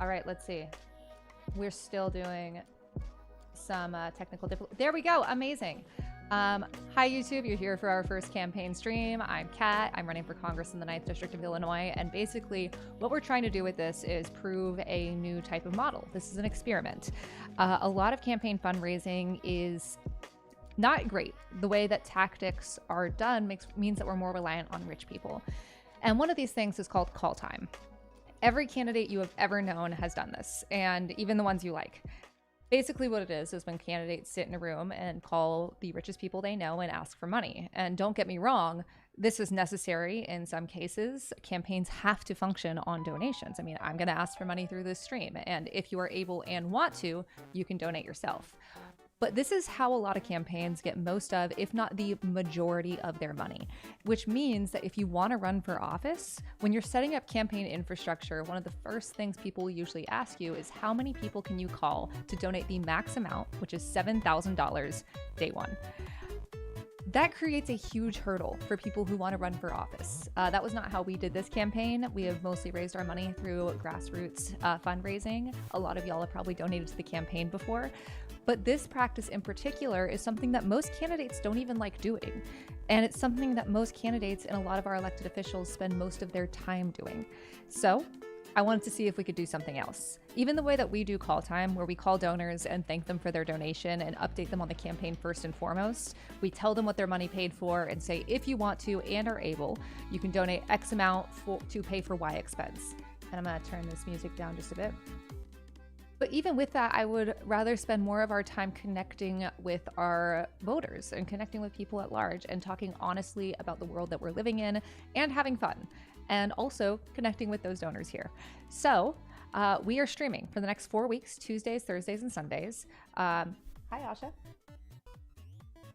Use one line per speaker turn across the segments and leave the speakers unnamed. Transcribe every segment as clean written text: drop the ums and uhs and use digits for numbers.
All right, let's see. We're still doing some technical difficulty. There we go. Amazing. Hi, YouTube. You're here for our first campaign stream. I'm Kat. I'm running for Congress in the 9th District of Illinois. And basically, what we're trying to do with this is prove a new type of model. This is an experiment. A lot of campaign fundraising is not great. The way that tactics are done means that we're more reliant on rich people. And one of these things is called call time. Every candidate you have ever known has done this, and even the ones you like. Basically what it is when candidates sit in a room and call the richest people they know and ask for money. And don't get me wrong, this is necessary in some cases. Campaigns have to function on donations. I mean, I'm going to ask for money through this stream, and if you are able and want to, you can donate yourself. But this is how a lot of campaigns get most of, if not the majority of their money, which means that if you want to run for office, when you're setting up campaign infrastructure, one of the first things people usually ask you is how many people can you call to donate the max amount, which is $7,000 day one. That creates a huge hurdle for people who want to run for office. That was not how we did this campaign. We have mostly raised our money through grassroots fundraising. A lot of y'all have probably donated to the campaign before. But this practice in particular is something that most candidates don't even like doing. And it's something that most candidates and a lot of our elected officials spend most of their time doing. So I wanted to see if we could do something else. Even the way that we do call time, where we call donors and thank them for their donation and update them on the campaign first and foremost. We tell them what their money paid for and say, if you want to and are able, you can donate X amount to pay for Y expense. And I'm gonna turn this music down just a bit. But even with that, I would rather spend more of our time connecting with our voters and connecting with people at large and talking honestly about the world that we're living in and having fun, and also connecting with those donors here. So we are streaming for the next 4 weeks, Tuesdays, Thursdays, and Sundays. Hi, Asha.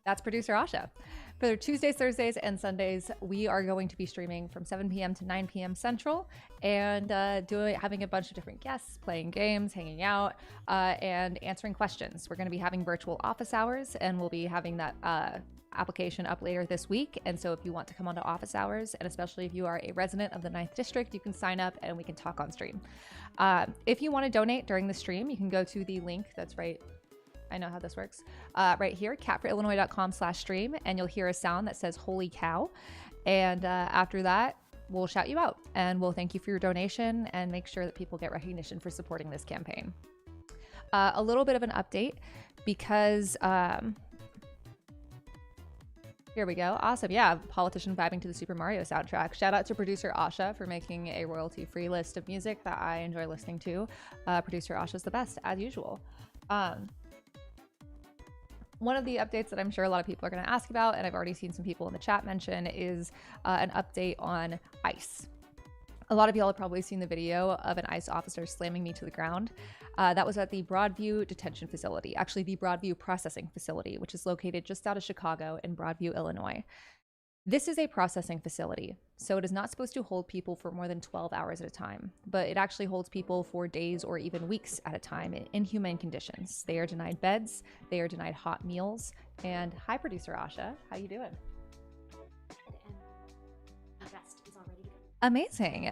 That's producer Asha. For Tuesdays, Thursdays, and Sundays, we are going to be streaming from 7 p.m. to 9 p.m. Central and having a bunch of different guests, playing games, hanging out, and answering questions. We're going to be having virtual office hours, and we'll be having that application up later this week. And so if you want to come onto office hours, and especially if you are a resident of the 9th District, you can sign up and we can talk on stream. If you want to donate during the stream, you can go to the link that's right. I know how this works. Right here, catforillinois.com/stream, and you'll hear a sound that says "Holy cow," and after that, we'll shout you out, and we'll thank you for your donation and make sure that people get recognition for supporting this campaign. A little bit of an update because here we go. Awesome. Yeah, politician vibing to the Super Mario soundtrack. Shout out to producer Asha for making a royalty-free list of music that I enjoy listening to. Producer Asha's the best, as usual. One of the updates that I'm sure a lot of people are going to ask about, and I've already seen some people in the chat mention, is an update on ICE. A lot of y'all have probably seen the video of an ICE officer slamming me to the ground. That was at the Broadview Detention Facility, actually the Broadview Processing Facility, which is located just out of Chicago in Broadview, Illinois. This is a processing facility, so it is not supposed to hold people for more than 12 hours at a time, but it actually holds people for days or even weeks at a time in inhumane conditions. They are denied beds, they are denied hot meals, and hi, producer Asha, how you doing?
And rest is already begun.
Amazing.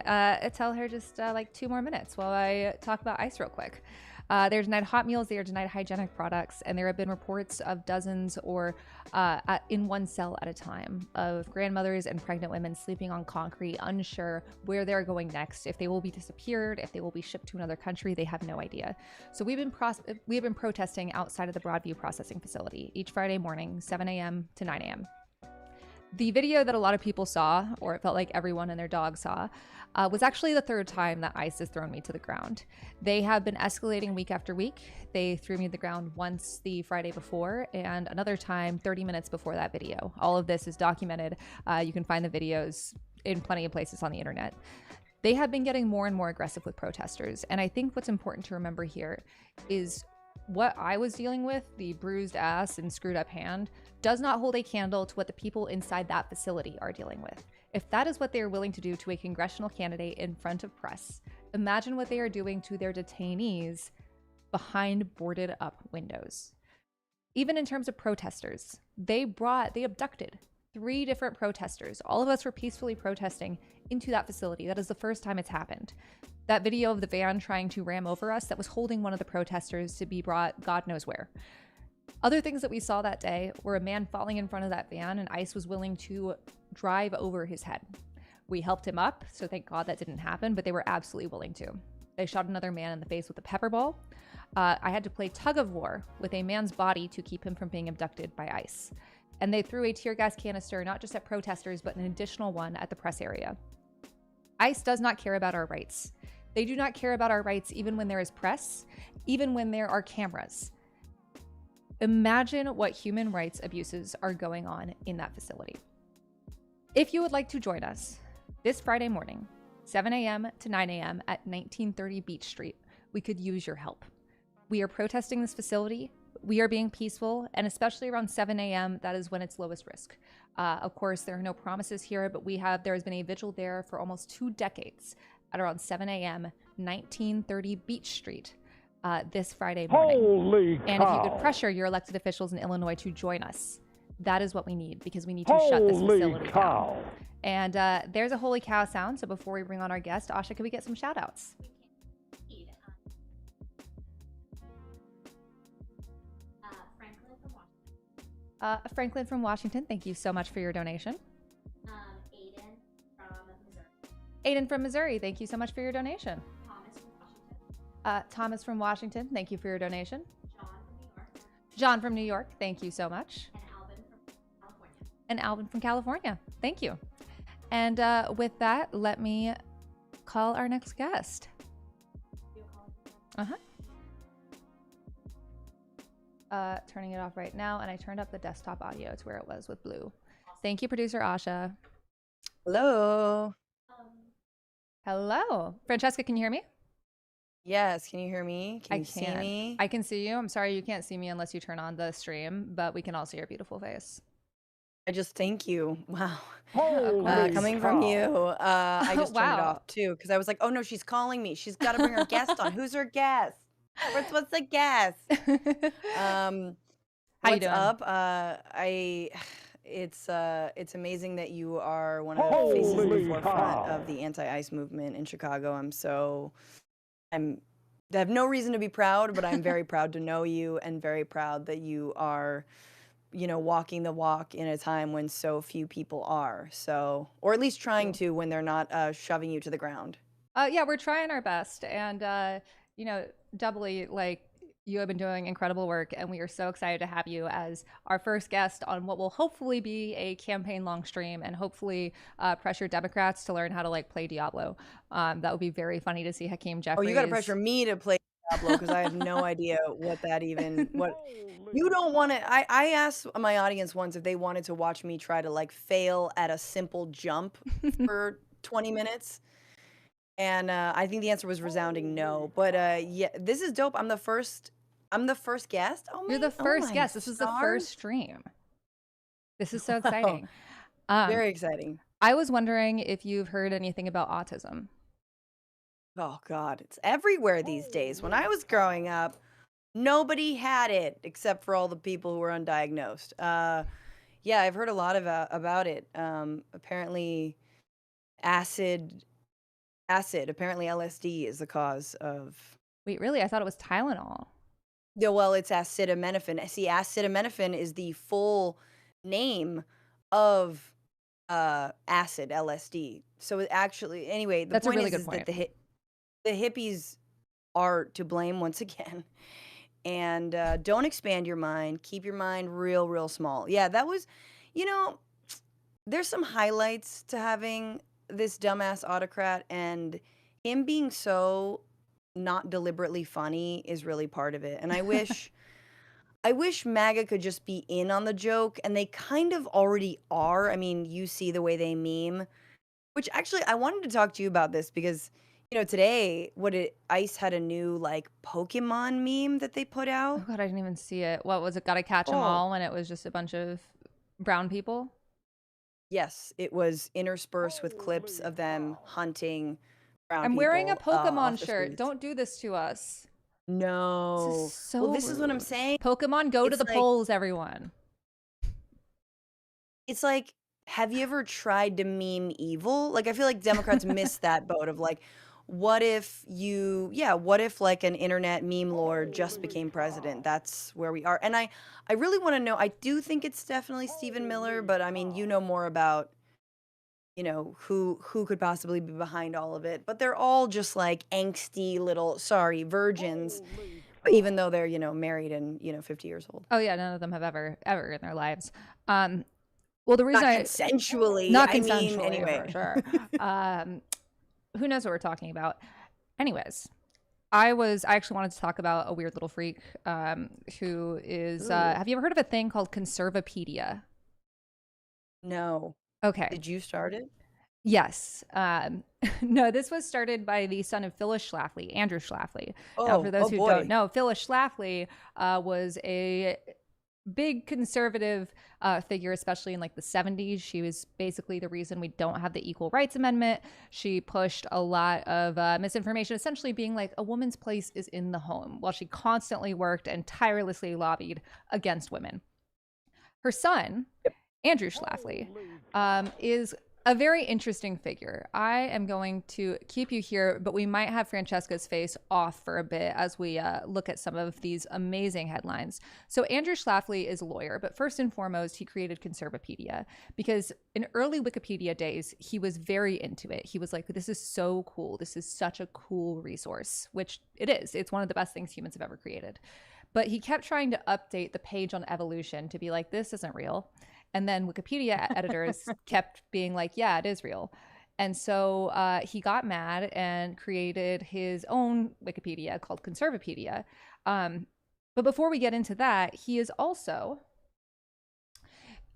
Tell her just like 2 more minutes while I talk about ICE real quick. They're denied hot meals, they are denied hygienic products, and there have been reports of dozens or in one cell at a time of grandmothers and pregnant women sleeping on concrete, unsure where they're going next, if they will be disappeared, if they will be shipped to another country. They have no idea. So we've been protesting outside of the Broadview Processing Facility each Friday morning, 7 a.m. to 9 a.m. The video that a lot of people saw, or it felt like everyone and their dog saw, was actually the 3rd time that ICE has thrown me to the ground. They have been escalating week after week. They threw me to the ground once the Friday before, and another time 30 minutes before that video. All of this is documented. You can find the videos in plenty of places on the internet. They have been getting more and more aggressive with protesters, and I think what's important to remember here is what I was dealing with, the bruised ass and screwed up hand, does not hold a candle to what the people inside that facility are dealing with. If that is what they are willing to do to a congressional candidate in front of press, imagine what they are doing to their detainees behind boarded up windows. Even in terms of protesters, they abducted 3 different protesters. All of us were peacefully protesting into that facility. That is the first time it's happened. That video of the van trying to ram over us that was holding one of the protesters to be brought God knows where. Other things that we saw that day were a man falling in front of that van and ICE was willing to drive over his head. We helped him up, so thank God that didn't happen, but they were absolutely willing to. They shot another man in the face with a pepper ball. I had to play tug of war with a man's body to keep him from being abducted by ICE. And they threw a tear gas canister not just at protesters, but an additional one at the press area. ICE does not care about our rights. They do not care about our rights even when there is press, even when there are cameras. Imagine what human rights abuses are going on in that facility. If you would like to join us this Friday morning, 7 a.m. to 9 a.m. at 1930 Beach Street, we could use your help. We are protesting this facility. We are being peaceful, and especially around 7 a.m., that is when it's lowest risk. Of course, there are no promises here, but there has been a vigil there for almost 2 decades at around 7 a.m., 1930 Beach Street this Friday morning.
Holy cow.
And if you could pressure your elected officials in Illinois to join us, that is what we need, because we need to shut this facility down. And there's a holy cow sound, so before we bring on our guest, Asha, can we get some shout outs? Franklin from Washington, thank you so much for your donation. Aiden from Missouri, thank you so much for your donation. Thomas from Washington, thank you for your donation. John from New York, thank you so much. And Alvin from California, thank you. And with that, let me call our next guest. Turning it off right now, and I turned up the desktop audio to where it was with blue. Thank you, producer Asha.
Hello.
Hello. Francesca, can you hear me?
Yes, can you hear me? Can you see me?
I can see you. I'm sorry you can't see me unless you turn on the stream, but we can all see your beautiful face.
I just thank you. Wow.
Coming
from you, I just turned it
Wow.
off too because I was like, oh no, she's calling me. She's got to bring her guest on. Who's her guest? What's the guest?
How you
What's
doing?
up? It's amazing that you are one of the faces in the
Holy
forefront
cow.
of the anti-ICE movement in Chicago. I have no reason to be proud, but I'm very proud to know you and very proud that you are, walking the walk in a time when so few people are. So, or at least trying to when they're not shoving you to the ground.
Yeah, we're trying our best, and doubly, like, you have been doing incredible work, and we are so excited to have you as our first guest on what will hopefully be a campaign long stream, and hopefully pressure Democrats to learn how to play Diablo. That would be very funny to see Hakeem
Oh,
Jeffries.
you got to pressure me to play Diablo because I have no idea what you don't want to. I asked my audience once if they wanted to watch me try to fail at a simple jump for 20 minutes. And I think the answer was resounding no. But yeah, this is dope. I'm the first guest. Oh,
You're the first guest. This is the first stream. This is so exciting.
Very exciting.
I was wondering if you've heard anything about autism.
Oh God, it's everywhere these days. When I was growing up, nobody had it except for all the people who were undiagnosed. Yeah, I've heard a lot about it. Apparently, acid. Apparently, LSD is the cause of.
Wait, really? I thought it was Tylenol.
Yeah, well, it's acetaminophen. See, acetaminophen is the full name of acid, LSD. So it actually, anyway, the
That's a
point
really good
is
point.
that the hippies are to blame once again. And don't expand your mind. Keep your mind real, real small. Yeah, that was, there's some highlights to having this dumbass autocrat, and him being so not deliberately funny is really part of it. And I wish MAGA could just be in on the joke, and they kind of already are. I mean, you see the way they meme, which actually I wanted to talk to you about this because today ICE had a new Pokemon meme that they put
Oh
out.
God, I didn't even see it. What was it? Gotta catch 'em all, when it was just a bunch of brown people?
Yes, it was interspersed with clips of them hunting brown
I'm
people.
wearing a Pokemon
off the
shirt.
streets.
Don't do this to us.
No.
This is so
Well, this is what I'm
rude.
saying.
Pokemon, go to
It's
the
like-
polls, everyone.
It's have you ever tried to meme evil? I feel like Democrats miss that boat of what if what if like an internet meme lord just became president? That's where we are. And I really want to know, I do think it's definitely Stephen Miller, but I mean, you know more about, who could possibly be behind all of it. But they're all just like angsty little, sorry, virgins, even though they're, married and, 50 years old.
Oh yeah, none of them have ever in their lives. Well, the reason
Not consensually.
not
I mean,
consensually
anyway.
for sure. Who knows what we're talking about? Anyways, I actually wanted to talk about a weird little freak who is.
Ooh.
Have you ever heard of a thing called Conservapedia?
No.
Okay.
Did you start it?
Yes. No, this was started by the son of Phyllis Schlafly, Andrew Schlafly. Now, for those who
boy.
don't know, Phyllis Schlafly was a big conservative figure, especially in like the 70s. She was basically the reason we don't have the Equal Rights Amendment. She pushed a lot of misinformation, essentially being like a woman's place is in the home, while she constantly worked and tirelessly lobbied against women. Her son, Andrew Schlafly, is a very interesting figure. I am going to keep you here, but we might have Francesca's face off for a bit as we look at some of these amazing headlines. So Andrew Schlafly is a lawyer, but first and foremost, he created Conservapedia because in early Wikipedia days, he was very into it. He was like, this is so cool. This is such a cool resource, which it is. It's one of the best things humans have ever created. But he kept trying to update the page on evolution to be like, this isn't real. And then Wikipedia editors kept being like, yeah, it is real. And so he got mad and created his own Wikipedia called Conservapedia. But before we get into that, he is also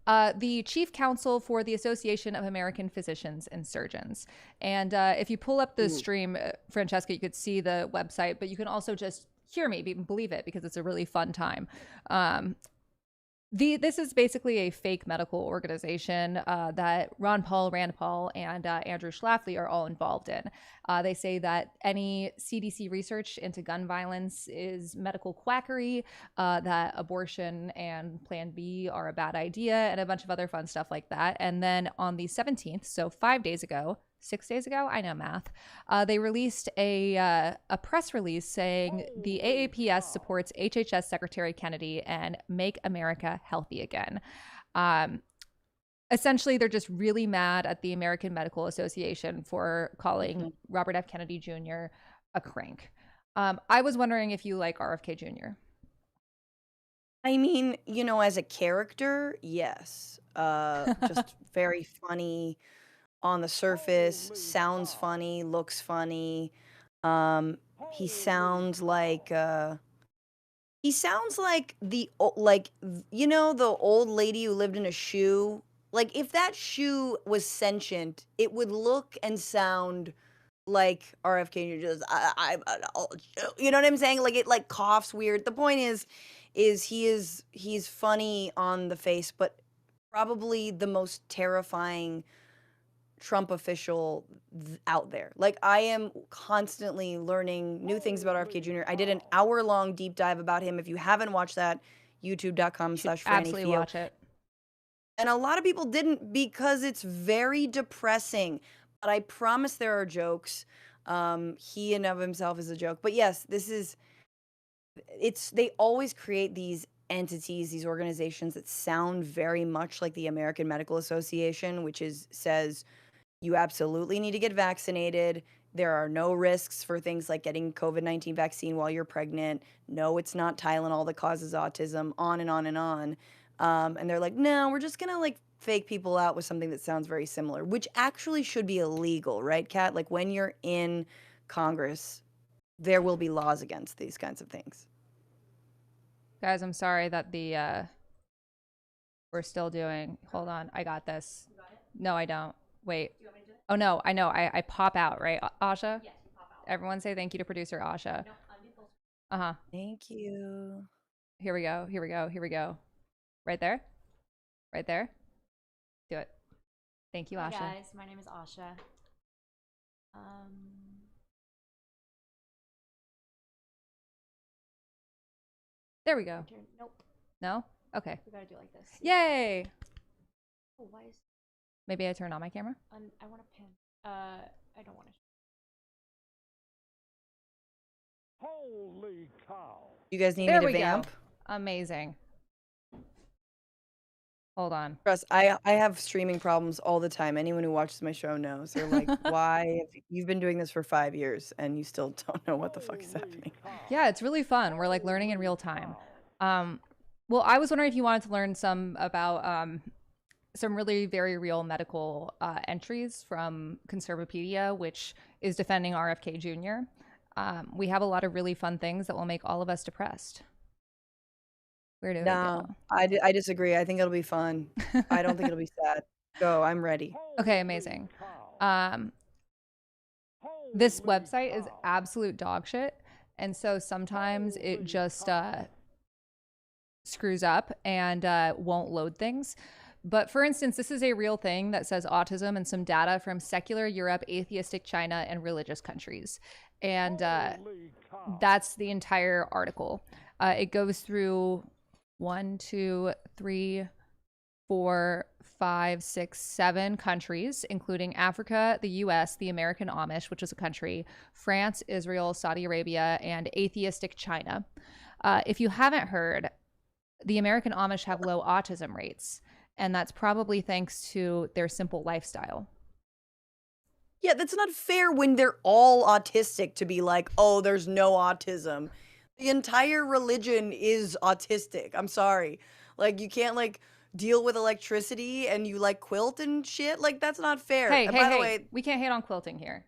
the chief counsel for the Association of American Physicians and Surgeons. And if you pull up the stream, Francesca, you could see the website, but you can also just hear me, believe it, because it's a really fun time. This is basically a fake medical organization that Rand Paul, and Andrew Schlafly are all involved in. They say that any CDC research into gun violence is medical quackery, that abortion and Plan B are a bad idea, and a bunch of other fun stuff like that. And then on the 17th, so 6 days ago, I know math, they released a press release saying the AAPS supports HHS Secretary Kennedy and Make America Healthy Again. Essentially, they're just really mad at the American Medical Association for calling Robert F. Kennedy Jr. a crank. I was wondering if you like RFK Jr.
I mean, as a character, yes. Just very funny on the surface, sounds funny, looks funny. He sounds like the the old lady who lived in a shoe. Like if that shoe was sentient, it would look and sound like RFK just I'm an old shoe. You know what I'm saying? Like it like coughs weird. The point is he's funny on the face, but probably the most terrifying Trump official out there. Like I am constantly learning new things about RFK Jr. I did an hour-long deep dive about him. If you haven't watched that, youtube.com/frannyfield.
Absolutely watch it.
And a lot of people didn't because it's very depressing. But I promise there are jokes. He in of himself is a joke. But yes, they always create these entities, these organizations that sound very much like the American Medical Association, which says you absolutely need to get vaccinated. There are no risks for things like getting COVID-19 vaccine while you're pregnant. No, it's not Tylenol that causes autism, on and on and on. And they're like, no, we're just going to like fake people out with something that sounds very similar, which actually should be illegal, right, Kat? Like when you're in Congress, there will be laws against these kinds of things.
Guys, I'm sorry that we're still doing. Hold on, I got this.
You got it?
No, I don't. Wait.
Do you want me to do it?
Oh no, I know. I pop out, right, Asha?
Yes, you pop out.
Everyone say thank you to producer Asha.
No, undo full screen.
Uh-huh.
Thank you.
Here we go. Here we go. Here we go. Right there. Right there. Do it. Thank you,
Hi
Asha.
guys, my name is Asha.
There we go.
Nope.
No? Okay.
We gotta do it like this.
Yay!
Oh, why is
Maybe I turn on my camera.
I want to pin. I don't want to.
You guys need me
There
to
we
vamp?
go. Amazing. Hold on.
Trust, I have streaming problems all the time. Anyone who watches my show knows. They're like, "Why have you've been doing this for 5 years and you still don't know what the fuck is happening?"
Yeah, it's really fun. We're like learning in real time. Well, I was wondering if you wanted to learn some about some really very real medical entries from Conservapedia, which is defending RFK Jr. We have a lot of really fun things that will make all of us depressed. Where do we
No,
go?
I disagree. I think it'll be fun. I don't think it'll be sad. Go, I'm ready.
Okay, amazing. This website is absolute dog shit, and so sometimes it just screws up and won't load things. But for instance, this is a real thing that says autism and some data from secular Europe, atheistic China, and religious countries. And that's the entire article. It goes through 1, 2, 3, 4, 5, 6, 7 countries, including Africa, the US, the American Amish, which is a country, France, Israel, Saudi Arabia, and atheistic China. If you haven't heard, the American Amish have low autism rates, and that's probably thanks to their simple lifestyle.
Yeah, that's not fair when they're all autistic to be like, "Oh, there's no autism." The entire religion is autistic. I'm sorry. Like, you can't, like, deal with electricity and you like quilt and shit? Like, that's not fair.
Hey,
And
hey,
by the
hey,
way,
we can't hate on quilting here.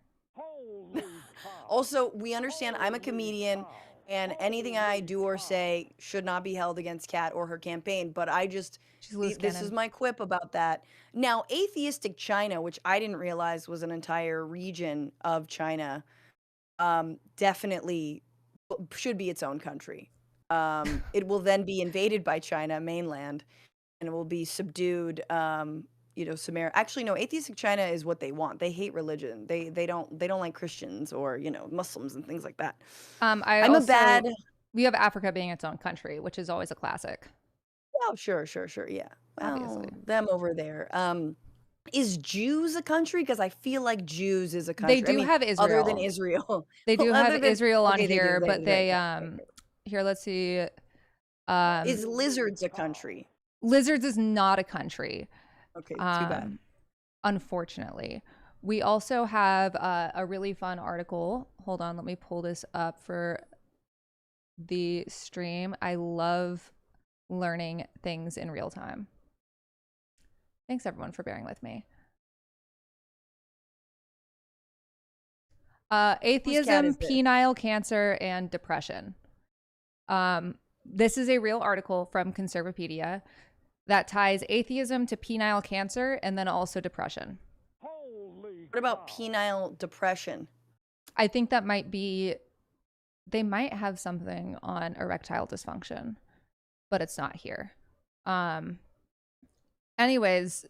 also, we understand I'm a comedian and anything I do or say should not be held against Kat or her campaign, but I just
She's loose
this is
cannon.
my quip about that. Now, atheistic China, which I didn't realize was an entire region of China, definitely should be its own country. It will then be invaded by China mainland, and it will be subdued. Samaria. Actually, no. Atheistic China is what they want. They hate religion. They don't like Christians or Muslims and things like that. I'm a bad.
We have Africa being its own country, which is always a classic.
Oh, sure, yeah.
Obviously.
Well, them over there. Is Jews a country? Because I feel like Jews is a country.
They do have
other than
Israel.
Israel.
They do
Other
have
than
Israel on
okay, they do.
here, but they
right.
here, let's see.
Is lizards a country?
Lizards is not a country.
Okay, too bad.
Unfortunately. We also have a really fun article. Hold on, let me pull this up for the stream. I love learning things in real time. Thanks everyone for bearing with me. Atheism, penile cancer, and depression. This is a real article from Conservapedia that ties atheism to penile cancer and then also depression.
What about penile depression?
I think that might be, they might have something on erectile dysfunction, but it's not here. Anyways,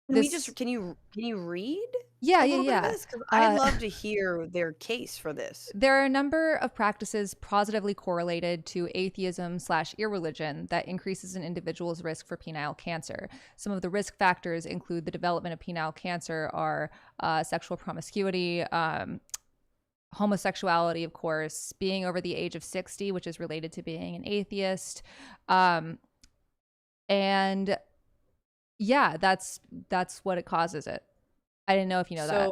can you read?
Yeah.
Because I'd love to hear their case for this.
There are a number of practices positively correlated to atheism/irreligion that increases an individual's risk for penile cancer. Some of the risk factors include the development of penile cancer are sexual promiscuity, homosexuality, of course, being over the age of 60, which is related to being an atheist. And yeah, that's what it causes it. I didn't know if you know that.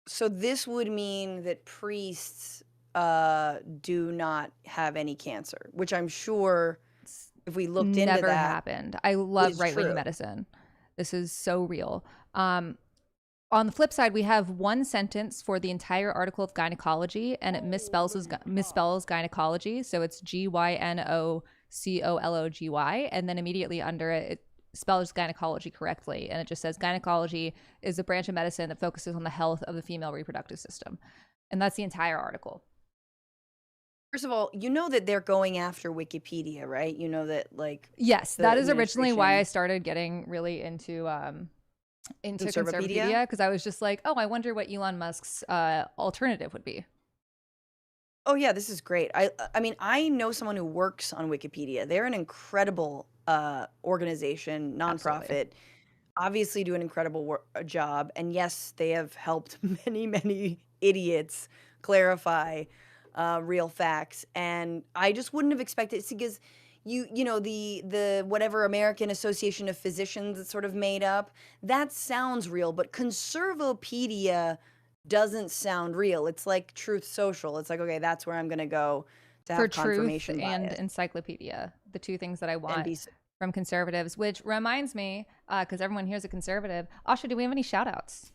So this would mean that priests do not have any cancer, which I'm sure if we looked into that.
Never happened. I love right-wing medicine. This is so real. On the flip side, we have one sentence for the entire article of gynecology, and it misspells gynecology. So it's GYNOCOLOGY, and then immediately under it spells gynecology correctly, and it just says gynecology is a branch of medicine that focuses on the health of the female reproductive system, and that's the entire article.
First of all, you know that they're going after Wikipedia, right? You know that, like,
yes, that is originally why I started getting really into Conservapedia, because I was just like, oh, I wonder what Elon Musk's alternative would be.
Oh yeah, this is great. I mean, I know someone who works on Wikipedia. They're an incredible organization, nonprofit.
Absolutely.
Obviously do an incredible job, and yes, they have helped many idiots clarify real facts. And I just wouldn't have expected it because the whatever American Association of Physicians that's sort of made up, that sounds real, but Conservopedia doesn't sound real. It's like Truth Social. It's like, okay, that's where I'm gonna go to
For
have
truth
confirmation
and
bias
encyclopedia, the two things that I
and
want
be
from conservatives, which reminds me, because everyone here is a conservative. Asha, do we have any shout outs?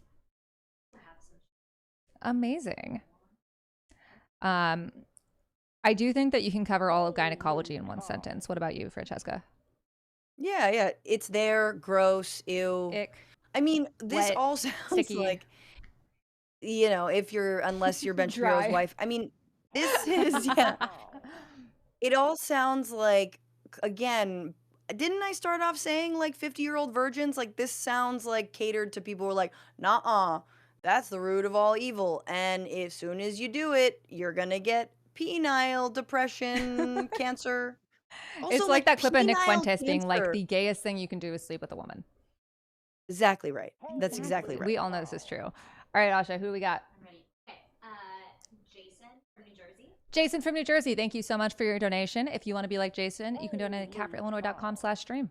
Amazing. I do think that you can cover all of gynecology in one sentence. What about you, Francesca?
yeah, it's there, gross, ew.
Ick,
I mean, this
wet,
all sounds
sticky,
like, unless you're Ben Shapiro's
dry.
wife. I mean, this is, yeah, it all sounds like, again, didn't I start off saying like 50-year-old virgins? Like, this sounds like catered to people who are like, nah, that's the root of all evil. And as soon as you do it, you're gonna get penile depression, cancer.
It's
Also,
like
like
that clip of Nick
penile
Fuentes being like,
cancer.
the gayest thing you can do is sleep with a woman.
Exactly right. That's exactly
We
right.
all know this is true. All right, Asha, who we got?
I'm ready. Okay. Jason from New Jersey.
Jason from New Jersey, thank you so much for your donation. If you want to be like Jason, you can donate at catforillinois.com/stream.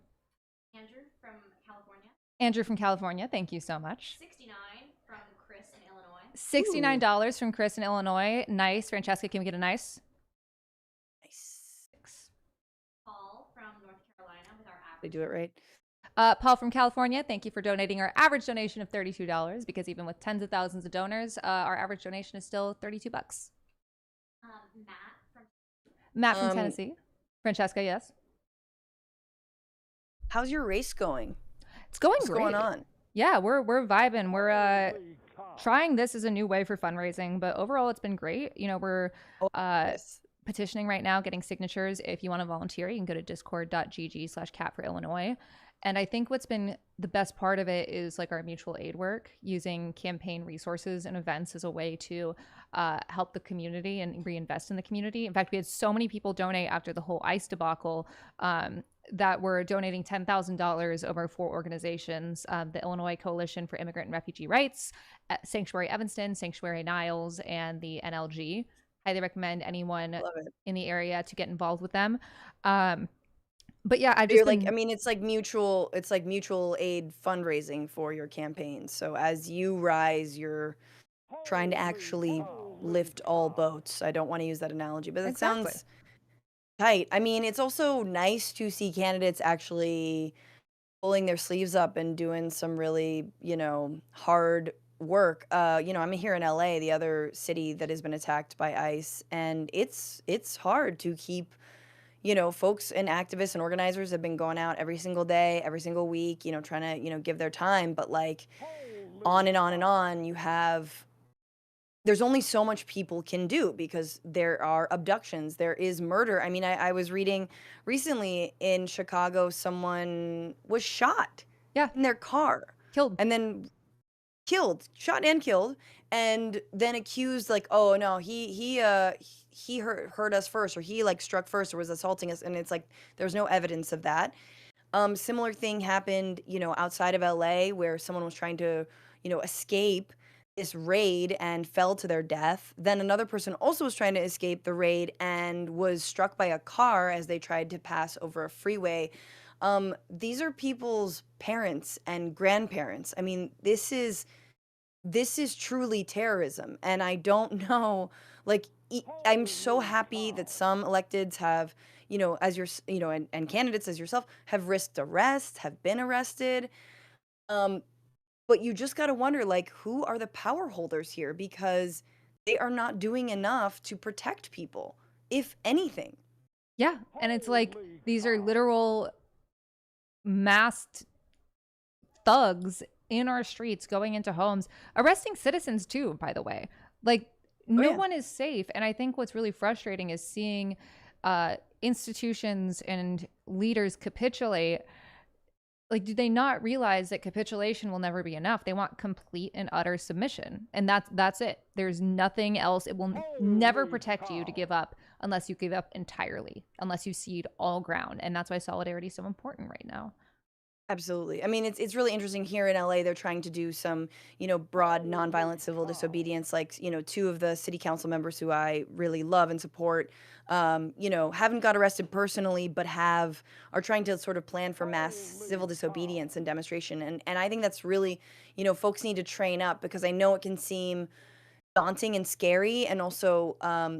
Andrew from California.
Andrew from California, thank you so much.
69 from Chris in Illinois.
$69 from Chris in Illinois. Nice. Francesca, can we get a nice?
Nice.
Thanks.
Paul from North Carolina with our
They
average.
do it right.
Paul from California, thank you for donating our average donation of $32 because even with tens of thousands of donors, our average donation is still $32. Matt from Tennessee. Francesca, yes.
How's your race going?
It's going
What's
great.
going on?
Yeah, we're vibing. We're trying this as a new way for fundraising, but overall it's been great. We're
Yes.
petitioning right now, getting signatures. If you want to volunteer, you can go to discord.gg/catforillinois. And I think what's been the best part of it is like our mutual aid work, using campaign resources and events as a way to help the community and reinvest in the community. In fact, we had so many people donate after the whole ICE debacle that were donating $10,000 over 4 organizations: the Illinois Coalition for Immigrant and Refugee Rights, Sanctuary Evanston, Sanctuary Niles, and the NLG. Highly recommend anyone in the area to get involved with them. But yeah, I've just been...
it's like mutual aid fundraising for your campaigns. So as you rise, you're trying to actually lift all boats. I don't want to use that analogy, but it sounds tight. I mean, it's also nice to see candidates actually pulling their sleeves up and doing some really, hard work. I'm here in LA, the other city that has been attacked by ICE, and it's hard to keep, folks and activists and organizers have been going out every single day, every single week, trying to, give their time, but like on and on and on, there's only so much people can do because there are abductions, there is murder. I mean, I was reading recently in Chicago, someone was shot in their car.
Killed.
And then shot and killed, and then accused like, oh no, he hurt us first, or he like struck first, or was assaulting us, and it's like there's no evidence of that. Similar thing happened, outside of LA, where someone was trying to, escape this raid and fell to their death. Then another person also was trying to escape the raid and was struck by a car as they tried to pass over a freeway. These are people's parents and grandparents. I mean, this is truly terrorism. And I don't know, like, I'm so happy that some electeds have, as your, and candidates as yourself have risked arrest, have been arrested. But you just got to wonder, like, who are the power holders here? Because they are not doing enough to protect people, if anything.
Yeah. And it's like, these are literal masked thugs in our streets going into homes, arresting citizens too, by the way. Like, no one is safe. And I think what's really frustrating is seeing institutions and leaders capitulate. Like, do they not realize that capitulation will never be enough? They want complete and utter submission. And that's it. There's nothing else. It will never protect you to give up unless you give up entirely, unless you cede all ground. And that's why solidarity is so important right now.
Absolutely. I mean, it's really interesting here in LA. They're trying to do some, broad nonviolent civil disobedience. Like, two of the city council members who I really love and support, haven't got arrested personally, but are trying to sort of plan for mass civil disobedience and demonstration. And I think that's really, folks need to train up because I know it can seem daunting and scary, and also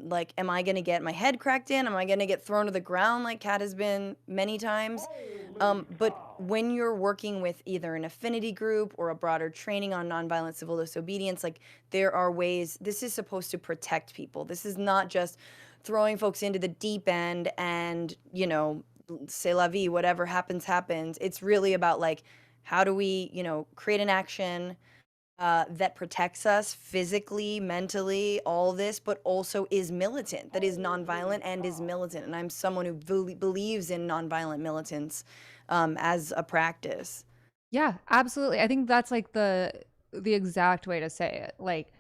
like, am I going to get my head cracked in, am I going to get thrown to the ground like Kat has been many times? But when you're working with either an affinity group or a broader training on nonviolent civil disobedience, like, there are ways. This is supposed to protect people. This is not just throwing folks into the deep end and, c'est la vie, whatever happens happens. It's really about, like, how do we, create an action that protects us physically, mentally, all this, but also is militant, that is nonviolent and is militant. And I'm someone who believes in nonviolent militance as a practice.
Yeah, absolutely. I think that's like the exact way to say it. Like,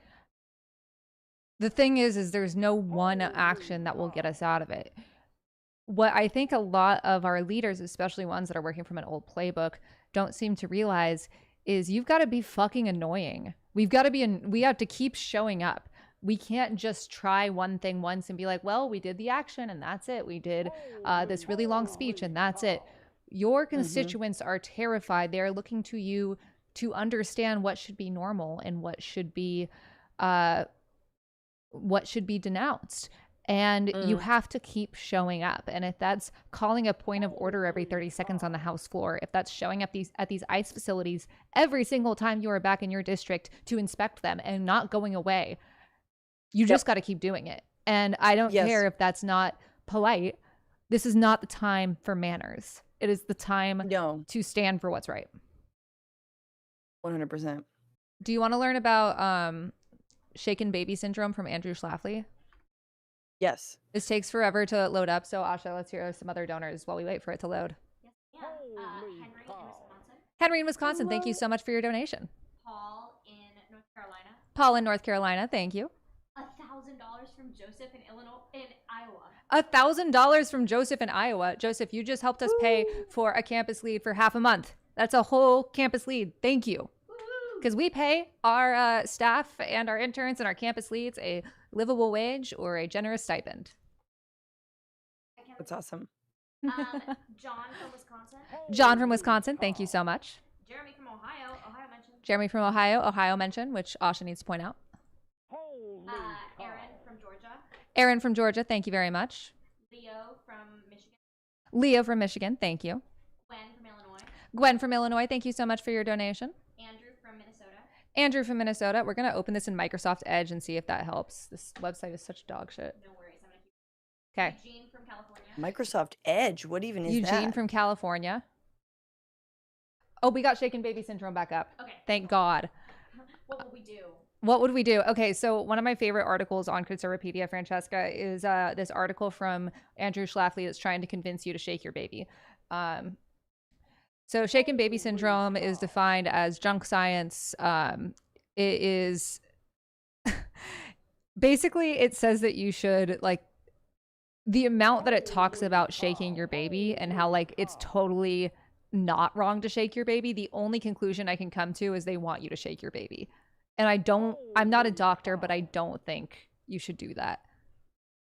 the thing is there's no one action that will get us out of it. What I think a lot of our leaders, especially ones that are working from an old playbook, don't seem to realize is you've got to be fucking annoying. We have to keep showing up. We can't just try one thing once and be like, well, we did the action and that's it. We did this really long speech and that's it. Your constituents are terrified. They're looking to you to understand what should be normal and what should be denounced. And you have to keep showing up. And if that's calling a point of order every 30 seconds on the House floor, if that's showing up at these ICE facilities every single time you are back in your district to inspect them and not going away, you just got to keep doing it. And I don't care if that's not polite. This is not the time for manners. It is the time to stand for what's right.
100%.
Do you want to learn about shaken baby syndrome from Andrew Schlafly?
Yes.
This takes forever to load up, so Asha, let's hear some other donors while we wait for it to load.
Yes, yeah. Henry in Wisconsin.
Henry in Wisconsin, thank you so much for your donation.
Paul in North Carolina.
Paul in North Carolina, thank you.
$1,000 from Joseph in Iowa.
$1,000 from Joseph in Iowa. Joseph, you just helped us pay for a campus lead for half a month. That's a whole campus lead. Thank you. Because we pay our staff and our interns and our campus leads a livable wage or a generous stipend.
That's awesome.
John from Wisconsin.
John from Wisconsin, thank you so much.
Jeremy from Ohio. Ohio mentioned.
Jeremy from Ohio. Ohio mentioned, which Asha needs to point out.
Aaron from Georgia.
Aaron from Georgia, thank you very much.
Leo from Michigan.
Leo from Michigan, thank you.
Gwen from Illinois.
Gwen from Illinois, thank you so much for your donation.
Andrew from Minnesota.
Andrew from Minnesota. We're going to open this in Microsoft Edge and see if that helps. This website is such dog shit.
No worries. I'm going to keep.
Okay.
Eugene from California.
Microsoft Edge? What even is that?
Eugene from California. Oh, we got shaken baby syndrome back up.
Okay.
Thank God.
What will we do?
What would we do? Okay, so one of my favorite articles on Conservapedia, Francesca, is this article from Andrew Schlafly that's trying to convince you to shake your baby. So shaken baby syndrome is defined as junk science. It is basically, it says that you should, like, the amount that it talks about shaking your baby and how, like, it's totally not wrong to shake your baby. The only conclusion I can come to is they want you to shake your baby. And I'm not a doctor, but I don't think you should do that.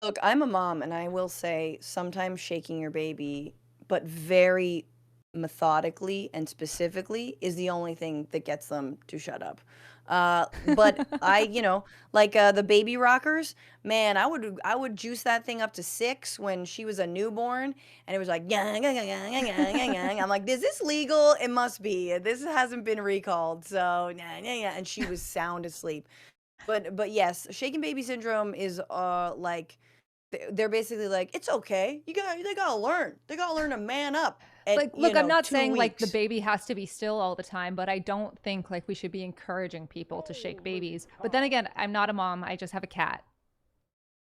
Look, I'm a mom, and I will say sometimes shaking your baby, but very methodically and specifically, is the only thing that gets them to shut up. But like the baby rockers, man, I would juice that thing up to 6 when she was a newborn, and it was like, yang, yang, yang, yang, yang, yang. I'm like, is this legal? It must be. This hasn't been recalled, so yang, yang, yang. And she was sound asleep. But yes, shaken baby syndrome is like, they're basically like, it's okay. They gotta learn. They gotta learn to man up.
Like, look, I'm not saying like the baby has to be still all the time, but I don't think like we should be encouraging people to shake babies. But then again, I'm not a mom. I just have a cat.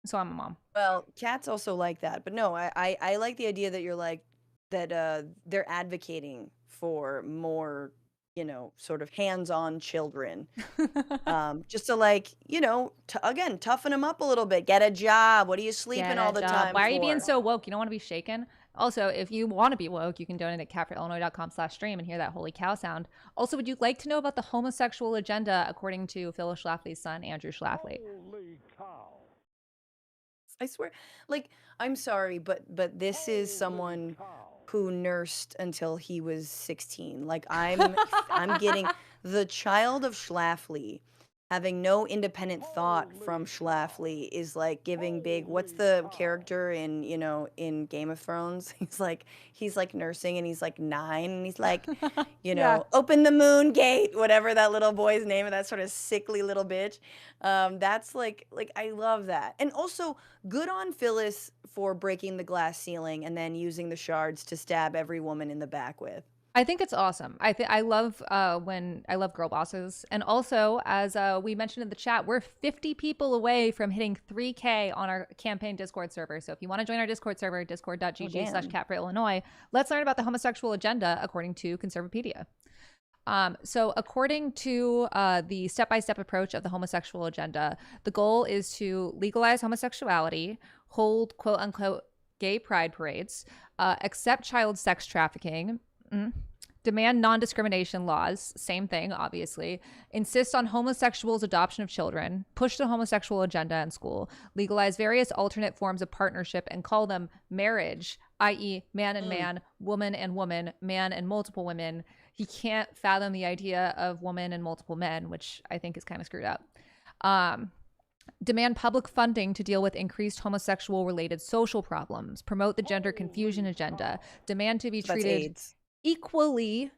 So I'm a mom.
Well, cats also like that. But no, I like the idea that you're like, that they're advocating for more sort of hands-on children. Just to like, again, toughen them up a little bit. Get a job. What are you sleeping
Get
all
a
the
job.
time
Why are you being
for?
so woke? You don't want to be shaken. Also, if you want to be woke, you can donate at catforillinois.com/stream and hear that holy cow sound. Also, would you like to know about the homosexual agenda according to Phyllis Schlafly's son, Andrew Schlafly?
Holy cow.
I swear, like, I'm sorry, but this is someone who nursed until he was 16. Like, I'm getting the child of Schlafly having no independent thought from Schlafly is like giving big, what's the character in Game of Thrones? He's like nursing and he's like 9 and he's like,
Yeah.
open the moon gate, whatever that little boy's name, and that sort of sickly little bitch. That's like I love that. And also good on Phyllis for breaking the glass ceiling and then using the shards to stab every woman in the back with.
I think it's awesome. I love when I love girl bosses, and also as we mentioned in the chat, we're 50 people away from hitting 3K on our campaign Discord server. So if you want to join our Discord server, discord.gg/catforillinois, let's learn about the homosexual agenda according to Conservapedia. So according to the step-by-step approach of the homosexual agenda, the goal is to legalize homosexuality, hold quote-unquote gay pride parades, accept child sex trafficking, demand non-discrimination laws, same thing, obviously, insist on homosexuals' adoption of children, push the homosexual agenda in school, legalize various alternate forms of partnership and call them marriage, i.e. man and man, woman and woman, man and multiple women. He can't fathom the idea of woman and multiple men, which I think is kind of screwed up. Demand public funding to deal with increased homosexual related social problems, promote the gender confusion agenda, demand to be
That's
treated
AIDS.
equally.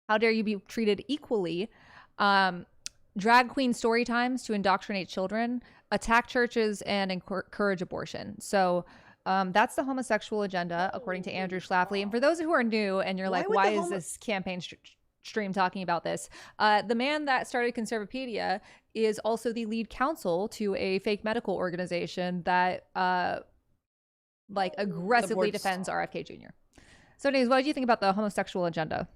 How dare you be treated equally? Drag queen story times to indoctrinate children, attack churches, and encourage abortion. So that's the homosexual agenda, according to Andrew Schlafly. And for those who are new and you're like, why is this campaign stream talking about this? The man that started Conservapedia is also the lead counsel to a fake medical organization that aggressively defends RFK Jr. So anyways, what do you think about the homosexual agenda?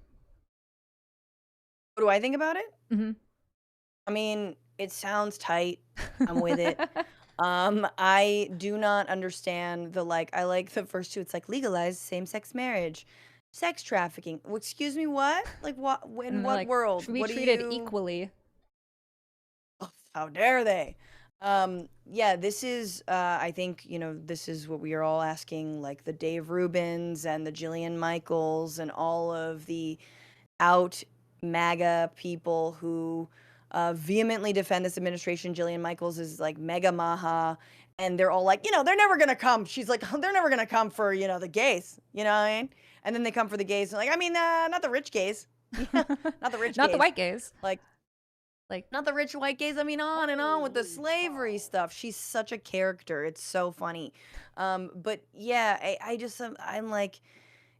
What do I think about it?
Mm-hmm.
I mean, it sounds tight. I'm with it. I do not understand I like the first two. It's like legalize same-sex marriage, sex trafficking. Well, excuse me, what? Like what? In what world?
Should be
What
treated equally.
Oh, how dare they? Yeah, this is I think, this is what we are all asking, like the Dave Rubins and the Jillian Michaels and all of the out MAGA people who vehemently defend this administration. Jillian Michaels is like mega maha, and they're all like, they're never gonna come. She's like, they're never gonna come for, the gays. You know what I mean? And then they come for the gays, and like, I mean, not the rich gays. Not the rich
Not
gays.
the white gays.
Like not the rich white gays. I mean, on and on with the slavery stuff. She's such a character. It's so funny. But yeah, I just I'm like,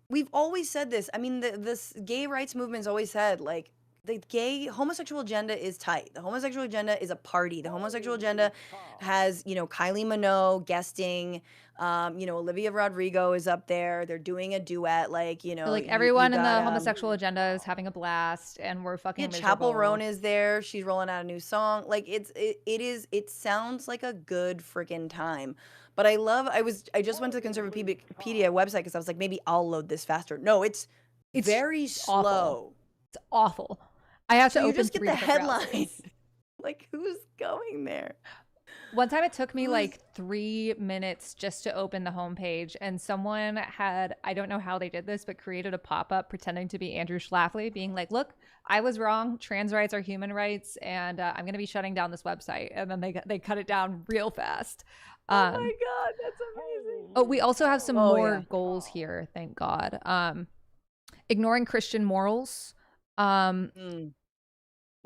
we've always said this. I mean, this gay rights movement's always said like the homosexual agenda is tight. The homosexual agenda is a party. The homosexual agenda has, Kylie Minogue guesting. Olivia Rodrigo is up there. They're doing a duet,
So, everyone in the homosexual agenda is having a blast, and we're fucking miserable.
Chapel Roan is there. She's rolling out a new song. Like it sounds like a good freaking time. But I just went to the Conservapedia website because I was like, maybe I'll load this faster. No, it's very slow.
Awful. It's awful. I have to
you
open
just get
3
the
different
headline.
browsers.
Like, who's going there?
One time it took me like 3 minutes just to open the homepage, and someone had, I don't know how they did this, but created a pop-up pretending to be Andrew Schlafly, being like, look, I was wrong. Trans rights are human rights, and I'm going to be shutting down this website. And then they cut it down real fast.
Oh my God, that's amazing.
Oh, we also have some more goals here, thank God. Ignoring Christian morals.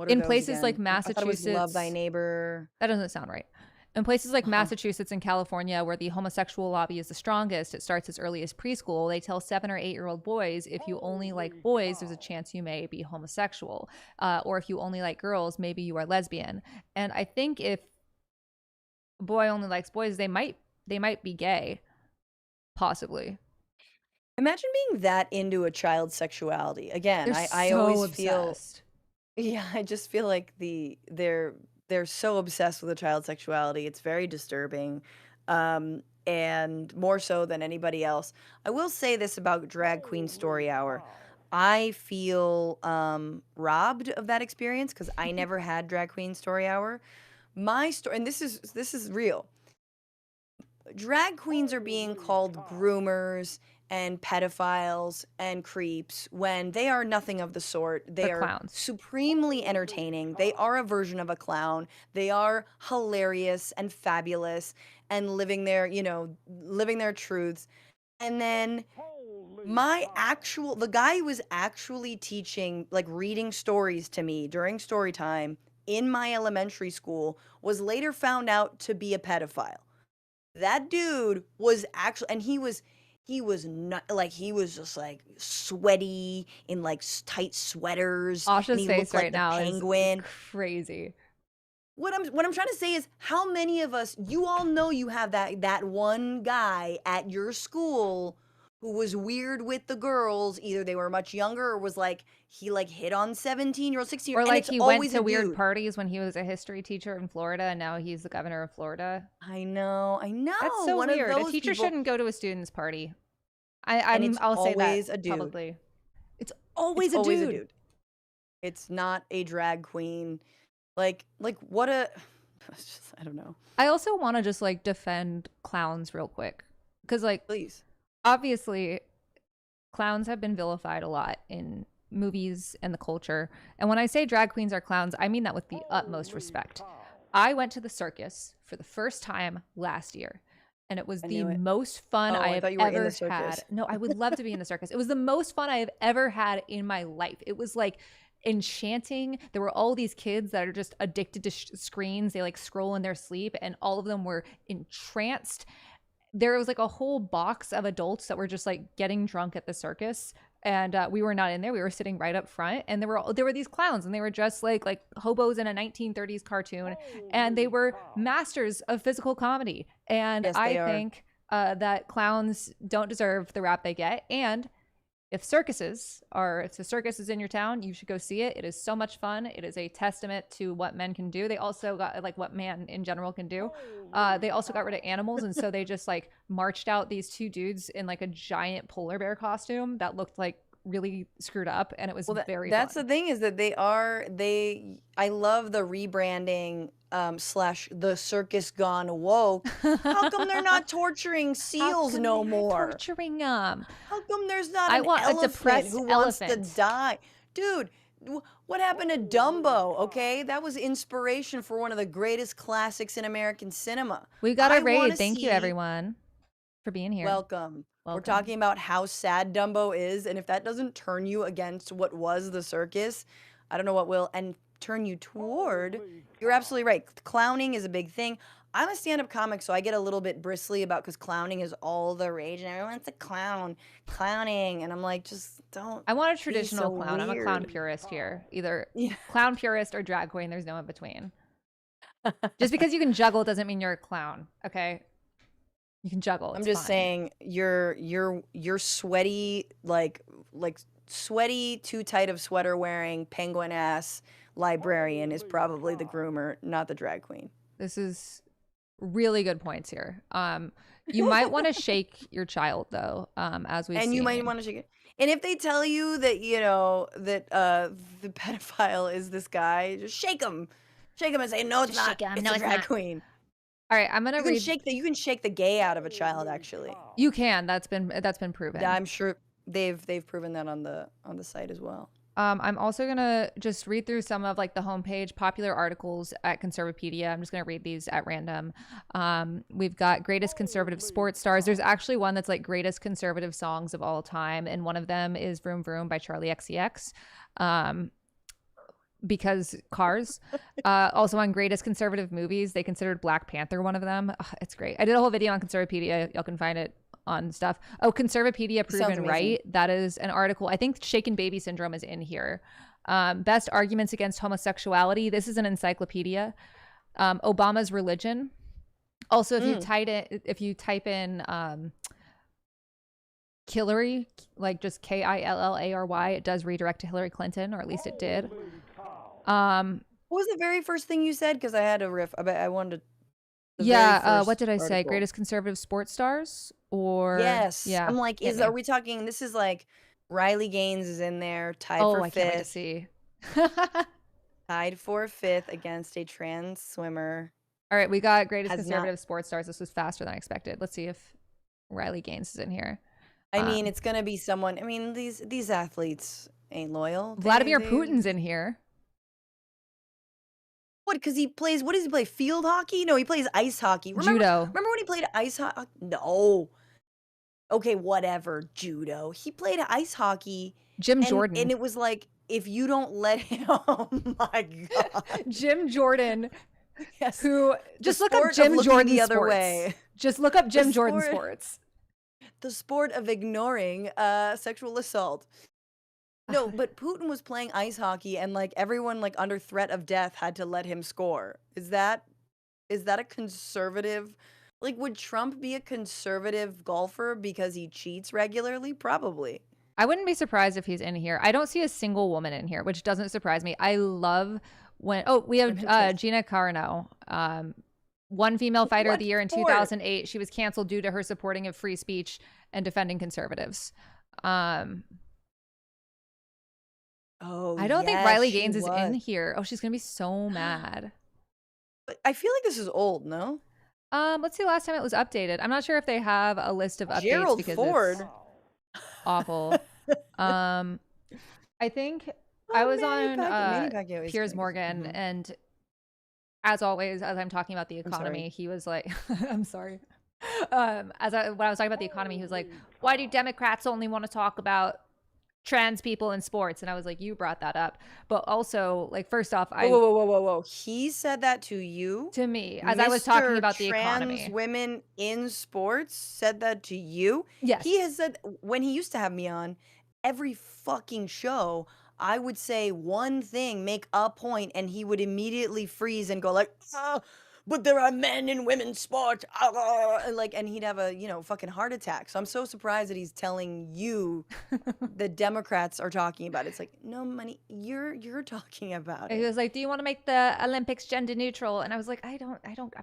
In places like Massachusetts,
I thought it was love thy neighbor.
That doesn't sound right. In places like Massachusetts and California, where the homosexual lobby is the strongest, it starts as early as preschool. They tell 7 or 8-year-old boys, if you only like boys, there's a chance you may be homosexual. Or if you only like girls, maybe you are lesbian. And I think if a boy only likes boys, they might be gay, possibly.
Imagine being that into a child's sexuality. Again,
They're
I
so
always feel
obsessed.
yeah, I just feel like they're so obsessed with a child's sexuality. It's very disturbing. And more so than anybody else. I will say this about Drag Queen Story Hour. I feel robbed of that experience because I never had Drag Queen Story Hour. My story, and this is real. Drag queens are being called groomers and pedophiles and creeps when they are nothing of the sort. They
They're
are
clowns.
supremely entertaining. They are a version of a clown. They are hilarious and fabulous and living their truths. And then the guy who was actually teaching, like reading stories to me during story time in my elementary school was later found out to be a pedophile. That dude was actually, and he was not like he was just like sweaty in like tight sweaters, and
Asha's
he
face
looked like
right
the
now is
penguin.
crazy.
What I'm trying to say is, how many of us, you all know, you have that one guy at your school who was weird with the girls. Either they were much younger or was like he like hit on 17-year-old, 16,
Or
and
like
it's
he went
always
to
a
weird
dude.
parties when he was a history teacher in Florida and now he's the governor of Florida.
I know,
That's so
one of
weird. A
those
teacher
people,
shouldn't go to a student's party.
and it's
I'll say that
always a dude.
publicly. It's
It's
always a
always a
dude.
dude. It's not a drag queen. Like what a it's just, I don't know.
I also want to just like defend clowns real quick. Because like
Please.
obviously clowns have been vilified a lot in movies and the culture. And when I say drag queens are clowns, I mean that with the utmost respect. I went to the circus for the first time last year, and it was
I
the
knew it.
most fun
Oh,
I
I
have
thought you were in the
ever
circus.
had. No, I would love to be in the circus. It was the most fun I have ever had in my life. It was like enchanting. There were all these kids that are just addicted to screens. They like scroll in their sleep, and all of them were entranced. There was like a whole box of adults that were just like getting drunk at the circus, and we were not in there. We were sitting right up front, and there were these clowns, and they were just like hobos in a 1930s cartoon, and they were masters of physical comedy. And
Yes,
I
they are.
think that clowns don't deserve the rap they get. And if the circus is in your town, you should go see it. It is so much fun. It is a testament to what men can do. They also got like what man in general can do. They also got rid of animals, and so they just like marched out these two dudes in like a giant polar bear costume that looked like really screwed up, and it was
Well,
very
that's
fun.
the thing, is that I love the rebranding slash the circus gone woke. How come they're not torturing
How
seals
come
no
they're
more?
torturing them?
How come there's not
I
an
want a
elephant
depressed
who wants to
elephant.
die? Dude, what happened to Dumbo? Okay, that was inspiration for one of the greatest classics in American cinema.
We got
I
a
want
raid.
to
Thank you,
see.
everyone, for being here.
Welcome. We're
Welcome.
talking about how sad Dumbo is, and if that doesn't turn you against what was the circus, I don't know what will, and turn you toward. You're absolutely right. Clowning is a big thing. I'm a stand-up comic, so I get a little bit bristly about, because clowning is all the rage, and everyone's a clowning, and I'm like, just don't
I want a
be
traditional
so
clown. I'm a clown
weird.
purist here. Either
Yeah.
clown purist or drag queen. There's no in between. Just because you can juggle doesn't mean you're a clown. Okay, you can juggle.
I'm
It's
just
fine.
saying you're sweaty, like sweaty, too tight of sweater wearing penguin ass librarian is probably the groomer, not the drag queen.
This is really good points here. You might want to shake your child though, as we've
And you might
seen.
want to shake it. And if they tell you that the pedophile is this guy, just shake him and say, no, it's
Just
not.
shake 'em.
It's
No,
the
it's
drag
not.
queen.
All right, I'm gonna
You can
read.
shake the gay out of a child, actually.
You can. That's been proven.
Yeah, I'm sure they've proven that on the site as well.
I'm also gonna just read through some of like the homepage popular articles at Conservapedia. I'm just gonna read these at random. We've got greatest conservative sports stars. There's actually one that's like greatest conservative songs of all time, and one of them is "Vroom Vroom" by Charlie XCX. Because Cars. Also on greatest conservative movies, they considered Black Panther one of them. Ugh, it's great. I did a whole video on Conservapedia. Y'all can find it on stuff. Oh, Conservapedia
Sounds
proven
amazing.
right. That is an article. I think Shaken Baby Syndrome is in here. Best arguments against homosexuality. This is an encyclopedia. Obama's religion. Also, if you type in Hillary, like just Killary, it does redirect to Hillary Clinton, or at least it did.
What was the very first thing you said? Because I had a riff. I wanted to. The very
Yeah, what
first
did I say?
article.
Greatest conservative sports stars? Or
Yes.
yeah,
I'm like,
hit me.
are we talking? This is like Riley Gaines is in there, tied
Oh,
for
I can't wait to
fifth,
see.
tied for fifth against a trans swimmer.
All right, we got greatest
Has not.
conservative sports stars. This was faster than I expected. Let's see if Riley Gaines is in here.
I mean, it's gonna be someone. I mean, these athletes ain't loyal.
Vladimir Putin's in here.
What? Because he plays. What does he play? Field hockey? No, he plays ice hockey.
Judo.
Remember when he played ice hockey? No. Okay, whatever. Judo. He played ice hockey.
Jim Jordan.
And it was like, if you don't let him. Oh my god.
Jim Jordan.
Yes.
Who just look up Jim Jordan
the other
sports.
Way.
Just look up Jim Jordan sports.
The sport of ignoring sexual assault. No, but Putin was playing ice hockey, and like everyone like under threat of death had to let him score. Is that a conservative? Like, would Trump be a conservative golfer because he cheats regularly? Probably.
I wouldn't be surprised if he's in here. I don't see a single woman in here, which doesn't surprise me. I love when we have Gina Carano, one female fighter of the year in 2008. She was canceled due to her supporting of free speech and defending conservatives. I don't think Riley Gaines is in here. Oh, she's gonna be so mad.
But I feel like this is old, no?
Let's see last time it was updated. I'm not sure if they have a list of updates
Gerald
because
Ford.
It's awful. I think I was on Piers Morgan, and as always, as I'm talking about the economy, he was like, I'm sorry. When I was talking about the economy, he was like, why do Democrats only want to talk about trans people in sports? And I was like, you brought that up. But also, like, first off,
whoa. He said that to you?
To me, as I was talking about the economy.
Trans women in sports said that to you?
Yes.
He has said, when he used to have me on, every fucking show, I would say one thing, make a point, and he would immediately freeze and go like, but there are men in women's sports. And he'd have a, fucking heart attack. So I'm so surprised that he's telling you the Democrats are talking about it. It's like, no, money, you're talking about it.
He was like, do you want to make the Olympics gender neutral? And I was like, I'm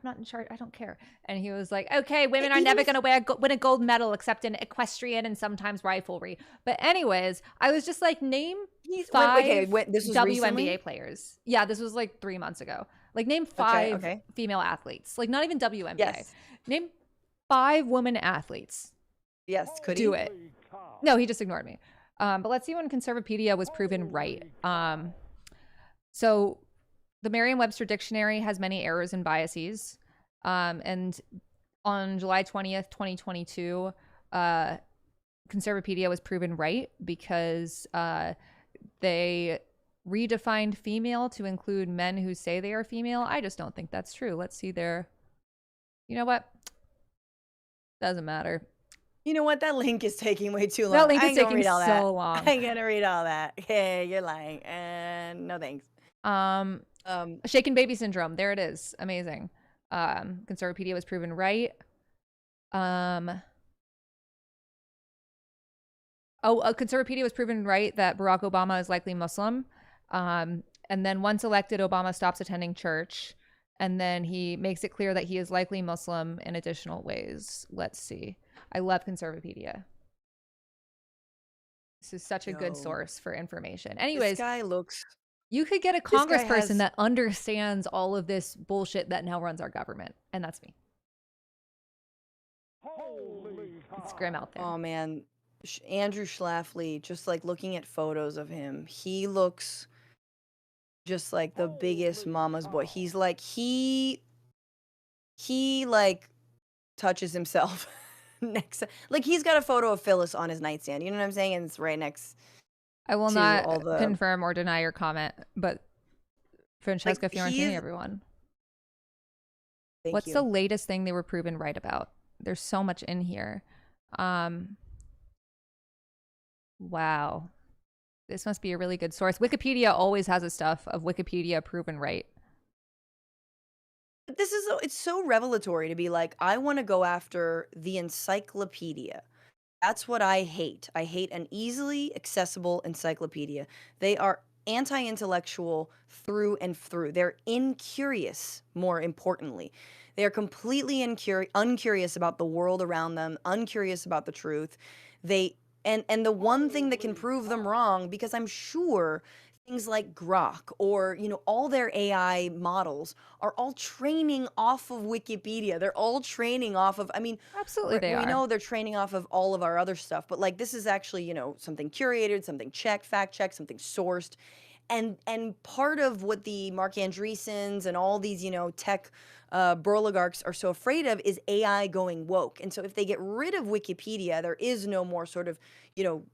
not in charge. I don't care. And he was like, okay, women are never going to win a gold medal except in equestrian and sometimes riflery. But anyways, I was just like, name five
this was
WNBA
recently?
players. Yeah, this was like 3 months ago. Like, name five female athletes. Like, not even WNBA.
Yes.
Name 5 women athletes.
Yes, could
do it. No, he just ignored me. But let's see when Conservapedia was proven right. So the Merriam-Webster dictionary has many errors and biases. And on July 20th, 2022, Conservapedia was proven right because they redefined female to include men who say they are female. I just don't think that's true. Let's see their, you know what? Doesn't matter.
You know what? That link is taking way too long.
That link is taking so long.
I ain't gonna read all that. Hey, you're lying. No thanks.
Shaken baby syndrome. There it is. Amazing. Conservapedia was proven right. Conservapedia was proven right that Barack Obama is likely Muslim. And then once elected, Obama stops attending church. And then he makes it clear that he is likely Muslim in additional ways. Let's see. I love Conservapedia. This is such a good source for information. Anyways,
this guy looks...
You could get a congressperson that understands all of this bullshit that now runs our government. And that's me. It's grim out there.
Oh, man. Andrew Schlafly, just like looking at photos of him, he looks just like the biggest mama's boy. He's like, he like touches himself next. Like, he's got a photo of Phyllis on his nightstand. You know what I'm saying? And it's right next.
I will not confirm or deny your comment, but Francesca Fiorentini, everyone. What's the latest thing they were proven right about? There's so much in here. Wow. This must be a really good source. Wikipedia always has a stuff of Wikipedia proven right.
It's so revelatory to be like, I want to go after the encyclopedia. That's what I hate. I hate an easily accessible encyclopedia. They are anti-intellectual through and through. They're incurious, more importantly. They are completely uncurious about the world around them, uncurious about the truth. They and the one thing that can prove them wrong, because I'm sure things like Grok or, all their AI models are all training off of Wikipedia. They're all training off of, I mean,
Absolutely, they
we
are.
know they're training off of all of our other stuff, but like this is actually, something curated, something checked, fact checked, something sourced. And part of what the Mark Andreessens and all these, tech buroligarchs are so afraid of is AI going woke. And so if they get rid of Wikipedia, there is no more sort of, you know,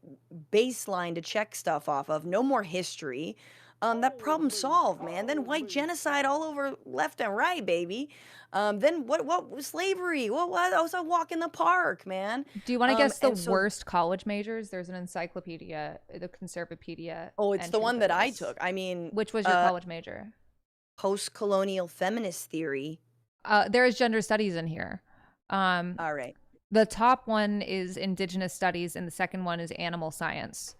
baseline to check stuff off of, no more history. That problem solved, man. Then white genocide all over left and right, baby. Then what was slavery? What was a walk in the park, man?
Do you want to guess the
And so,
worst college majors? There's an encyclopedia, the Conservapedia
oh, it's the
entry
one
for
that I
this.
took. I mean,
Which was your college major?
post-colonial feminist theory.
There is gender studies in here.
All right.
The top one is Indigenous studies, and the second one is animal science.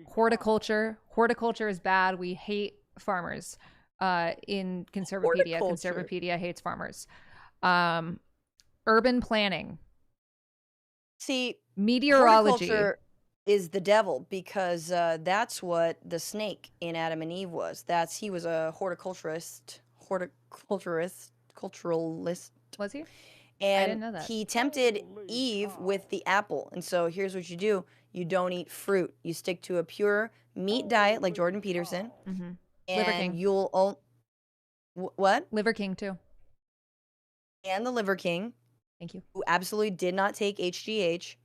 Horticulture. Horticulture is bad. We hate farmers. In Conservapedia,
Horticulture.
Conservapedia hates farmers. Urban planning.
See,
Meteorology.
horticulture is the devil because that's what the snake in Adam and Eve was. He was a culturalist,
Was he? I
and
didn't know that.
he tempted Eve with the apple. And so here's what you do: you don't eat fruit. You stick to a pure meat diet, like Jordan Peterson,
Mm-hmm. Liver
and
King.
what?
Liver King too.
And the Liver King,
Thank you.
who absolutely did not take HGH.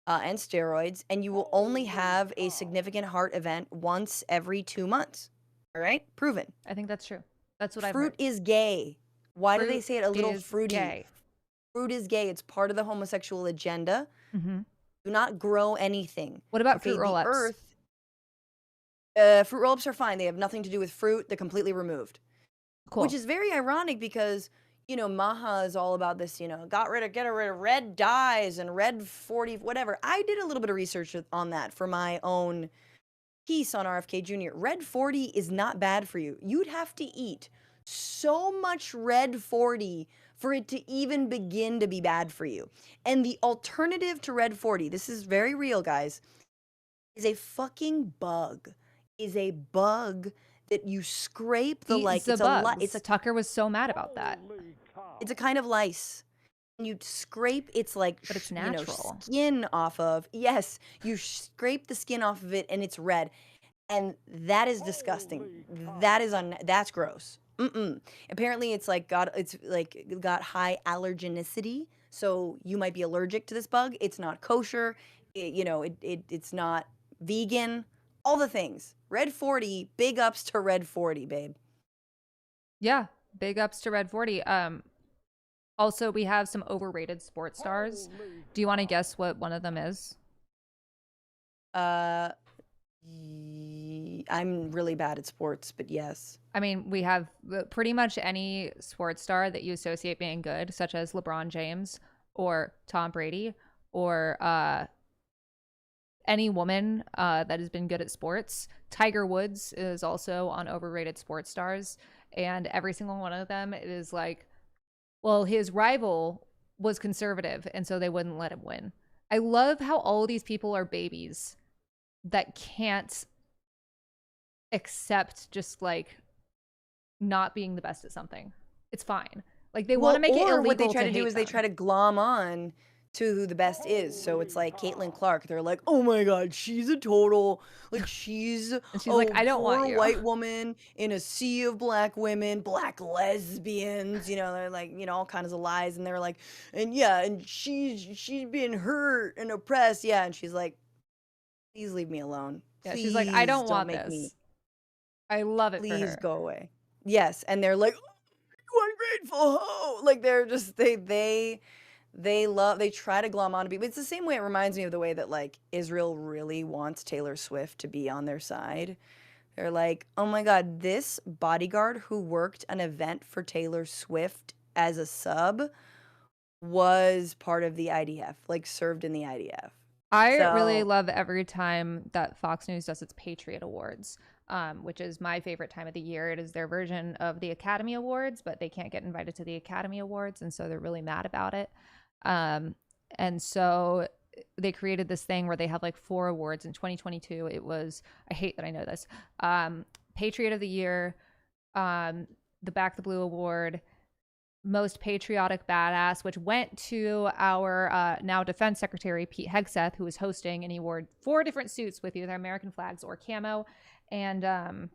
And steroids, and you will only have a significant heart event once every 2 months. All right? Proven.
I think that's true. That's what I've
Fruit
heard.
is gay. Why do they
Fruit
say it a little
is
fruity?
gay.
Fruit is gay. It's part of the homosexual agenda.
Mm-hmm.
Do not grow anything.
What about
Okay,
fruit
the
roll-ups?
earth. Fruit roll-ups are fine. They have nothing to do with fruit. They're completely removed.
Cool.
Which is very ironic because, Maha is all about this, get rid of red dyes and red 40, whatever. I did a little bit of research on that for my own piece on RFK Jr. Red 40 is not bad for you. You'd have to eat so much red 40 for it to even begin to be bad for you. And the alternative to red 40, this is very real, guys, is a fucking bug. Is a bug that you scrape the
Eats the
it's
bugs.
a
Tucker was so mad about that.
it's a kind of lice. And you scrape its
But it's natural.
skin off of. Yes, you scrape the skin off of it and it's red. And that is disgusting. That's gross. Apparently it's got high allergenicity, so you might be allergic to this bug. It's not kosher. It's not vegan. All the things. Red 40, big ups to Red 40, babe.
Yeah, big ups to Red 40. Also, we have some overrated sports stars. Do you want to guess what one of them is?
I'm really bad at sports, but yes.
I mean, we have pretty much any sports star that you associate being good, such as LeBron James or Tom Brady or any woman that has been good at sports. Tiger Woods is also on overrated sports stars, and every single one of them is like, well, his rival was conservative, and so they wouldn't let him win. I love how all of these people are babies that can't accept just like not being the best at something. It's fine. Like they want to make it illegal.
What they try to do
hate
is they
them.
try to glom on to who the best is. So it's like Caitlin Clark. They're like, oh my God, she's a total, she's
And she's like, I don't want
poor
you.
white woman in a sea of black women, black lesbians, they're like, all kinds of lies. And they're like, and yeah, and she's been hurt and oppressed. Yeah. And she's like, please leave me alone.
Yeah,
Please
she's like, I don't want
make
this.
me.
I love it for
Please
her.
go away. Yes. And they're like, you ungrateful hoe. Like they're just, they try to glom onto people. It's the same way. It reminds me of the way that like Israel really wants Taylor Swift to be on their side. They're like, oh my God, this bodyguard who worked an event for Taylor Swift as a sub was part of the IDF, like served in the IDF.
I really
So,
love every time that Fox News does its Patriot Awards, which is my favorite time of the year. It is their version of the Academy Awards, but they can't get invited to the Academy Awards, and so they're really mad about it. Um, and so they created this thing where they have like 4 awards. In 2022, it was, I hate that I know this, Patriot of the Year, the Back the Blue Award, most patriotic badass, which went to our now defense secretary Pete Hegseth, who was hosting, and he wore 4 different suits with either American flags or camo, and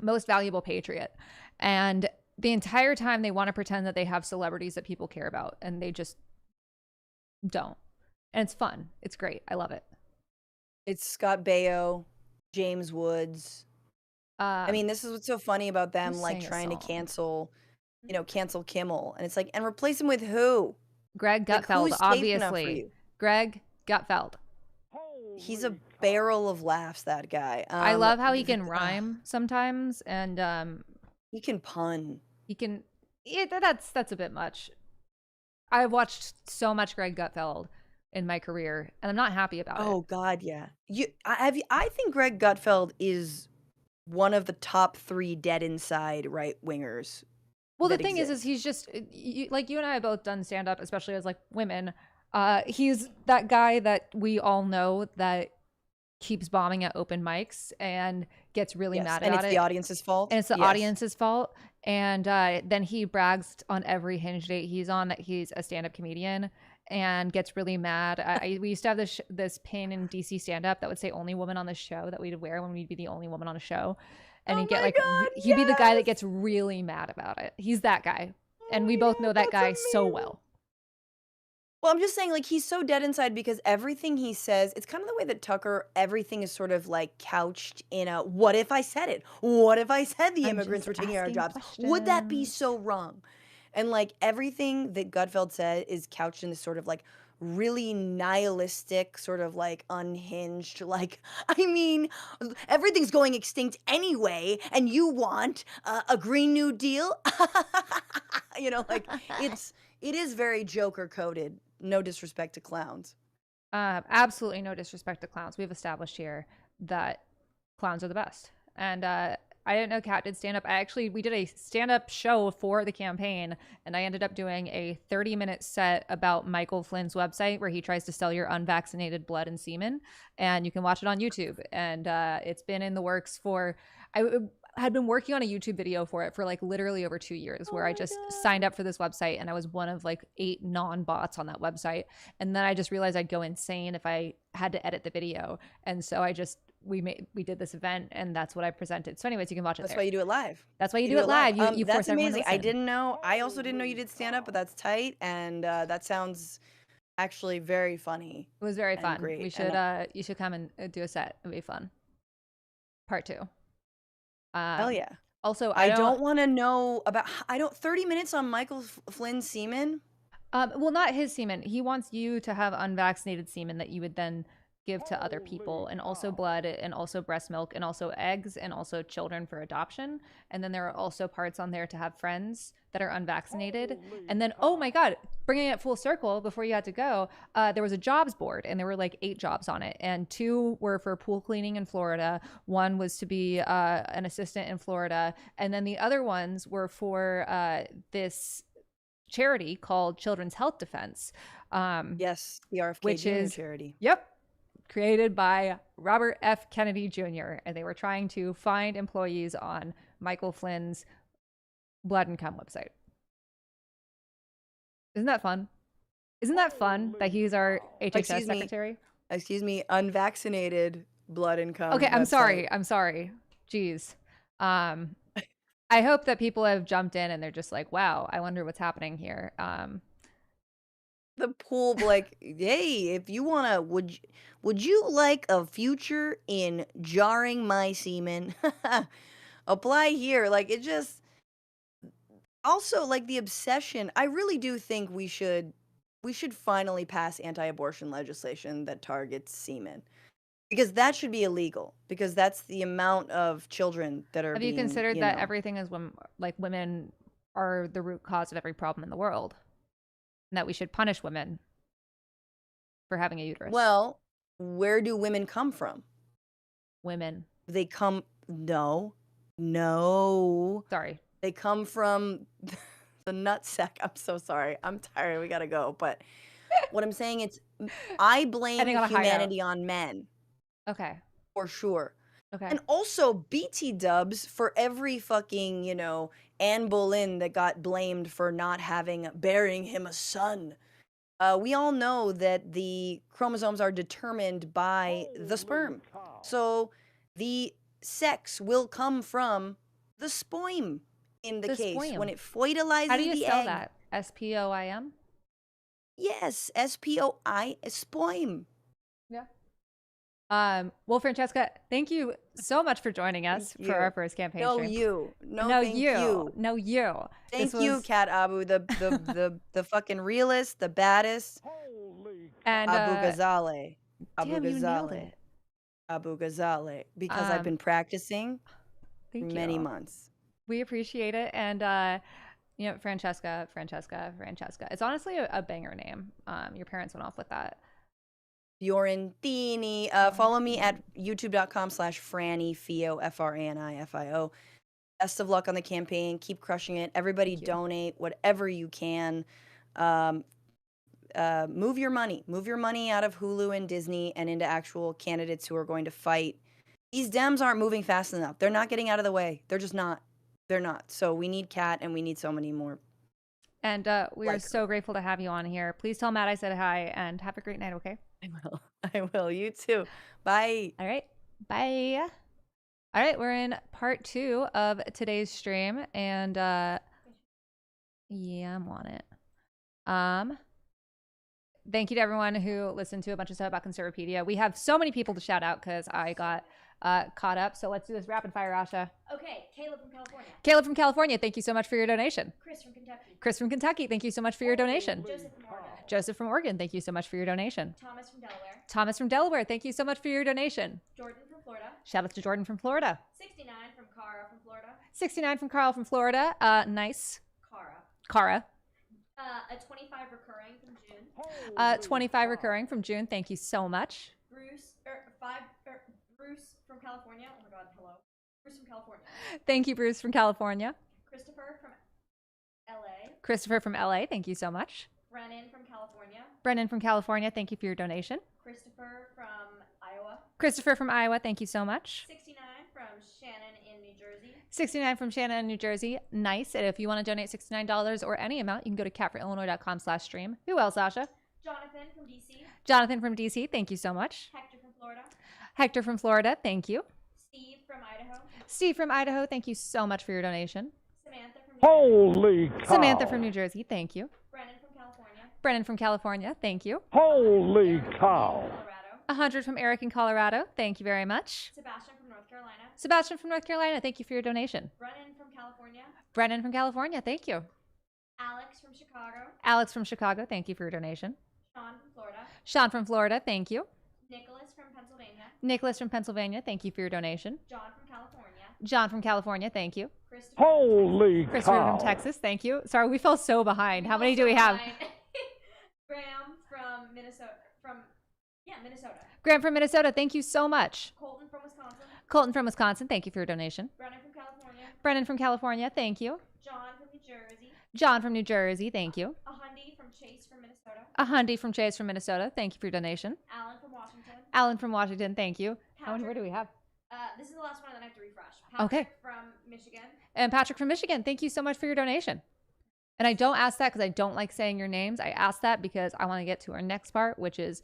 most valuable patriot. And the entire time they want to pretend that they have celebrities that people care about, and they just don't. And it's fun. It's great. I love it.
it's Scott Baio, James Woods. I mean, this is what's so funny about them,
who
like
sang a
trying to
song?
cancel Kimmel, and it's like, and replace him with who?
Greg
Like,
Gutfeld,
who's safe enough for
obviously.
you?
Greg Gutfeld.
He's a barrel of laughs, that guy.
I love how he can rhyme sometimes, and
he can pun.
he can. That's a bit much. I've watched so much Greg Gutfeld in my career, and I'm not happy about it.
Oh God, yeah. I think Greg Gutfeld is one of the top 3 dead inside right wingers.
Well, the
that
thing is he's just like you and I have both done stand up, especially as like women. He's that guy that we all know that keeps bombing at open mics and gets really mad
and
about
it's
it.
the audience's fault.
And it's the
Yes.
audience's fault. And then he brags on every Hinge date he's on that he's a stand-up comedian and gets really mad. We used to have this pin in DC stand-up that would say "only woman on the show" that we'd wear when we'd be the only woman on a show. And
Oh
he'd get
my
like
God,
he'd be the guy that
yes!
gets really mad about it. He's that guy. And
Oh
we
my
both
God,
know that
that's
guy so
amazing.
well.
Well, I'm just saying, like, he's so dead inside because everything he says, it's kind of the way that Tucker, everything is sort of like couched in a, what if I said it? What if I said the
I'm
immigrants were
just
taking our
asking
jobs? Would that be
questions.
so wrong? And like everything that Gutfeld said is couched in this sort of like really nihilistic, sort of like unhinged, like, I mean, everything's going extinct anyway, and you want a Green New Deal? Like it is very Joker coded. No disrespect to clowns.
Absolutely no disrespect to clowns. We've established here that clowns are the best. And I didn't know Kat did stand up. We did a stand up show for the campaign, and I ended up doing a 30-minute set about Michael Flynn's website where he tries to sell your unvaccinated blood and semen. And you can watch it on YouTube. And it's been in the works I had been working on a YouTube video for it for like literally over 2 years, where I just signed up for this website and I was one of like 8 non-bots on that website. And then I just realized I'd go insane if I had to edit the video. And so we did this event, and that's what I presented. So anyways, you can watch it
That's
there.
why you do it live.
That's why you do it live. You
That's
force everyone to
amazing. I
listen.
didn't know. I also didn't know you did stand up, but that's tight, and that sounds actually very funny.
It was very
and
fun.
great,
We
and
should you should come and do a set. It'd be fun. Part 2.
Hell yeah.
Also,
I don't want to know about. 30 minutes on Michael Flynn's semen.
Well, not his semen. He wants you to have unvaccinated semen that you would then give to other people, and also blood, and also breast milk, and also eggs, and also children for adoption. And then there are also parts on there to have friends that are unvaccinated. And then, oh my God, bringing it full circle before you had to go, there was a jobs board, and there were like 8 jobs on it. And 2 were for pool cleaning in Florida. 1 was to be an assistant in Florida. And then the other ones were for this charity called Children's Health Defense.
Yes, the RFK
which
Jr.
is
charity.
Yep. Created by Robert F. Kennedy Jr. And they were trying to find employees on Michael Flynn's Blood and Cum website. Isn't that fun? Isn't that fun that he's our HHS secretary?
Excuse me, unvaccinated blood and cum.
Okay, I'm
website.
sorry. Jeez. I hope that people have jumped in and they're just like, wow, I wonder what's happening here.
The pool, like, hey, if you wanna, would you like a future in jarring my semen? Apply here. Like, it just, also, like, the obsession. I really do think we should finally pass anti-abortion legislation that targets semen, because that should be illegal, because that's the amount of children that are
Have you
being,
considered that everything is women are the root cause of every problem in the world? and that we should punish women for having a uterus.
Well, where do women come from?
Women.
They come no.
Sorry.
They come from the nutsack. I'm so sorry. I'm tired. We gotta go. But what I'm saying is, I blame
Heading on a hideout.
humanity on men
Okay.
for sure.
Okay.
And also BT dubs for every fucking, you know, Anne Boleyn that got blamed for not bearing him a son. We all know that the chromosomes are determined by the sperm. So the sex will come from the spoim in the case
spoim.
when it foetalizes
How do you
the
spell
egg.
that? SPOIM?
Yes, SPOI, spoim.
Yeah. Well, Francesca, thank you so much for joining us
Thank
for
you.
our first campaign
No,
stream.
you. No,
No,
thank
you.
you.
No, you.
Thank
This
you,
was-
Cat Abu, the fucking realist, the baddest.
And
Abu Ghazale. Abu
damn, you nailed
Ghazale.
it.
Abu Ghazale. Because I've been practicing
Thank
many
you.
months.
We appreciate it. And you know, Francesca. It's honestly a banger name. Your parents went off with that.
Fiorentini. Follow me at youtube.com/Franny Fio, FRANIFIO. Best of luck on the campaign. Keep crushing it. Everybody donate whatever you can. Move your money. Move your money out of Hulu and Disney and into actual candidates who are going to fight. These Dems aren't moving fast enough. They're not getting out of the way. They're just not. They're not. So we need Kat and we need so many more.
And we are so grateful to have you on here. Please tell Matt I said hi and have a great night, okay?
I will. I will. You too. Bye.
All right. Bye. All right. We're in part 2 of today's stream. And yeah, I'm on it. Thank you to everyone who listened to a bunch of stuff about Conservapedia. We have so many people to shout out because I got caught up. So let's do this rapid fire, Asha.
Okay, Caleb from California.
Caleb from California, thank you so much for your donation.
Chris from Kentucky.
Chris from Kentucky, thank you so much for your donation.
Joseph from Oregon.
Joseph from Oregon, thank you so much for your donation.
Thomas from Delaware.
Thomas from Delaware, thank you so much for your donation.
Jordan from Florida.
Shout out to Jordan from Florida.
69 from Cara from Florida.
69 from Carl from Florida. Nice. Cara.
A 25 recurring from June.
25 recurring from June. Thank you so much.
Bruce from California. Oh my god, hello. Bruce from California.
Thank you, Bruce from California.
Christopher from LA.
Christopher from LA. Thank you so much.
Brennan from California.
Brennan from California. Thank you for your donation.
Christopher from Iowa.
Christopher from Iowa. Thank you so much.
69 from Shannon in New Jersey.
69 from Shannon in New Jersey. Nice. And if you want to donate $69 or any amount, you can go to catforillinois.com/stream. Who else, Asha?
Jonathan from DC.
Jonathan from DC. Thank you so much.
Hector from Florida.
Hector from Florida. Thank you.
Steve from Idaho.
Steve from Idaho. Thank you so much for your donation.
Samantha from New
Holy cow.
Samantha from New Jersey. Thank you.
Brennan from California.
Brennan from California. Thank you.
Holy cow.
Colorado.
100 from Eric in Colorado. Thank you very much.
Sebastian from North Carolina.
Sebastian from North Carolina. Thank you for your donation.
Brennan from California.
Brennan from California. Thank you.
Alex from Chicago.
Alex from Chicago. Thank you for your donation.
Sean from Florida.
Sean from Florida. Thank you.
Nicholas from Pennsylvania.
Nicholas from Pennsylvania. Thank you for your donation.
John from California.
John from California. Thank you.
Christopher.
Holy
Christopher
cow.
from Texas. Thank you. Sorry, we fell so behind. How many do we have?
Graham from Minnesota. Minnesota.
Graham from Minnesota. Thank you so much.
Colton from Wisconsin.
Colton from Wisconsin. Thank you for your donation.
Brennan from California.
Brennan from California. Thank you.
John from New Jersey.
John from New Jersey. Thank you.
A Hundy from Chase from Minnesota.
A Hundy from Chase from Minnesota. Thank you for your donation.
Alan from Washington.
Alan from Washington. Thank you. How many more
Patrick.
do we have?
This is the last one, and then I have to refresh.
Okay.
Patrick from Michigan.
And Patrick from Michigan. Thank you so much for your donation. And I don't ask that because I don't like saying your names. I ask that because I want to get to our next part, which is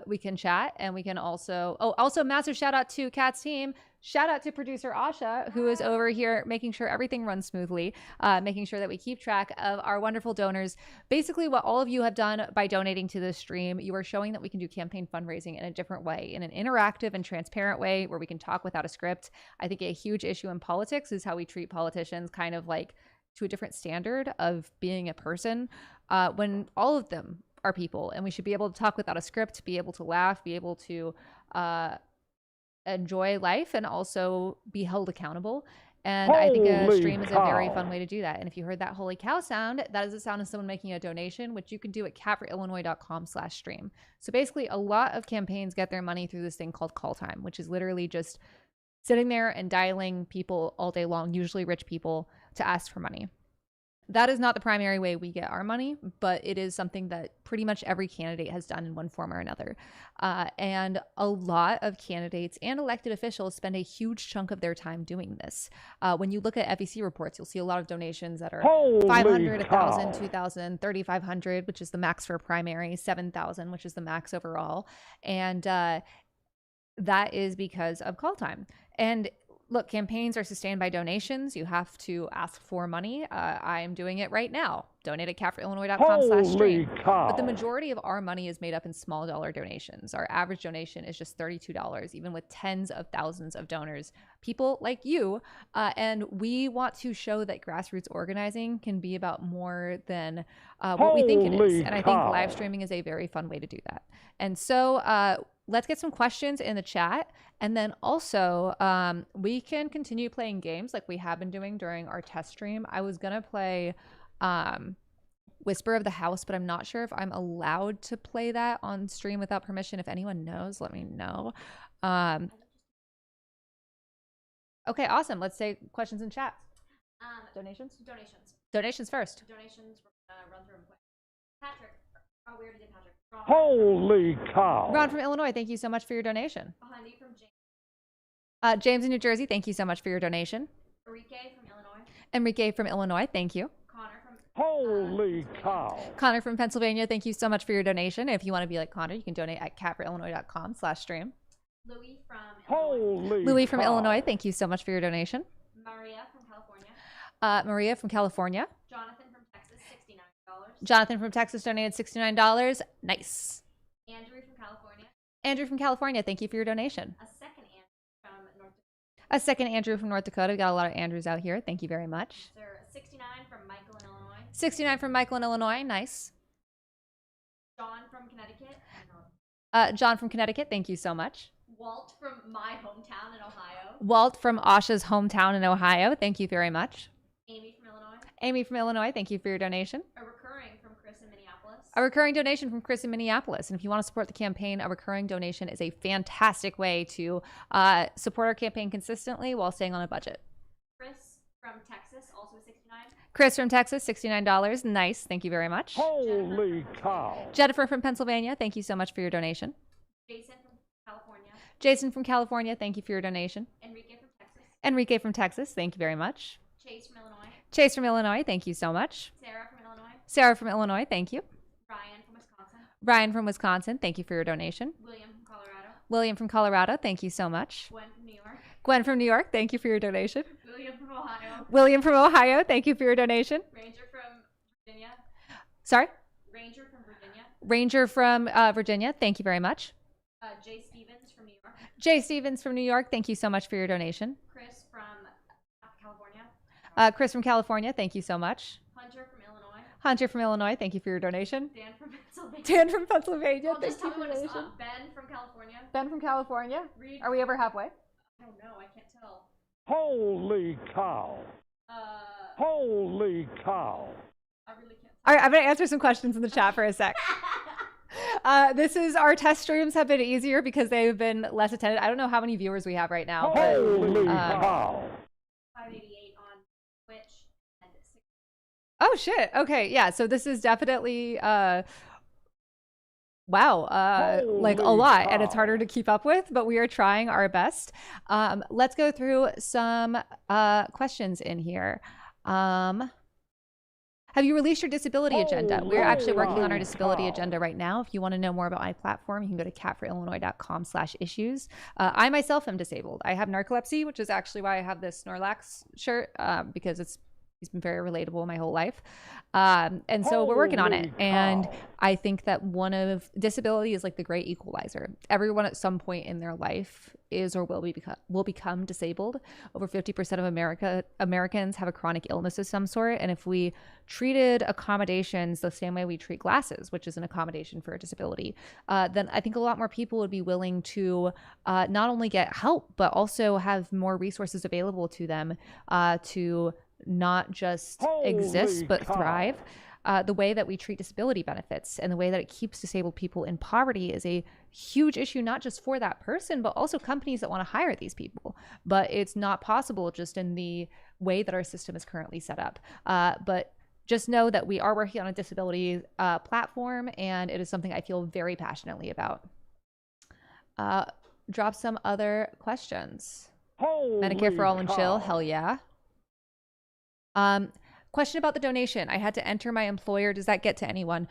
we can chat and we can also, also massive shout out to Kat's team. Shout out to producer Asha, who is over here making sure everything runs smoothly, making sure that we keep track of our wonderful donors. Basically, what all of you have done by donating to this stream, you are showing that we can do campaign fundraising in a different way, in an interactive and transparent way where we can talk without a script. I think a huge issue in politics is how we treat politicians kind of like to a different standard of being a person when all of them are people, and we should be able to talk without a script, be able to laugh, be able to enjoy life, and also be held accountable. And I think a
Holy
stream is a very
cow.
fun way to do that. And if you heard that holy cow sound, that is the sound of someone making a donation, which you can do at catforillinois.com/stream. So basically, a lot of campaigns get their money through this thing called call time, which is literally just sitting there and dialing people all day long, usually rich people, to ask for money. That is not the primary way we get our money, but it is something that pretty much every candidate has done in one form or another. And a lot of candidates and elected officials spend a huge chunk of their time doing this. When you look at FEC reports, you'll see a lot of donations that are
Holy
500,
cow.
1,000, 2,000, 3,500, which is the max for a primary, 7,000, which is the max overall. And that is because of call time. And look, campaigns are sustained by donations. You have to ask for money. I am doing it right now. Donate at catforillinois.com/stream.
Holy cow.
But the majority of our money is made up in small dollar donations. Our average donation is just $32, even with tens of thousands of donors, people like you. And we want to show that grassroots organizing can be about more than what we think it is.
Holy
And I think
cow.
live streaming is a very fun way to do that. And so let's get some questions in the chat. And then also, we can continue playing games like we have been doing during our test stream. I was going to play Whisper of the House, but I'm not sure if I'm allowed to play that on stream without permission. If anyone knows, let me know. Okay, awesome. Let's say questions in chat. Donations? Donations first.
Donations, we're going to run through them quick. Patrick. Oh, we already did Patrick. Ron.
Holy cow.
Ron from Illinois, thank you so much for your donation.
Behind you from James.
James in New Jersey, thank you so much for your donation.
Enrique from Illinois.
Enrique from Illinois, thank you.
Connor from
Holy cow.
Connor from Pennsylvania, thank you so much for your donation. If you want to be like Connor, you can donate at catforillinois.com/stream.
Louis from Illinois.
Holy
Louis from
cow.
Illinois, thank you so much for your donation.
Maria from California.
Maria from California.
Jonathan from Texas, $69.
Jonathan from Texas donated $69. Nice.
Andrew from California.
Andrew from California, thank you for your donation.
A second Andrew from North Dakota.
A second Andrew from North Dakota. We got a lot of Andrews out here. Thank you very much.
Sir, 69 from Michael in Illinois.
69 from Michael in Illinois. Nice.
John from Connecticut.
John from Connecticut, thank you so much.
Walt from my hometown in Ohio.
Walt from Asha's hometown in Ohio, thank you very much.
Amy from Illinois.
Amy from Illinois, thank you for your donation.
A recurring from Chris in Minneapolis.
A recurring donation from Chris in Minneapolis. And if you want to support the campaign, a recurring donation is a fantastic way to support our campaign consistently while staying on a budget.
Chris from Texas, also 69.
Chris from Texas, $69. Nice. Thank you very much.
Holy cow.
Jennifer from Pennsylvania, thank you so much for your donation.
Jason from California.
Jason from California, thank you for your donation.
Enrique from Texas.
Enrique from Texas, thank you very much.
Chase from Illinois.
Chase from Illinois, thank you so much.
Sarah from Illinois.
Sarah from Illinois, thank you.
Ryan from Wisconsin.
Ryan from Wisconsin, thank you for your donation.
William from Colorado.
William from Colorado, thank you so much.
Gwen from New York.
Gwen from New York, thank you for your donation.
William from Ohio.
William from Ohio, thank you for your donation.
Ranger from Virginia.
Sorry?
Ranger from Virginia.
Ranger from Virginia, thank you very much.
Jay Stevens from New York.
Jay Stevens from New York, thank you so much for your donation.
Chris from California.
Chris from California, thank you so much.
Hunter from Illinois.
Hunter from Illinois, thank you for your donation.
Dan from Pennsylvania.
Dan from Pennsylvania,
Oh,
thank
just
you
tell
for
me
your
when to
donation.
stop. Ben from California.
Ben from California,
Reed.
are we ever halfway?
I don't know. I can't tell.
Holy cow. Holy cow.
I really can't
All right, I'm going to answer some questions in the chat for a sec. This is our test streams have been easier because they've been less attended. I don't know how many viewers we have right now, but
Holy cow.
588 on Twitch and 6.
oh shit. Okay, yeah. So this is definitely wow, like a
Holy
lot, and it's
cow.
harder to keep up with, but we are trying our best. Let's go through some questions in here. Have you released your disability agenda? We're actually working on our disability agenda right now. If you want to know more about my platform, you can go to catforillinois.com/issues. I myself am disabled. I have narcolepsy, which is actually why I have this Snorlax shirt, because it's He's been very relatable my whole life. And so we're working on it.
Holy
And
cow.
I think that one of disability is like the great equalizer. Everyone at some point in their life is or will become disabled. Over 50% of Americans have a chronic illness of some sort. And if we treated accommodations the same way we treat glasses, which is an accommodation for a disability, then I think a lot more people would be willing to not only get help, but also have more resources available to them to not just exist,
Holy
but
cow.
thrive. The way that we treat disability benefits and the way that it keeps disabled people in poverty is a huge issue, not just for that person, but also companies that want to hire these people. But it's not possible just in the way that our system is currently set up. But just know that we are working on a disability platform, and it is something I feel very passionately about. Drop some other questions. Medicare for all and chill, hell yeah. Question about the donation. I had to enter my employer. Does that get to anyone?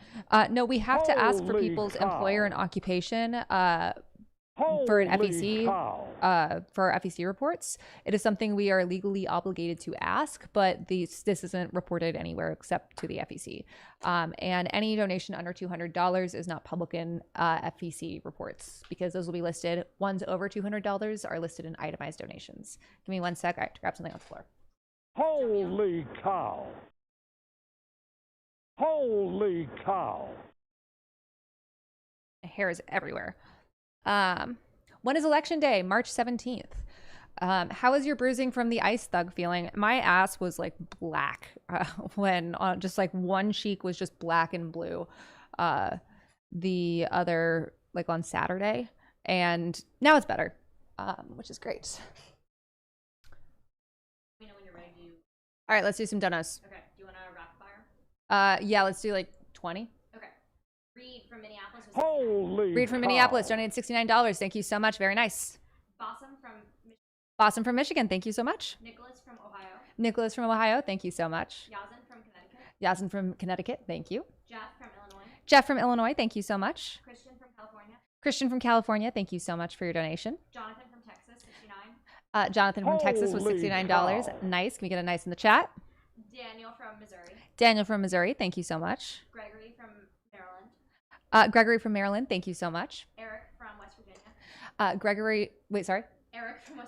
No, we have to ask for
Holy
people's
cow.
employer and occupation for an FEC, for our FEC reports. It is something we are legally obligated to ask, but this isn't reported anywhere except to the FEC. And any donation under $200 is not public in FEC reports because those will be listed. Ones over $200 are listed in itemized donations. Give me 1 sec. I have to grab something off the floor.
Holy cow. Holy cow.
My hair is everywhere. When is election day? March 17th. How is your bruising from the ice thug feeling? My ass was like black when just like one cheek was just black and blue. The other like on Saturday, and now it's better, which is great.
Let me know when you're ready.
All right, let's do some donos.
Okay. Do you want a rapid fire?
Yeah, let's do like 20.
Okay. Reed from Minneapolis. Was
Holy
Reed from
cow.
Minneapolis donated $69. Thank you so much. Very nice.
Bossum from
Boston from Michigan. Thank you so much.
Nicholas from Ohio.
Nicholas from Ohio. Thank you so much.
Yazin from Connecticut.
Yasin from Connecticut. Thank you.
Jeff from Illinois.
Jeff from Illinois. Thank you so much.
Christian from California.
Christian from California. Thank you so much for your donation.
Jonathan from Texas. 69.
Jonathan from Texas with
Holy
$69.
cow.
Nice. Can we get a nice in the chat?
Daniel from Missouri.
Daniel from Missouri. Thank you so much.
Gregory from Maryland.
Gregory from Maryland. Thank you so much.
Eric from West Virginia.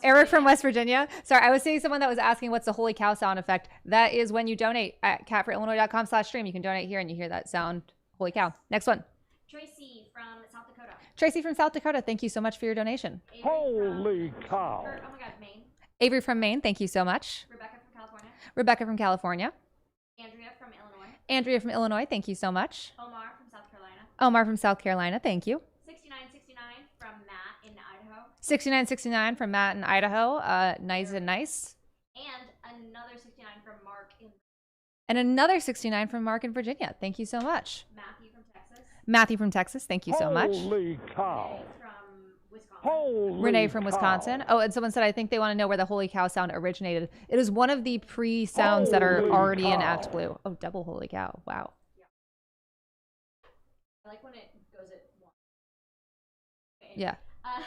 Eric from West Virginia. Sorry, I was seeing someone that was asking what's the holy cow sound effect. That is when you donate at catforillinois.com/stream. You can donate here and you hear that sound. Holy cow. Next one.
Tracy from South Dakota.
Tracy from South Dakota. Thank you so much for your donation.
Avery
Holy
from,
cow.
oh my God, Maine.
Avery from Maine. Thank you so much.
Rebecca from California.
Rebecca from California.
Andrea from Illinois.
Andrea from Illinois. Thank you so much.
Omar from South Carolina.
Omar from South Carolina. Thank you.
6969 from Matt in Idaho.
6969 from Matt in Idaho. Nice and nice.
And another 69 from Mark in
And another 69 from Mark in Virginia. Thank you so much.
Matthew from Texas.
Matthew from Texas. Thank you so much.
Holy cow.
Renee from Wisconsin.
Holy
Renee from
cow.
Wisconsin. Oh, and someone said, I think they want to know where the holy cow sound originated. It is one of the pre-sounds that are
Holy
already in
cow.
ActBlue. Oh, double holy cow. Wow.
I like when it goes at one. Okay.
Yeah.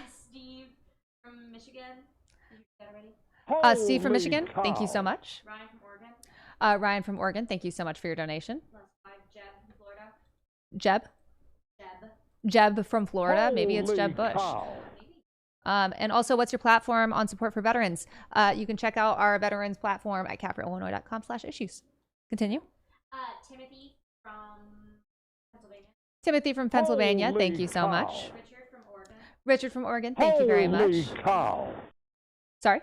Steve from Michigan. Did you get that already?
Steve from
Holy
Michigan. Thank you so
cow.
much.
Ryan from Oregon.
Ryan from Oregon. Thank you so much for your donation.
Last 5. Jeb from Florida.
Jeb.
Jeb.
Jeb from Florida. Maybe it's
Holy
Jeb Bush.
cow.
Maybe.
And also, what's your platform on support for veterans? You can check out our veterans platform at catforillinois.com/issues. Continue.
Timothy from Pennsylvania.
Timothy from Pennsylvania.
Holy
Thank you so
cow.
much.
Richard from Oregon.
Richard from Oregon. Thank you very
Holy
much.
cow.
Sorry.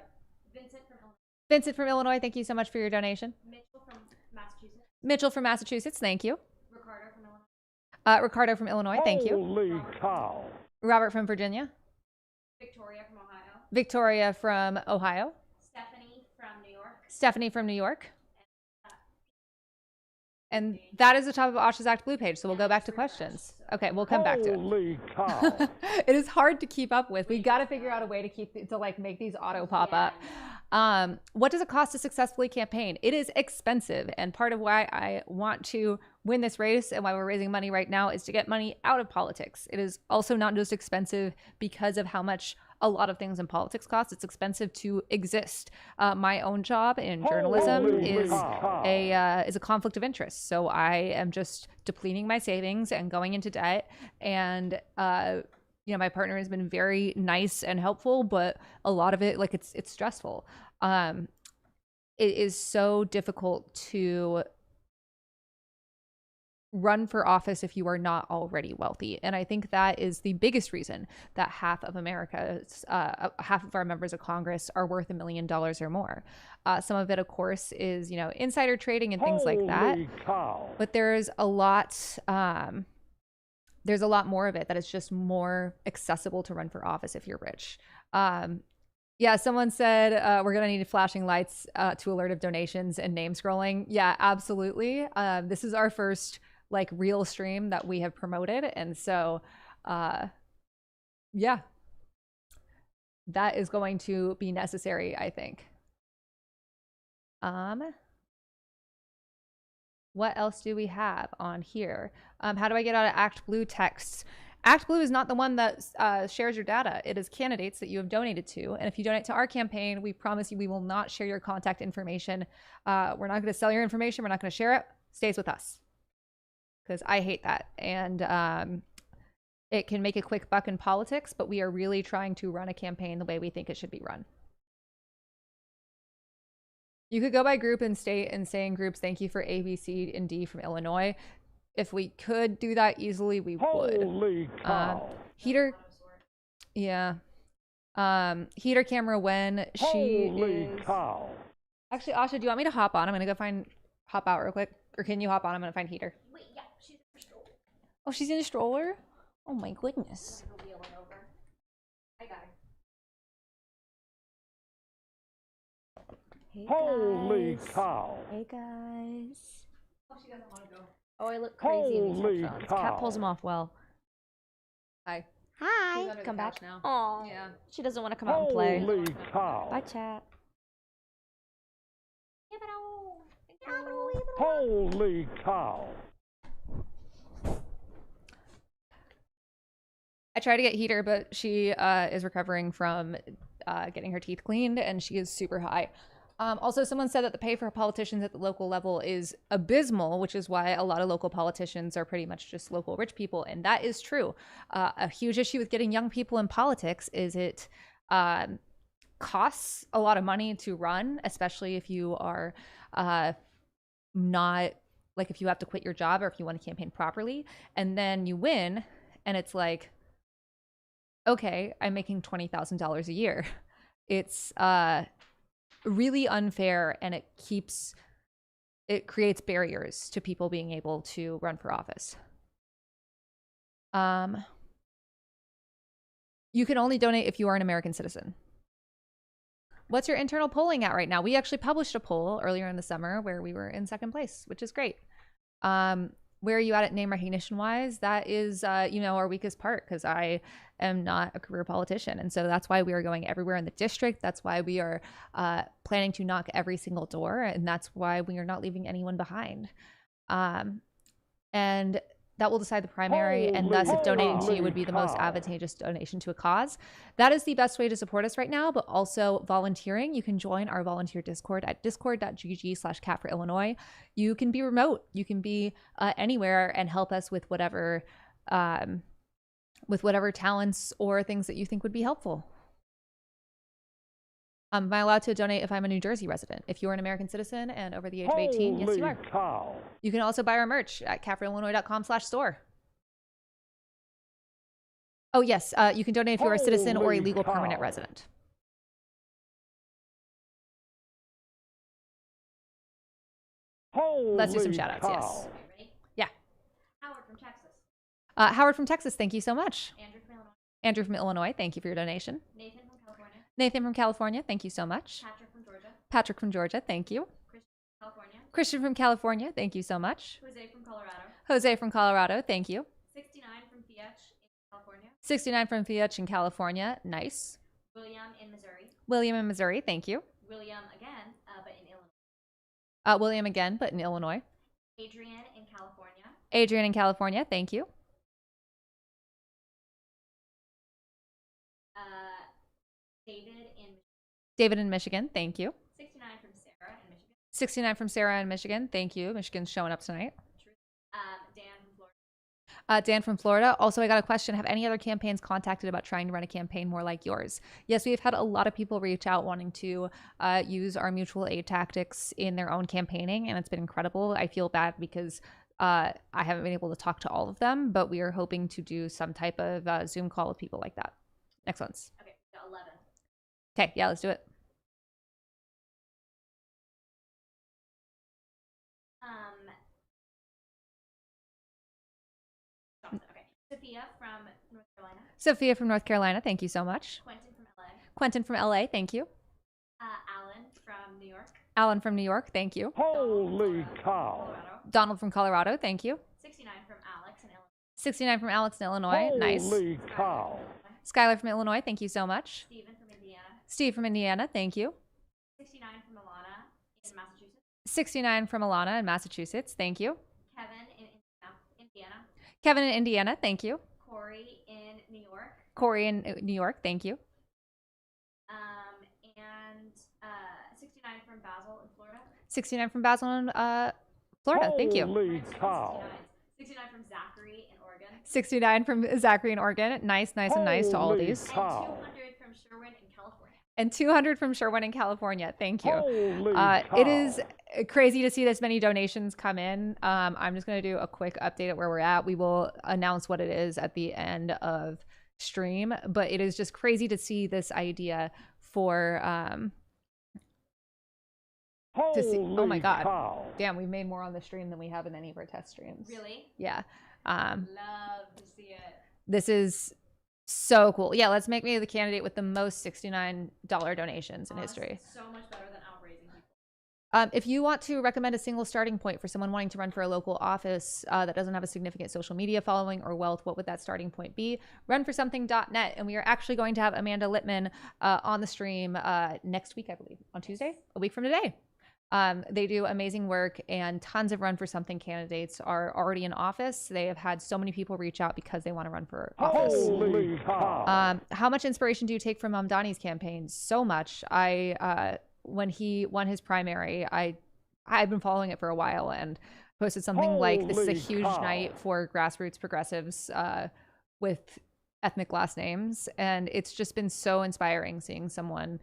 Vincent from Illinois.
Vincent from Illinois. Thank you so much for your donation.
Mitchell from Massachusetts.
Mitchell from Massachusetts. Thank you.
Ricardo from Illinois.
Ricardo from Illinois. Thank you.
Holy cow.
Robert from Virginia.
Victoria from Ohio.
Victoria from Ohio.
Stephanie from New York.
Stephanie from New York. And that is the top of Asha's Act Blue page. So we'll go back to questions. Okay, we'll come back to it.
Holy cow.
It is hard to keep up with. We got to figure out a way to like make these auto pop up. What does it cost to successfully campaign? It is expensive, and part of why I want to win this race and why we're raising money right now is to get money out of politics. It is also not just expensive because of how much a lot of things in politics cost. It's expensive to exist. My own job in journalism is a conflict of interest. So I am just depleting my savings and going into debt. And my partner has been very nice and helpful, but a lot of it, like it's stressful. It is so difficult to run for office if you are not already wealthy. And I think that is the biggest reason that half of our members of Congress are worth $1 million or more. Some of it, of course, is, insider trading and things like that. But there's a lot more of it that is just more accessible to run for office if you're rich. Yeah, someone said we're going to need flashing lights to alert of donations and name scrolling. Yeah, absolutely. This is our first real stream that we have promoted. And so, yeah, that is going to be necessary, I think. What else do we have on here? How do I get out of Act Blue texts? Act Blue is not the one that shares your data. It is candidates that you have donated to. And if you donate to our campaign, we promise you we will not share your contact information. We're not going to sell your information. We're not going to share it. Stays with us. Because I hate that. And it can make a quick buck in politics, but we are really trying to run a campaign the way we think it should be run. You could go by group and state and say in groups, thank you for A, B, C, and D from Illinois. If we could do that easily, we would.
Holy cow.
Heater. Yeah. Heater camera when she
Holy
is...
cow.
Actually, Asha, do you want me to hop on? I'm going to go hop out real quick. Or can you hop on? I'm going to find Heater.
Wait, yeah, she's in her stroller.
Oh, she's in a stroller? Oh my goodness.
We're wheeling over. I got her.
Hey
Holy
guys.
cow.
Hey guys.
Oh, she doesn't want to go.
Oh, I look crazy in these
Holy
headphones.
cow.
Cat pulls them off well. Hi.
Hi.
Come back
now.
Oh,
Yeah.
she doesn't want to come out and play.
Holy cow.
Bye, chat.
Holy cow.
I tried to get Heater, but she is recovering from getting her teeth cleaned, and she is super high. Also, someone said that the pay for politicians at the local level is abysmal, which is why a lot of local politicians are pretty much just local rich people, and that is true. A huge issue with getting young people in politics is it costs a lot of money to run, especially if you are not, like if you have to quit your job or if you want to campaign properly, and then you win, and it's like, okay, I'm making $20,000 a year. It's really unfair, and it creates barriers to people being able to run for office. You can only donate if you are an American citizen. What's your internal polling at right now? We actually published a poll earlier in the summer where we were in second place, which is great. Where are you at name recognition wise? That is, our weakest part, because I am not a career politician. And so that's why we are going everywhere in the district. That's why we are planning to knock every single door. And that's why we are not leaving anyone behind. And that will decide the primary, and thus if donating to you would be the most advantageous donation to a cause. That is the best way to support us right now, but also volunteering. You can join our volunteer Discord at discord.gg/catforillinois. You can be remote. You can be anywhere and help us with whatever talents or things that you think would be helpful. Am I allowed to donate if I'm a New Jersey resident? If you're an American citizen and over the age of 18, yes, you are.
Cow.
You can also buy our merch at catforillinois.com/store. Oh, yes. You can donate if you're a citizen or a legal permanent resident. Let's do some shout outs, yes.
Ready?
Yeah.
Howard from Texas.
Howard from Texas, thank you so much.
Andrew from Illinois.
Andrew from Illinois, thank you for your donation.
Nathan from California.
Nathan from California, thank you so much.
Patrick from Georgia.
Patrick from Georgia, thank you.
Christian from California.
Christian from California, thank you so much.
Jose from Colorado.
Jose from Colorado, thank you.
69 from Fiat in California.
69 from Fiat in California, nice.
William in Missouri.
William in Missouri, thank you.
William again, but in Illinois.
William again, but in Illinois.
Adrian in California.
Adrian in California, thank you. David in Michigan, thank you.
69 from Sarah in Michigan.
69 from Sarah in Michigan, thank you. Michigan's showing up tonight.
Dan from Florida.
Dan from Florida. Also, I got a question. Have any other campaigns contacted about trying to run a campaign more like yours? Yes, we've had a lot of people reach out wanting to use our mutual aid tactics in their own campaigning, and it's been incredible. I feel bad because I haven't been able to talk to all of them, but we are hoping to do some type of Zoom call with people like that. Next ones.
Okay, we got 11.
Okay, yeah, let's do it.
Okay. Sophia from North Carolina.
Sophia from North Carolina, thank you so much.
Quentin from LA.
Quentin from LA, thank you.
Alan from New York.
Alan from New York, thank you.
Holy cow.
Colorado.
Donald from Colorado, thank you.
69 from Alex in Illinois.
69 from Alex in Illinois, nice.
Holy cow.
Skylar from Illinois, thank you so much.
Stephen from Indiana.
Steve from Indiana, thank you.
69 from Alana in Massachusetts.
69 from Alana in Massachusetts, thank you.
Kevin in Indiana.
Kevin in Indiana, thank you.
Corey in New York.
Corey in New York, thank you.
And 69 from Basil in Florida.
69 from Basil in Florida, thank you.
Holy cow.
69 from Zachary in Oregon.
69 from Zachary in Oregon, nice and nice to all of
Holy
these.
cow.
And 200 from Sherwin in California.
And 200 from Sherwin in California, thank you.
Holy
It is
cow.
crazy to see this many donations come in. I'm just going to do a quick update at where we're at. We will announce what it is at the end of stream, but it is just crazy to see this idea for to see. Oh my god,
cow.
damn, we've made more on the stream than we have in any of our test streams.
Really?
Yeah.
Love to see it.
This is so cool. Yeah, let's make me the candidate with the most $69 donations in history.
So much better than outraising people.
If you want to recommend a single starting point for someone wanting to run for a local office that doesn't have a significant social media following or wealth, what would that starting point be? Runforsomething.net. And we are actually going to have Amanda Littman on the stream next week, I believe, on Tuesday, a week from today. They do amazing work, and tons of Run for Something candidates are already in office. They have had so many people reach out because they want to run for office.
Holy cow.
How much inspiration do you take from Mamdani's campaigns? So much. When he won his primary, I've been following it for a while and posted something like, "This is a
Holy
huge
cow.
night for grassroots progressives with ethnic last names," and it's just been so inspiring seeing someone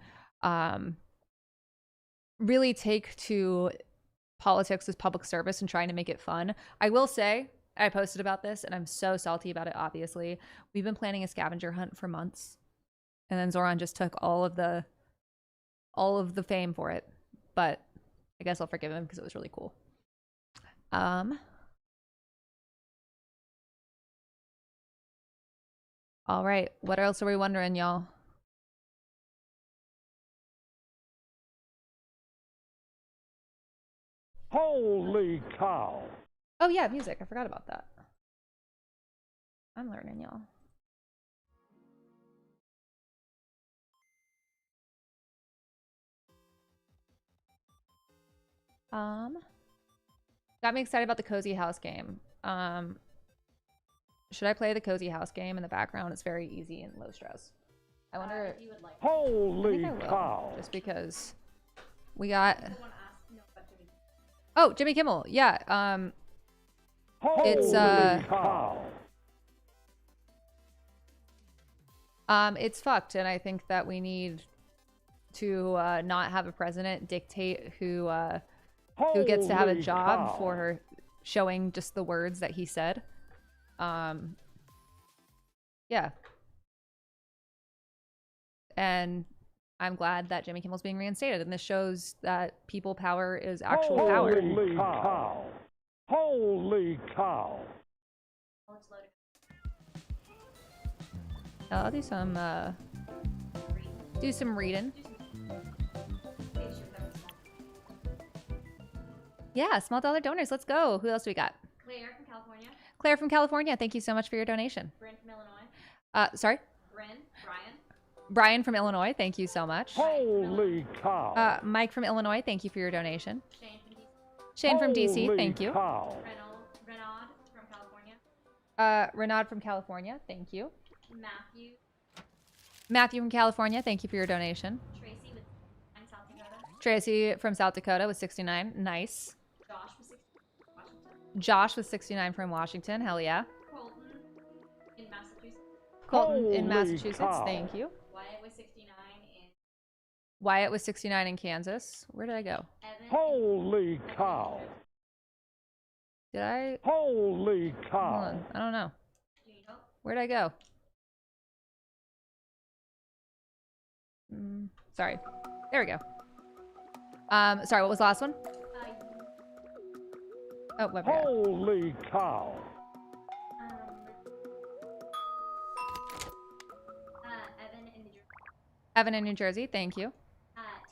really take to politics as public service and trying to make it fun. I will say, I posted about this and I'm so salty about it, obviously. We've been planning a scavenger hunt for months, and then Zoran just took all of the fame for it. But I guess I'll forgive him because it was really cool. All right, what else are we wondering, y'all?
Holy cow.
Oh yeah, music. I forgot about that. I'm learning, y'all. Got me excited about the Cozy House game. Should I play the Cozy House game in the background? It's very easy and low stress. I wonder
If you would like.
I
Holy
think I will,
cow.
just because we got.
Someone asked about Jimmy.
Oh, Jimmy Kimmel. Yeah.
Holy
It's,
cow.
It's fucked, and I think that we need to not have a president dictate who gets to have a
Holy
job
cow.
for showing just the words that he said. Yeah. And I'm glad that Jimmy Kimmel's being reinstated, and this shows that people power is actual power.
Holy cow. Holy cow.
Oh, it's loaded.
I'll do some reading. Yeah, small dollar donors. Let's go. Who else do we got?
Claire from California.
Claire from California. Thank you so much for your donation.
Bryn from Illinois.
Sorry,
Brian.
Brian from Illinois. Thank you so much.
Holy cow.
Mike from Illinois. Thank you for your donation.
Shane from DC.
Shane from DC.
Holy
Thank you.
cow.
Renaud from California.
Renaud from California. Thank you.
Matthew
Matthew from California, thank you for your donation.
Tracy with South Dakota.
Tracy from South Dakota with 69. Nice.
Josh with 60 Washington.
Josh with 69 from Washington. Hell yeah.
Colton in Massachusetts.
Colton in
Holy
Massachusetts.
cow.
Thank you.
Wyatt with 69 in
Wyatt with 69 in Kansas. Where did I go?
Evan.
Holy cow.
Did I?
Holy
Hold
cow.
on. I don't know.
Do you need help?
Where'd I go? Sorry. There we go. Sorry, what was the last one? Oh, what we got?
Holy cow.
Evan in New Jersey.
Evan in New Jersey. Thank you.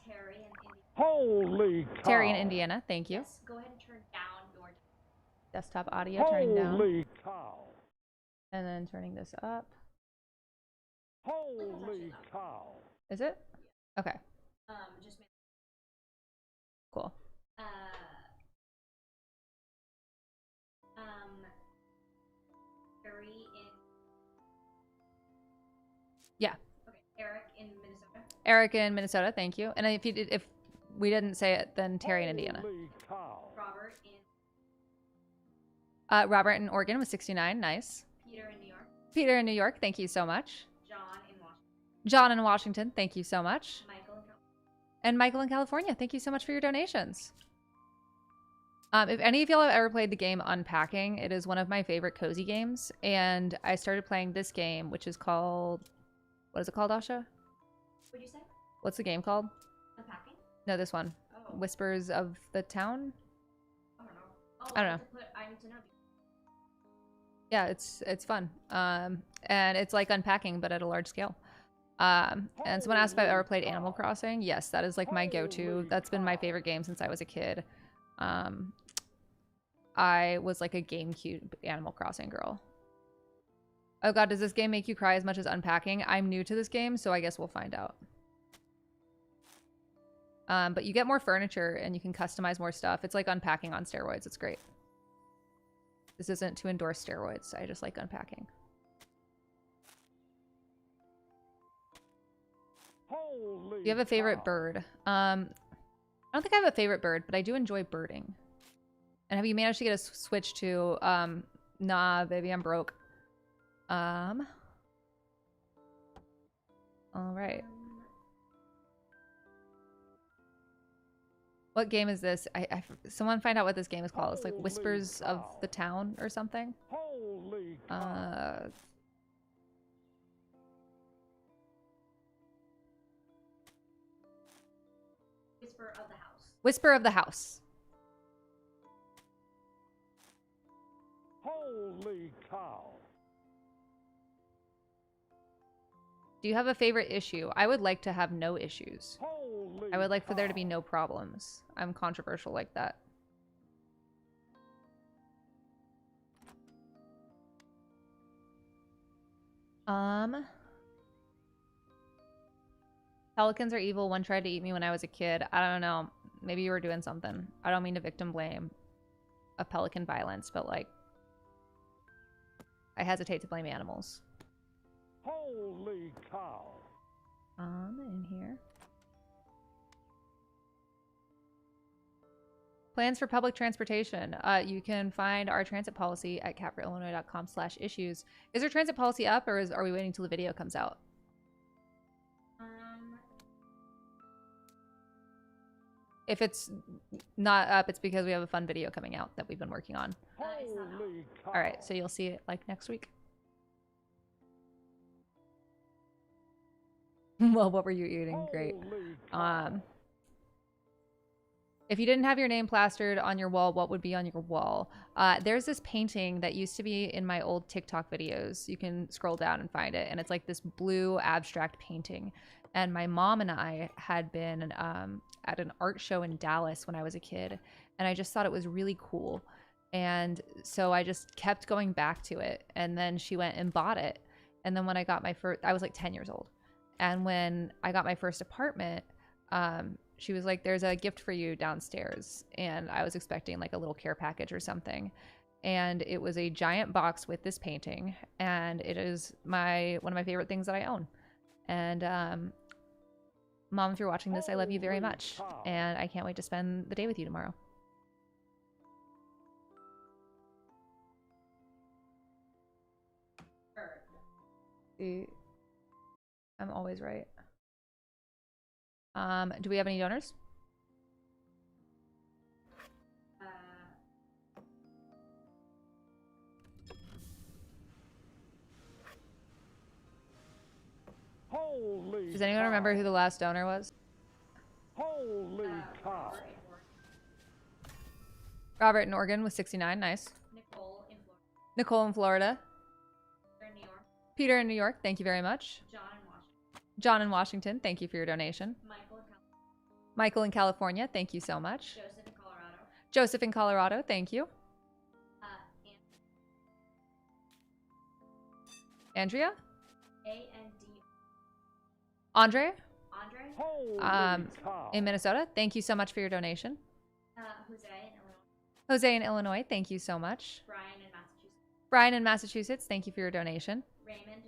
Terry in Indiana.
Holy cow.
Terry in Indiana. Thank you.
Yes, go ahead and turn down your.
Desktop audio turning down.
Holy cow.
And then turning this up.
Holy cow.
Is it? Okay.
Just make.
Cool.
Terry in.
Yeah.
Okay, Eric in Minnesota.
Eric in Minnesota. Thank you. And if we didn't say it, then Terry in Indiana.
Holy cow.
Robert in.
Robert in Oregon with 69. Nice.
Peter in New York.
Peter in New York. Thank you so much.
John in Washington.
John in Washington. Thank you so much.
Michael in California.
And Michael in California. Thank you so much for your donations. If any of y'all have ever played the game Unpacking, it is one of my favorite cozy games. And I started playing this game, which is called... What is it called, Asha?
What'd you say?
What's the game called?
Unpacking?
No, this one.
Oh.
Whispers of the Town?
I don't know. Oh,
I don't know.
I need to know.
Yeah, it's fun. And it's like Unpacking, but at a large scale. And someone asked if I've ever played Animal Crossing. Yes, that is like my go-to. That's been my favorite game since I was a kid. I was like a GameCube Animal Crossing girl. Oh god, does this game make you cry as much as Unpacking? I'm new to this game, so I guess we'll find out. But you get more furniture and you can customize more stuff. It's like Unpacking on steroids. It's great. This isn't to endorse steroids. I just like Unpacking.
Holy
Do you have a favorite bird? I don't think I have a favorite bird, but I do enjoy birding. And have you managed to get a switch to, nah, baby, I'm broke. All right. What game is this? Someone find out what this game is called. It's like Whispers of the Town or something.
Holy cow.
Whisper of the House.
Whisper of the House.
Holy cow.
Do you have a favorite issue? I would like to have no issues.
Holy
I would like for there to be
cow.
no problems. I'm controversial like that. Pelicans are evil. One tried to eat me when I was a kid. I don't know. Maybe you were doing something. I don't mean to victim blame a pelican violence, but like, I hesitate to blame animals.
Holy cow.
In here. Plans for public transportation. You can find our transit policy at catforillinois.com/issues. Is our transit policy up, or are we waiting till the video comes out? If it's not up, it's because we have a fun video coming out that we've been working on.
Holy cow.
All right, so you'll see it like next week. Well, what were you eating? Great.
Holy cow.
If you didn't have your name plastered on your wall, what would be on your wall? There's this painting that used to be in my old TikTok videos. You can scroll down and find it. And it's like this blue abstract painting. And my mom and I had been at an art show in Dallas when I was a kid. And I just thought it was really cool. And so I just kept going back to it. And then she went and bought it. And then when I got my first, I was like 10 years old. And when I got my first apartment, she was like, there's a gift for you downstairs. And I was expecting like a little care package or something. And it was a giant box with this painting. And it is one of my favorite things that I own. And Mom, if you're watching this, I love you very much. And I can't wait to spend the day with you tomorrow. See, I'm always right. Do we have any donors?
Holy
Does anyone remember who the last donor was?
Holy cow.
Robert in Oregon with 69. Nice.
Nicole in Florida.
Nicole in Florida.
They're in New York.
Peter in New York. Thank you very much.
John in Washington.
John in Washington. Thank you for your donation.
Michael in California.
Michael in California. Thank you so much.
Joseph in Colorado.
Joseph in Colorado. Thank you. Andrea?
A-N-D.
Andre?
Andre.
Holy cow.
In Minnesota. Thank you so much for your donation.
Jose in Illinois.
Jose in Illinois. Thank you so much.
Brian in Massachusetts.
Brian in Massachusetts. Thank you for your donation.
Raymond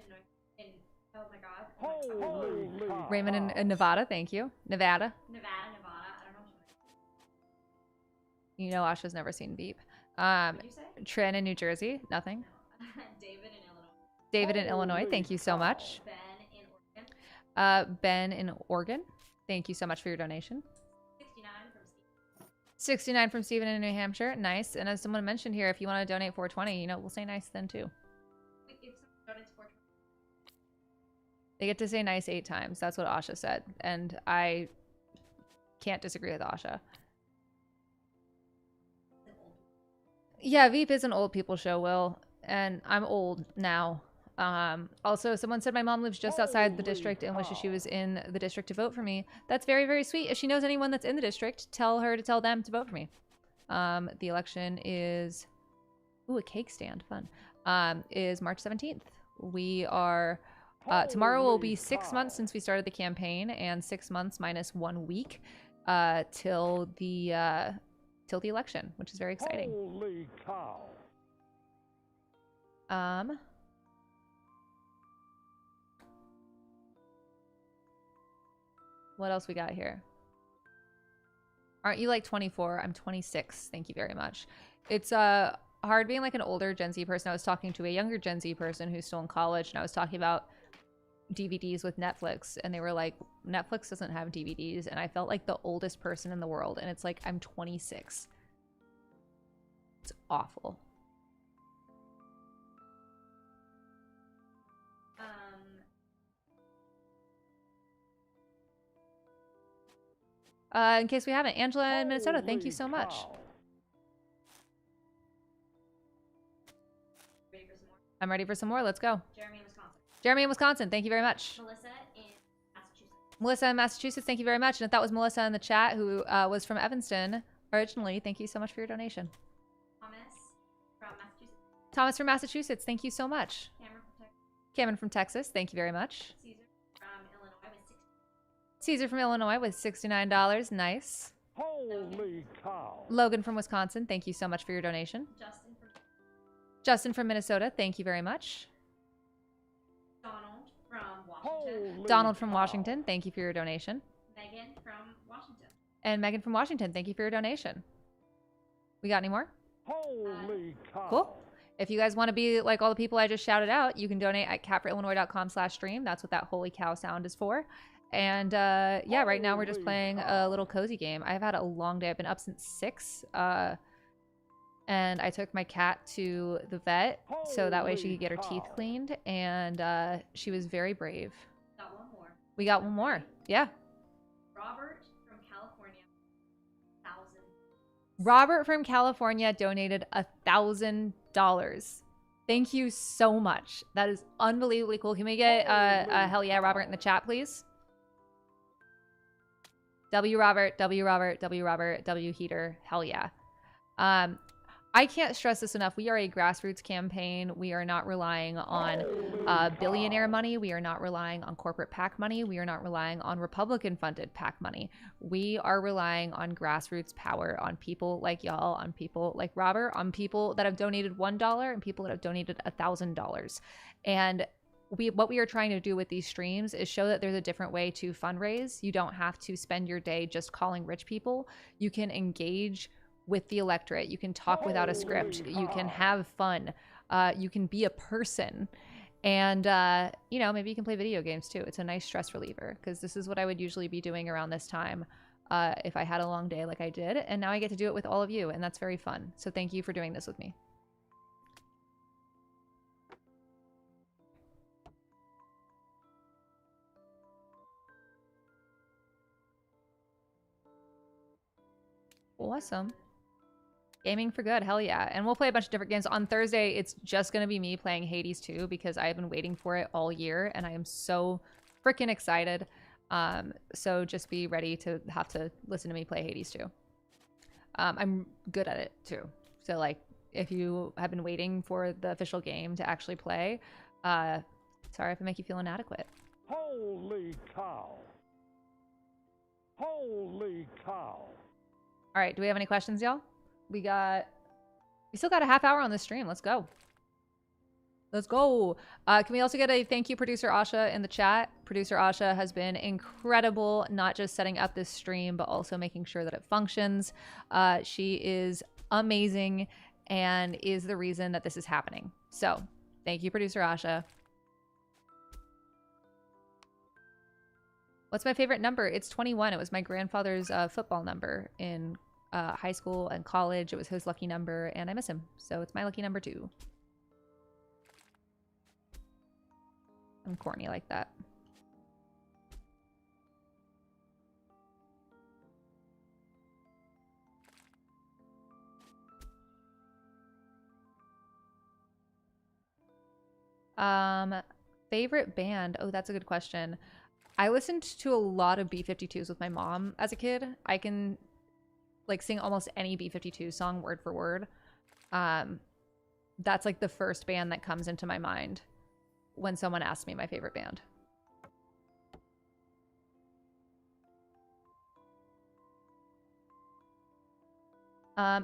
in oh my god.
Holy cow.
Raymond in Nevada. Thank you. Nevada.
Nevada. I don't know what
You know Asha's never seen Veep.
did you say?
Trin in New Jersey. Nothing.
David in Illinois.
David in Illinois. Thank you so much.
Ben in Oregon.
Ben in Oregon. Thank you so much for your donation.
69 from Steve.
69 from Stephen in New Hampshire. Nice. And as someone mentioned here, if you want to donate 420, you know, we'll say nice then too.
If someone donates 420.
They get to say nice 8 times. That's what Asha said. And I can't disagree with Asha. Yeah, Veep is an old people show, Will. And I'm old now. Also, someone said my mom lives just outside the district and wishes she was in the district to vote for me. That's very, very sweet. If she knows anyone that's in the district, tell her to tell them to vote for me. The election is... Ooh, a cake stand. Fun. Is March 17th. We are... tomorrow will be 6 months since we started the campaign, and 6 months minus 1 week till the election, which is very exciting.
Holy cow.
What else we got here? Aren't you like 24? I'm 26. Thank you very much. It's hard being like an older Gen Z person. I was talking to a younger Gen Z person who's still in college, and I was talking about DVDs with Netflix, and they were like, Netflix doesn't have DVDs, and I felt like the oldest person in the world, and it's like, I'm 26. It's awful. In case we haven't, Angela in Minnesota, thank you so much.
Holy cow.
Ready for some more?
I'm ready for some more. Let's go.
Jeremy in Wisconsin.
Jeremy in Wisconsin, thank you very much.
Melissa in Massachusetts.
Melissa in Massachusetts, thank you very much. And if that was Melissa in the chat, who was from Evanston originally, thank you so much for your donation.
Thomas from Massachusetts.
Thomas from Massachusetts, thank you so much.
Cameron from Texas.
Cameron from Texas, thank you very much.
Caesar from Illinois with 60.
Caesar from Illinois with $69. Nice.
Holy cow.
Logan from Wisconsin, thank you so much for your donation. Justin from Minnesota, thank you very much.
Donald from Washington.
Holy
Donald from
cow.
Washington, thank you for your donation.
Megan from Washington.
And Megan from Washington, thank you for your donation. We got any more?
Holy cow.
Cool. If you guys want to be like all the people I just shouted out, you can donate at capforillinois.com/stream. That's what that holy cow sound is for. And yeah, right now we're just playing a little cozy game. I've had a long day. I've been up since 6. And I took my cat to the vet so that way she could get her teeth cleaned. And she was very brave.
Got one more.
We got one more. Yeah.
Robert from California. 1,000.
Robert from California donated $1,000. Thank you so much. That is unbelievably cool. Can we get a hell yeah, Robert, in the chat, please? W Robert, W Robert, W Robert, W Heater, hell yeah. I can't stress this enough. We are a grassroots campaign. We are not relying on billionaire money. We are not relying on corporate PAC money. We are not relying on Republican-funded PAC money. We are relying on grassroots power, on people like y'all, on people like Robert, on people that have donated $1 and people that have donated $1,000. And what we are trying to do with these streams is show that there's a different way to fundraise. You don't have to spend your day just calling rich people. You can engage with the electorate. You can talk without a script. You can have fun. You can be a person. And, you know, maybe you can play video games too. It's a nice stress reliever because this is what I would usually be doing around this time if I had a long day like I did. And now I get to do it with all of you, and that's very fun. So thank you for doing this with me. Awesome. Gaming for good. Hell yeah. And we'll play a bunch of different games. On Thursday, it's just going to be me playing Hades 2 because I've been waiting for it all year and I am so freaking excited. So just be ready to have to listen to me play Hades 2. I'm good at it too. So like if you have been waiting for the official game to actually play, sorry if I make you feel inadequate.
Holy cow. Holy cow.
All right. Do we have any questions, y'all? We still got a half hour on this stream. Let's go. Let's go. Can we also get a thank you, Producer Asha, in the chat? Producer Asha has been incredible, not just setting up this stream, but also making sure that it functions. She is amazing and is the reason that this is happening. So thank you, Producer Asha. What's my favorite number? It's 21. It was my grandfather's football number in high school and college. It was his lucky number, and I miss him. So it's my lucky number too. I'm corny like that. Favorite band? Oh, that's a good question. I listened to a lot of B-52s with my mom as a kid. I can like sing almost any B-52 song word for word. That's like the first band that comes into my mind when someone asks me my favorite band.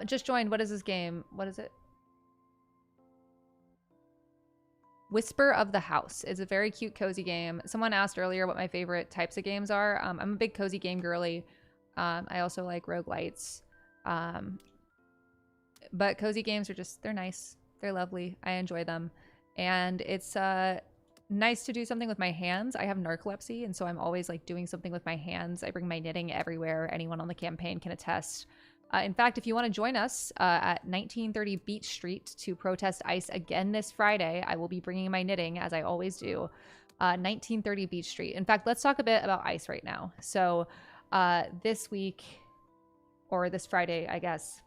Just joined. What is this game? What is it? Whisper of the House is a very cute, cozy game. Someone asked earlier what my favorite types of games are. I'm a big cozy game girly. I also like roguelites. But cozy games are just, they're nice. They're lovely. I enjoy them. And it's nice to do something with my hands. I have narcolepsy, and so I'm always like doing something with my hands. I bring my knitting everywhere. Anyone on the campaign can attest. In fact, if you want to join us at 1930 Beach Street to protest ICE again this Friday, I will be bringing my knitting, as I always do. 1930 Beach Street. In fact, let's talk a bit about ICE right now. So this week, or this Friday, I guess.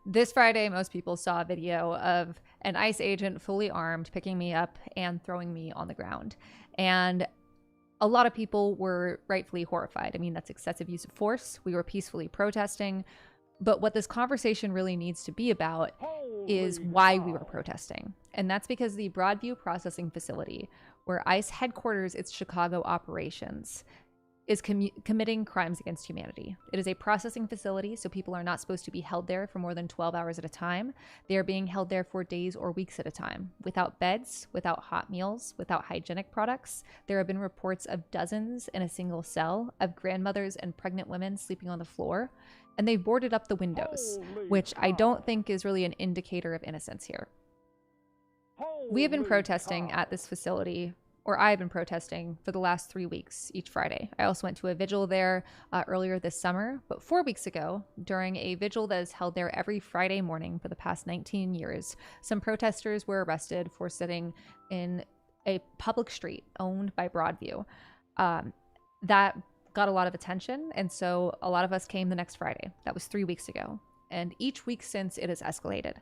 This Friday, most people saw a video of an ICE agent fully armed picking me up and throwing me on the ground. And a lot of people were rightfully horrified. I mean, that's excessive use of force. We were peacefully protesting. But what this conversation really needs to be about is why we were protesting. And that's because the Broadview Processing Facility, where ICE headquarters its Chicago operations, is committing crimes against humanity. It is a processing facility, so people are not supposed to be held there for more than 12 hours at a time. They are being held there for days or weeks at a time, without beds, without hot meals, without hygienic products. There have been reports of dozens in a single cell, of grandmothers and pregnant women sleeping on the floor, and they've boarded up the windows, which I don't think is really an indicator of innocence here. We have been protesting at this facility, or I've been protesting for the last 3 weeks each Friday. I also went to a vigil there earlier this summer, but 4 weeks ago, during a vigil that is held there every Friday morning for the past 19 years, some protesters were arrested for sitting in a public street owned by Broadview. That got a lot of attention, and so a lot of us came the next Friday. That was 3 weeks ago. And each week since, it has escalated.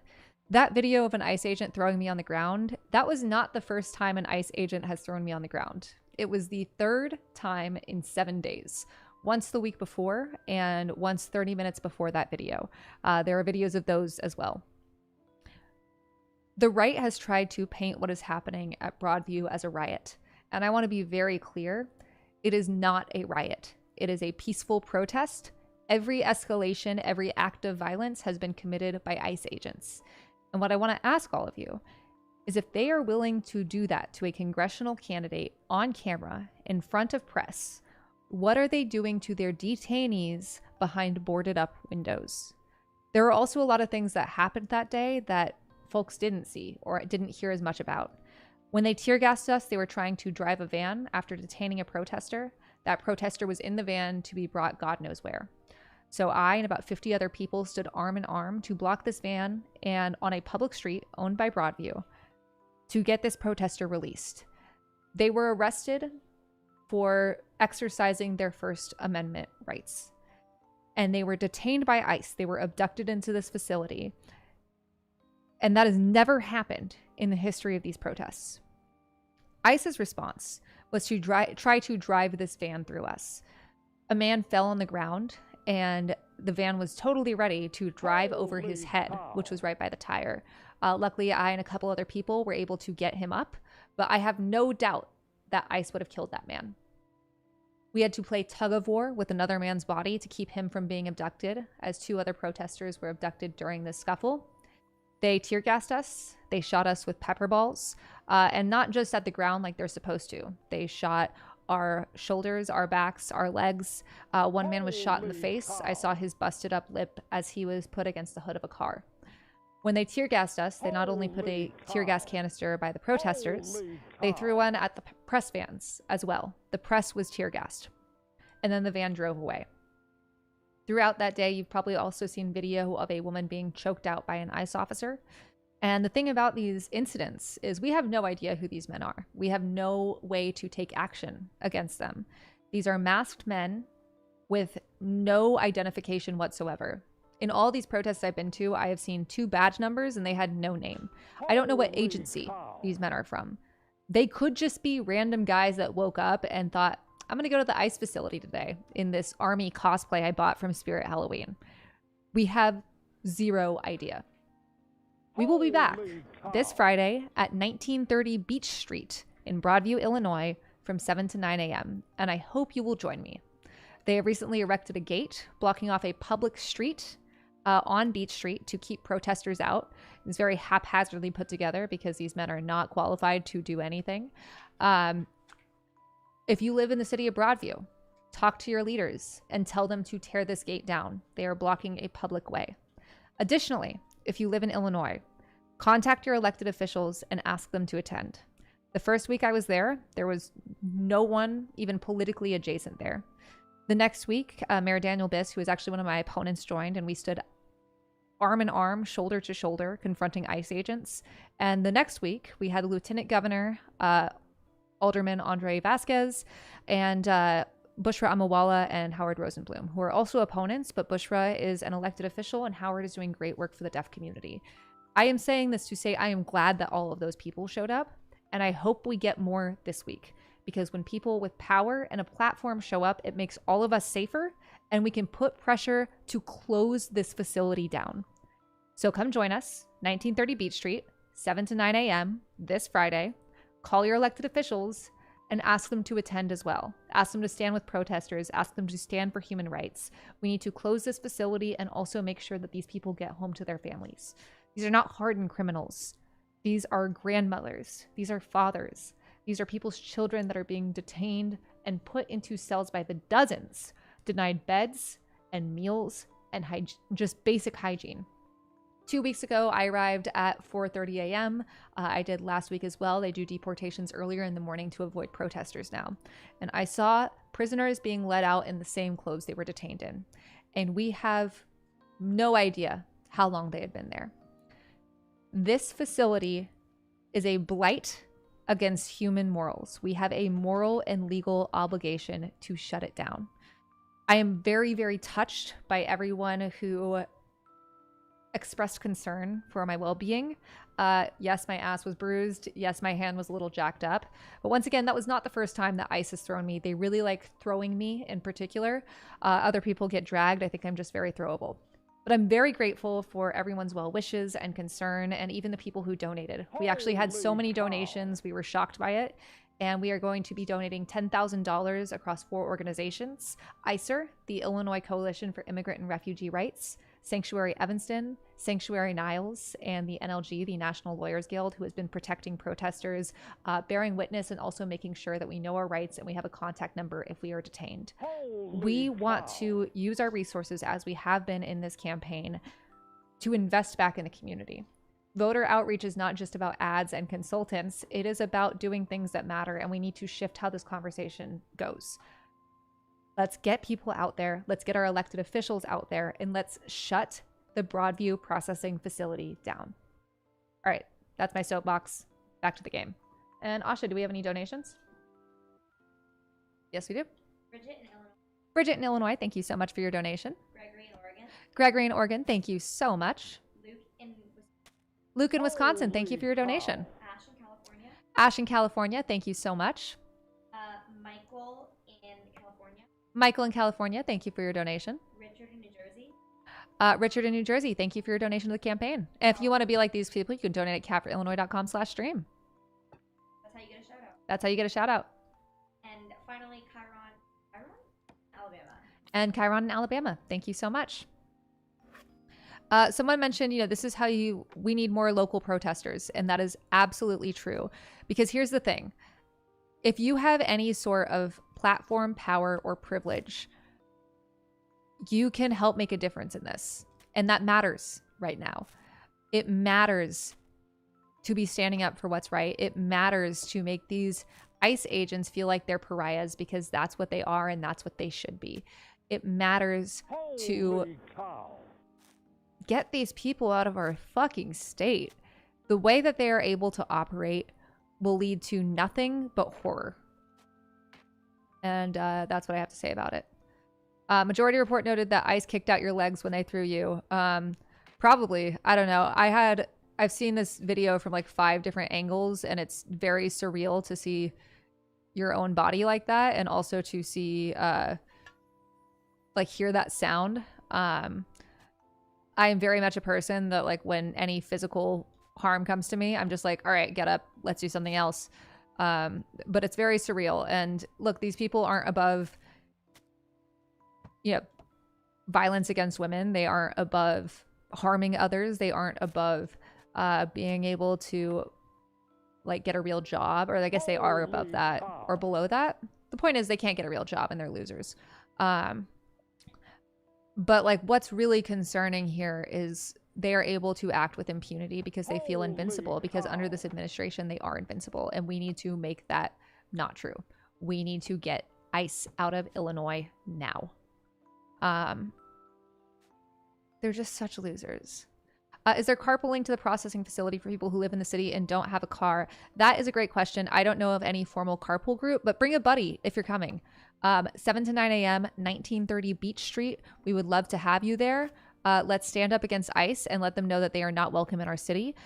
That video of an ICE agent throwing me on the ground, that was not the first time an ICE agent has thrown me on the ground. It was the third time in 7 days. Once the week before, and once 30 minutes before that video. There are videos of those as well. The right has tried to paint what is happening at Broadview as a riot. And I want to be very clear, it is not a riot. It is a peaceful protest. Every escalation, every act of violence has been committed by ICE agents. And what I want to ask all of you is if they are willing to do that to a congressional candidate on camera in front of press, what are they doing to their detainees behind boarded up windows? There are also a lot of things that happened that day that folks didn't see or didn't hear as much about. When they tear gassed us, they were trying to drive a van after detaining a protester. That protester was in the van to be brought God knows where. So I and about 50 other people stood arm in arm to block this van and on a public street owned by Broadview to get this protester released. They were arrested for exercising their First Amendment rights. And they were detained by ICE. They were abducted into this facility. And that has never happened in the history of these protests. ICE's response was to try to drive this van through us. A man fell on the ground, and the van was totally ready to drive over his head, which was right by the tire. Luckily, I and a couple other people were able to get him up, but I have no doubt that ICE would have killed that man. We had to play tug of war with another man's body to keep him from being abducted, as 2 other protesters were abducted during this scuffle. They tear gassed us, they shot us with pepper balls, and not just at the ground like they're supposed to. They shot our shoulders, our backs, our legs. One man was shot in the face. I saw his busted up lip as he was put against the hood of a car. When they tear gassed us, they not only put a tear gas canister by the protesters, they threw one at the press vans as well. The press was tear gassed. And then the van drove away. Throughout that day, you've probably also seen video of a woman being choked out by an ICE officer. And the thing about these incidents is we have no idea who these men are. We have no way to take action against them. These are masked men with no identification whatsoever. In all these protests I've been to, I have seen 2 badge numbers and they had no name. I don't know what agency these men are from. They could just be random guys that woke up and thought, I'm going to go to the ICE facility today in this army cosplay I bought from Spirit Halloween. We have zero idea. We will be back this Friday at 1930 Beach Street in Broadview, Illinois from 7 to 9 a.m. And I hope you will join me. They have recently erected a gate blocking off a public street on Beach Street to keep protesters out. It's very haphazardly put together because these men are not qualified to do anything. If you live in the city of Broadview, talk to your leaders and tell them to tear this gate down. They are blocking a public way. Additionally, if you live in Illinois, contact your elected officials and ask them to attend. The first week I was there was no one even politically adjacent there. The next week, Mayor Daniel Biss, who was actually one of my opponents, joined, and we stood arm in arm, shoulder to shoulder, confronting ICE agents. And the next week, we had the Lieutenant Governor, Alderman Andre Vasquez, and Bushra Amawala and Howard Rosenblum, who are also opponents, but Bushra is an elected official and Howard is doing great work for the deaf community. I am saying this to say I am glad that all of those people showed up, and I hope we get more this week, because when people with power and a platform show up, it makes all of us safer, and we can put pressure to close this facility down. So come join us, 1930 Beach Street, 7 to 9 a.m. this Friday. Call your elected officials and ask them to attend as well. Ask them to stand with protesters. Ask them to stand for human rights. We need to close this facility and also make sure that these people get home to their families. These are not hardened criminals. These are grandmothers. These are fathers. These are people's children that are being detained and put into cells by the dozens, denied beds and meals and just basic hygiene. 2 weeks ago, I arrived at 4:30 a.m. I did last week as well. They do deportations earlier in the morning to avoid protesters now. And I saw prisoners being let out in the same clothes they were detained in. And we have no idea how long they had been there. This facility is a blight against human morals. We have a moral and legal obligation to shut it down. I am very, very touched by everyone who expressed concern for my well-being. Yes, my ass was bruised. Yes, my hand was a little jacked up. But once again, that was not the first time that ICE has thrown me. They really like throwing me in particular. Other people get dragged. I think I'm just very throwable. But I'm very grateful for everyone's well wishes and concern, and even the people who donated. We actually had so many donations. We were shocked by it. And we are going to be donating $10,000 across 4 organizations: ICER, the Illinois Coalition for Immigrant and Refugee Rights; Sanctuary Evanston; Sanctuary Niles and the NLG, the National Lawyers Guild, who has been protecting protesters, bearing witness, and also making sure that we know our rights and we have a contact number if we are detained. We want to use our resources, as we have been in this campaign, to invest back in the community. Voter outreach is not just about ads and consultants. It is about doing things that matter, and we need to shift how this conversation goes. Let's get people out there. Let's get our elected officials out there, and let's shut the Broadview processing facility down. All right, that's my soapbox. Back to the game. And Asha, do we have any donations? Yes, we do.
Bridget in Illinois.
Bridget in Illinois, thank you so much for your donation.
Gregory in Oregon.
Gregory in Oregon, thank you so much.
Luke in
Luke in Wisconsin, thank you for your donation.
Ash in California.
Ash in California, thank you so much.
Michael in California.
Michael in California, thank you for your donation.
Richard in New Jersey.
Richard in New Jersey, thank you for your donation to the campaign. And if you want to be like these people, you can donate at capforillinois.com/stream.
That's how you get a shout out.
That's how you get a shout out.
And finally, Alabama.
And Chiron in Alabama, thank you so much. Someone mentioned, this is how we need more local protesters. And that is absolutely true. Because here's the thing. If you have any sort of platform, power, or privilege, you can help make a difference in this. And that matters right now. It matters to be standing up for what's right. It matters to make these ICE agents feel like they're pariahs, because that's what they are and that's what they should be. It matters to get these people out of our fucking state. The way that they are able to operate will lead to nothing but horror. And that's what I have to say about it. Majority Report noted that ICE kicked out your legs when they threw you. Probably. I don't know. I've seen this video from like 5 different angles, and it's very surreal to see your own body like that, and also to see hear that sound. I am very much a person that, like, when any physical harm comes to me, I'm just like, all right, get up, let's do something else. But it's very surreal. And look, these people aren't above, violence against women. They aren't above harming others. They aren't above being able to, like, get a real job. Or I guess they are above that or below that. The point is they can't get a real job and they're losers. But, like, what's really concerning here is they are able to act with impunity because they feel invincible, because under this administration, they are invincible. And we need to make that not true. We need to get ICE out of Illinois now. They're just such losers. Is there carpooling to the processing facility for people who live in the city and don't have a car? That is a great question. I don't know of any formal carpool group, but bring a buddy if you're coming. 7 to 9 a.m., 1930 Beach Street. We would love to have you there. Let's stand up against ICE and let them know that they are not welcome in our city.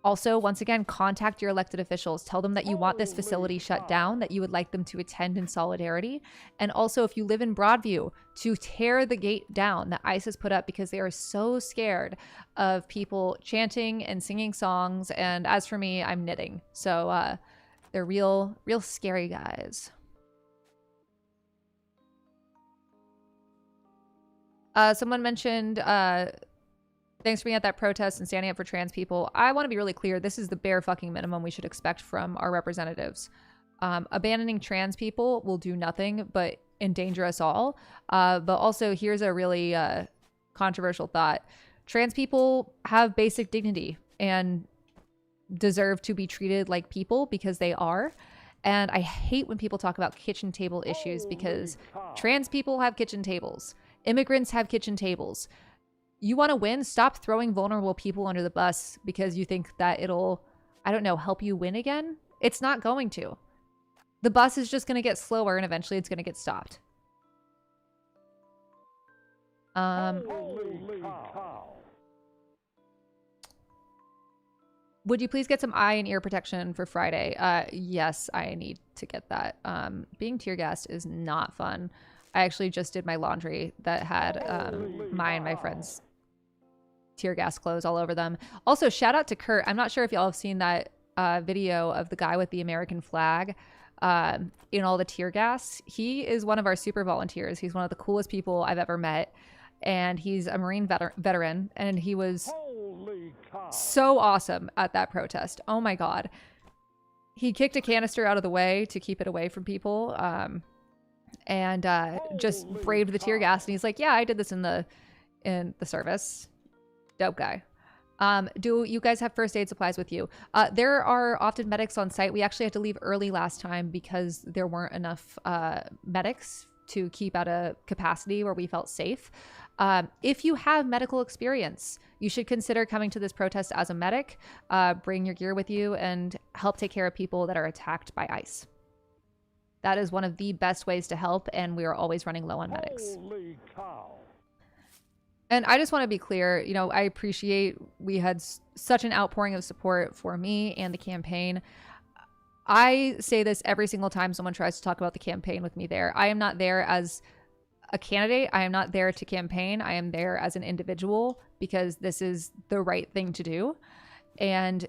Also, once again, contact your elected officials. Tell them that you want this facility shut down, that you would like them to attend in solidarity. And also, if you live in Broadview, to tear the gate down that ICE has put up, because they are so scared of people chanting and singing songs. And as for me, I'm knitting. So they're real scary guys. Someone mentioned... thanks for being at that protest and standing up for trans people. I want to be really clear. This is the bare fucking minimum we should expect from our representatives. Abandoning trans people will do nothing but endanger us all. But also, here's a really controversial thought. Trans people have basic dignity and deserve to be treated like people, because they are. And I hate when people talk about kitchen table issues, because trans people have kitchen tables. Immigrants have kitchen tables. You want to win? Stop throwing vulnerable people under the bus because you think that it'll, I don't know, help you win again. It's not going to. The bus is just going to get slower, and eventually it's going to get stopped. Would you please get some eye and ear protection for Friday? Yes, I need to get that. Being tear gassed is not fun. I actually just did my laundry that had my and my friends' tear gas clothes all over them. Also, shout out to Kurt. I'm not sure if y'all have seen that video of the guy with the American flag in all the tear gas. He is one of our super volunteers. He's one of the coolest people I've ever met. and he's a Marine veteran, and he was
Holy cow.
so awesome at that protest. Oh my God. He kicked a canister out of the way to keep it away from people, and just
Holy
braved the tear
cow.
gas. And he's like, yeah, I did this in the service. Dope guy. Do you guys have first aid supplies with you? There are often medics on site. We actually had to leave early last time because there weren't enough medics to keep at a capacity where we felt safe. If you have medical experience, you should consider coming to this protest as a medic. Bring your gear with you and help take care of people that are attacked by ICE. That is one of the best ways to help, and we are always running low on medics.
Holy cow.
And I just want to be clear, you know, I appreciate we had such an outpouring of support for me and the campaign. I say this every single time someone tries to talk about the campaign with me there. I am not there as a candidate. I am not there to campaign. I am there as an individual because this is the right thing to do. And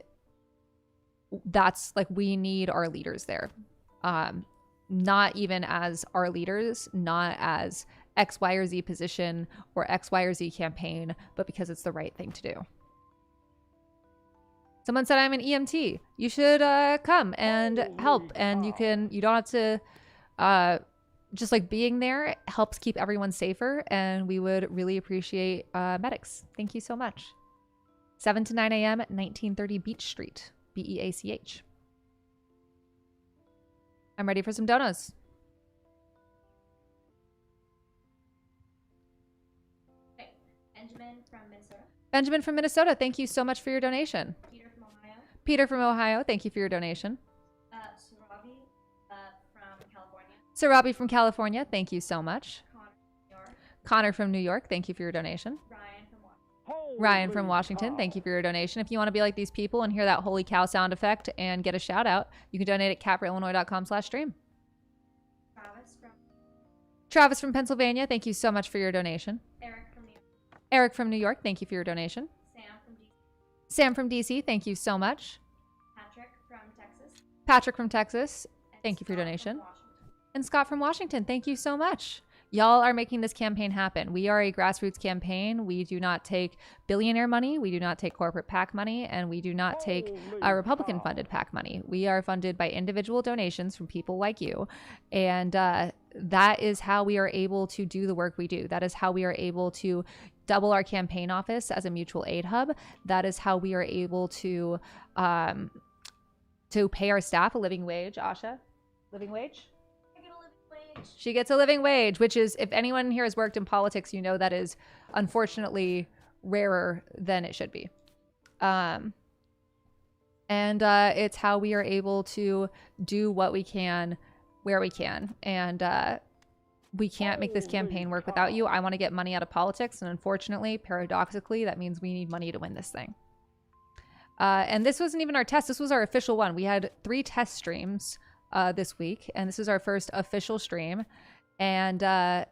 that's like, we need our leaders there. Not even as our leaders, not as X, Y, or Z position or X, Y, or Z campaign, but because it's the right thing to do. Someone said I'm an EMT. You should come and help. And you don't have to, just like being there helps keep everyone safer. And we would really appreciate medics. Thank you so much. 7 to 9 a.m. at 1930 Beach Street, BEACH. I'm ready for some donuts.
Okay. Benjamin from Minnesota.
Benjamin from Minnesota, thank you so much for your donation.
Peter from Ohio.
Peter from Ohio, thank you for your donation.
Surabi from California.
Sarabi from California, thank you so much.
Connor from New York.
Connor from New York, thank you for your donation.
Ryan from Washington.
Ryan from Washington, thank you for your donation. If you want to be like these people and hear that holy cow sound effect and get a shout out, you can donate at capraillinois.com/stream.
Travis from
Travis from Pennsylvania, thank you so much for your donation.
Eric from New York.
Eric from New York, thank you for your donation.
Sam from DC.
Sam from DC, thank you so much.
Patrick from Texas.
Patrick from Texas,
And
thank you for your
Scott
donation.
from Washington.
And Scott from Washington, thank you so much. Y'all are making this campaign happen. We are a grassroots campaign. We do not take billionaire money. We do not take corporate PAC money. And we do not take Republican-funded PAC money. We are funded by individual donations from people like you. And that is how we are able to do the work we do. That is how we are able to double our campaign office as a mutual aid hub. That is how we are able to pay our staff a living wage. Asha, living wage? She gets a living wage, which is, if anyone here has worked in politics, you know that is unfortunately rarer than it should be. And it's how we are able to do what we can, where we can. And we can't make this campaign work without you. I want to get money out of politics. And unfortunately, paradoxically, that means we need money to win this thing. And this wasn't even our test. This was our official one. We had 3 test streams this week, and this is our first official stream. And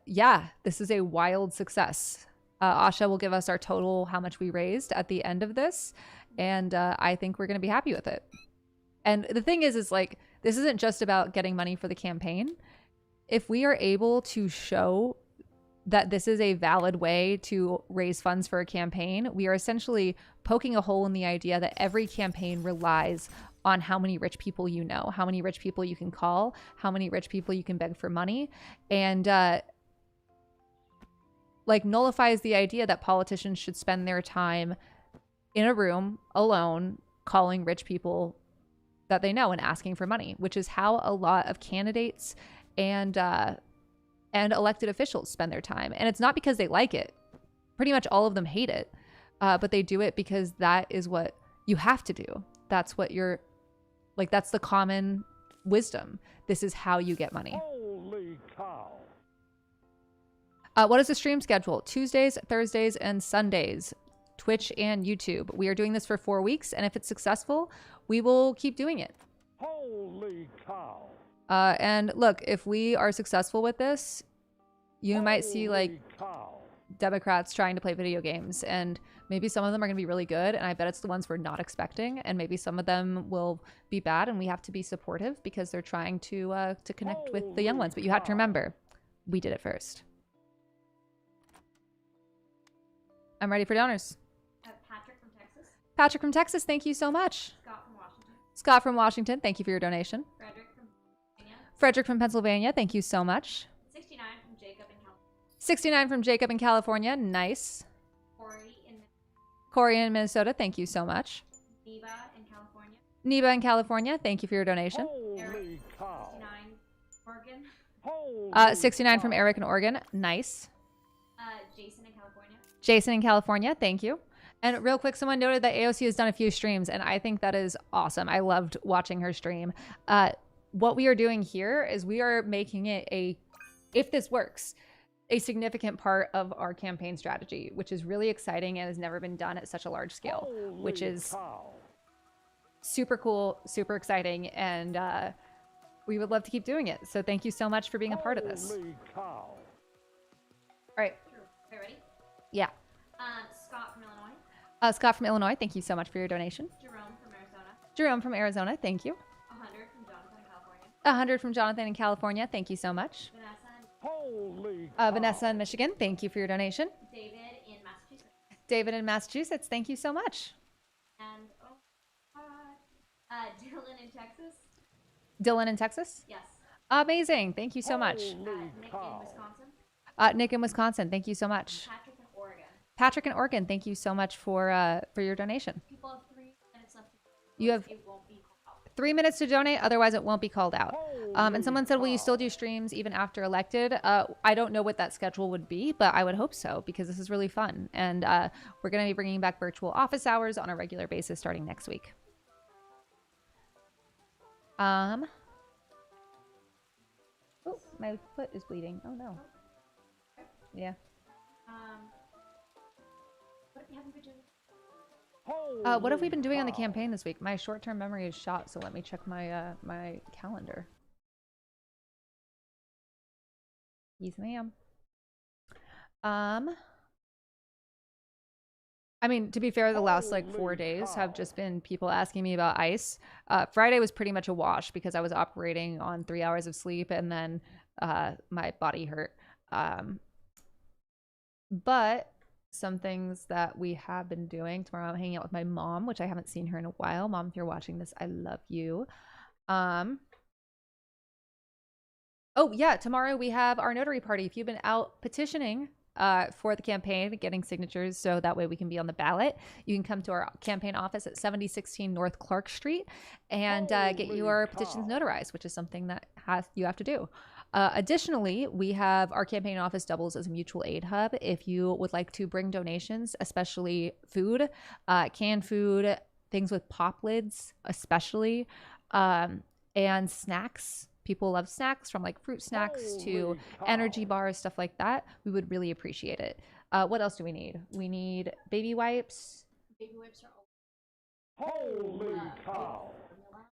yeah, this is a wild success. Asha will give us our total, how much we raised at the end of this, and I think we're going to be happy with it. And the thing is like, this isn't just about getting money for the campaign. If we are able to show that this is a valid way to raise funds for a campaign, we are essentially poking a hole in the idea that every campaign relies on how many rich people you know, how many rich people you can call, how many rich people you can beg for money, and like nullifies the idea that politicians should spend their time in a room alone calling rich people that they know and asking for money, which is how a lot of candidates and elected officials spend their time. And it's not because they like it. Pretty much all of them hate it, but they do it because that is what you have to do. That's what you're like, that's the common wisdom. This is how you get money.
Holy cow.
What is the stream schedule? Tuesdays, Thursdays, and Sundays, Twitch and YouTube. We are doing this for 4 weeks, and if it's successful, we will keep doing it.
Holy cow.
And look, if we are successful with this, you might see like
Holy cow.
Democrats trying to play video games, and maybe some of them are going to be really good, and I bet it's the ones we're not expecting, and maybe some of them will be bad, and we have to be supportive because they're trying to connect with the young ones. But you have to remember, we did it first. I'm ready for donors.
Patrick from Texas.
Patrick from Texas, thank you so much.
Scott from Washington.
Scott from Washington, thank you for your donation.
Frederick from Pennsylvania.
Frederick from Pennsylvania, thank you so much.
69 from Jacob in California.
69 from Jacob in California, nice. Corey in Minnesota, thank you so much.
Neva in California.
Neva in California, thank you for your donation.
Holy cow.
69 Oregon.
Holy
69
cow.
from Eric in Oregon, nice.
Jason in California.
Jason in California, thank you. And real quick, someone noted that AOC has done a few streams, and I think that is awesome. I loved watching her stream. What we are doing here is we are making it if this works, a significant part of our campaign strategy, which is really exciting and has never been done at such a large scale, which
Holy
is
cow.
super cool, super exciting, and we would love to keep doing it. So thank you so much for being a part of this. All
Holy cow.
right.
Okay, ready?
Yeah.
Scott from Illinois.
Scott from Illinois, thank you so much for your donation.
Jerome from Arizona.
Jerome from Arizona, thank you.
100 from Jonathan in California.
100 from Jonathan in California, thank you so much.
Vanessa and
Holy cow.
Vanessa in Michigan, thank you for your donation.
David in Massachusetts.
David in Massachusetts, thank you so much.
And Dylan in Texas.
Dylan in Texas,
Yes.
amazing, thank you so much.
Holy
Nick in
cow.
Wisconsin.
Nick in Wisconsin, thank you so much.
Patrick in Oregon.
Patrick in Oregon, thank you so much for your donation.
People have 3 minutes left.
You have
It won't be called out.
3 minutes to donate, otherwise it won't be called out. And someone said, will you still do streams even after elected? I don't know what that schedule would be, but I would hope so, because this is really fun. And we're going to be bringing back virtual office hours on a regular basis starting next week. Oh, my foot is bleeding. Oh no. Yeah.
What have you been doing?
What have we
Holy
been doing on the
cow.
campaign this week? My short-term memory is shot, so let me check my my calendar. Yes, ma'am. I mean, to be fair, the last like 4
Holy
days have
cow.
just been people asking me about ice. Friday was pretty much a wash because I was operating on 3 hours of sleep and then my body hurt. But some things that we have been doing. Tomorrow I'm hanging out with my mom, which I haven't seen her in a while. Mom, if you're watching this, I love you. Oh yeah, tomorrow we have our notary party. If you've been out petitioning for the campaign, getting signatures so that way we can be on the ballot, you can come to our campaign office at 7016 North Clark Street and get
Holy
your petitions
cow.
notarized, which is something that you have to do. Additionally, we have our campaign office doubles as a mutual aid hub. If you would like to bring donations, especially food, canned food, things with pop lids, especially, and snacks. People love snacks, from like fruit snacks to
Holy cow.
energy bars, stuff like that. We would really appreciate it. What else do we need? We need baby wipes.
Baby wipes are
Holy cow.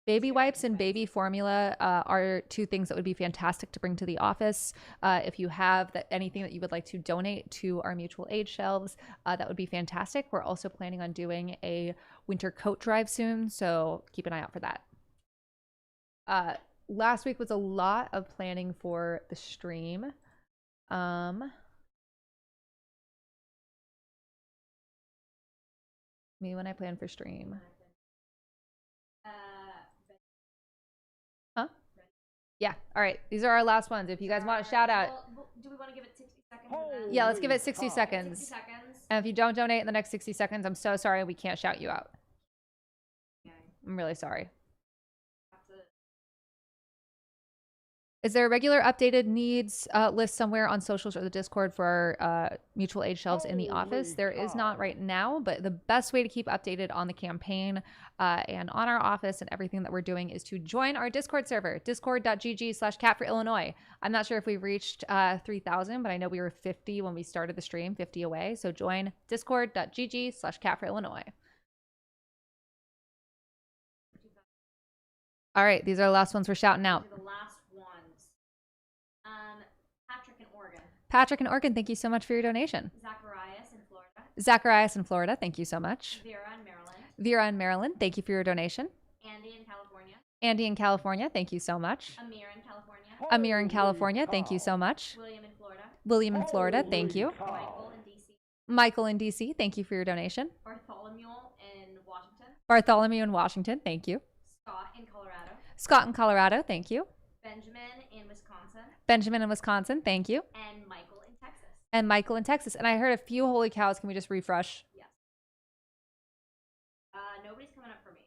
Baby wipes and baby formula are two things that would be fantastic to bring to the office. If you have anything that you would like to donate to our mutual aid shelves, that would be fantastic. We're also planning on doing a winter coat drive soon, so keep an eye out for that. Last week was a lot of planning for the stream. Me when I plan for stream. Huh? Yeah. All right. These are our last ones. If you guys want a shout out,
Well, do we want to give it 60 seconds?
Holy
yeah, let's give it 60
cow.
seconds.
60 seconds.
And if you don't donate in the next 60 seconds, I'm so sorry we can't shout you out.
Okay.
I'm really sorry.
Have to-
Is there a regular updated needs list somewhere on socials or the Discord for our mutual aid shelves in the office?
Holy
There is not
cow.
right now, but the best way to keep updated on the campaign and on our office and everything that we're doing is to join our Discord server, discord.gg/cat4illinois. I'm not sure if we've reached 3,000, but I know we were 50 when we started the stream, 50 away. So join discord.gg/cat4illinois. All right, these are the last ones we're shouting out.
These are the last ones. Patrick in Oregon.
Patrick in Oregon, thank you so much for your donation.
Zacharias in Florida.
Zacharias in Florida, thank you so much.
Vera in Maryland.
Vera in Maryland, thank you for your donation.
Andy in California.
Andy in California, thank you so much.
Amir in California.
Amir in
Holy
California, thank you
cow.
so much.
William in Florida.
William in Florida, thank
Holy
you.
cow.
Michael in DC.
Michael in DC, thank you for your donation.
Bartholomew in Washington.
Bartholomew in Washington, thank you.
Scott in Colorado.
Scott in Colorado, thank you.
Benjamin in Wisconsin.
Benjamin in Wisconsin, thank you.
And Michael in Texas.
And Michael in Texas. And I heard a few holy cows. Can we just refresh?
Yes. Nobody's coming up for me.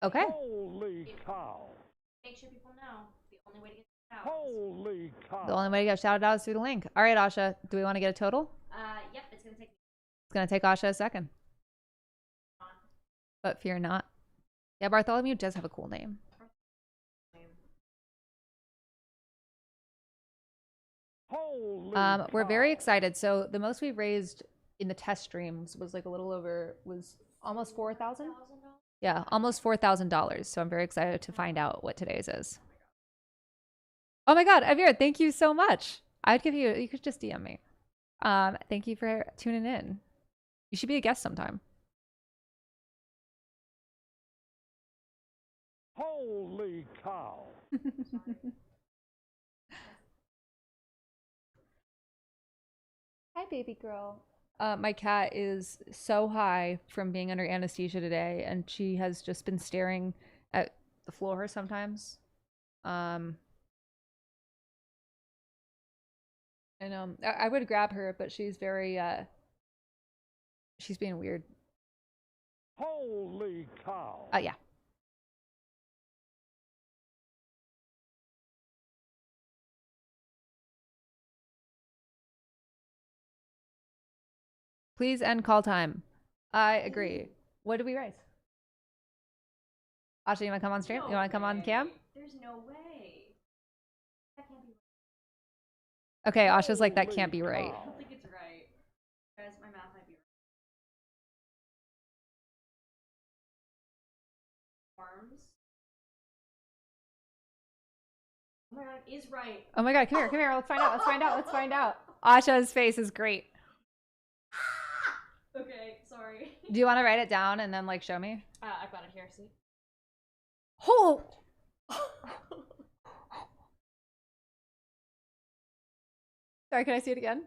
Okay.
Holy cow.
Make sure people know the only way to get out.
Holy cow.
The only way to get shouted out is through the link. All right, Asha, do we want to get a total?
Yep, it's gonna take.
It's going to take Asha a second. But fear not. Yeah, Bartholomew does have a cool name.
Holy
We're very
cow.
excited. So the most we've raised in the test streams was like a little over, was almost 4,000. Yeah, almost $4,000. So I'm very excited to find out what today's is. Oh my God, Avir, thank you so much. I'd give you, you could just DM me. Thank you for tuning in. You should be a guest sometime.
Holy cow.
Hi, baby girl. My cat is so high from being under anesthesia today, and she has just been staring at the floor sometimes. And I would grab her, but she's very she's being weird.
Holy cow.
Yeah. Please end call time. I agree. What did we raise? Asha, you want to come on stream? You want to come on cam?
There's no way. That can't be right.
Okay, Asha's like, that can't be
Holy
right.
cow.
I don't think it's right. Guys, my math might be right. Arms. Oh my god, it is right.
Oh my God, come here, come here. Let's find out. Let's find out. Let's find out. Asha's face is great.
Okay, sorry.
Do you want to write it down and then like show me?
I've got it here, see?
Oh! Sorry, can I see it again?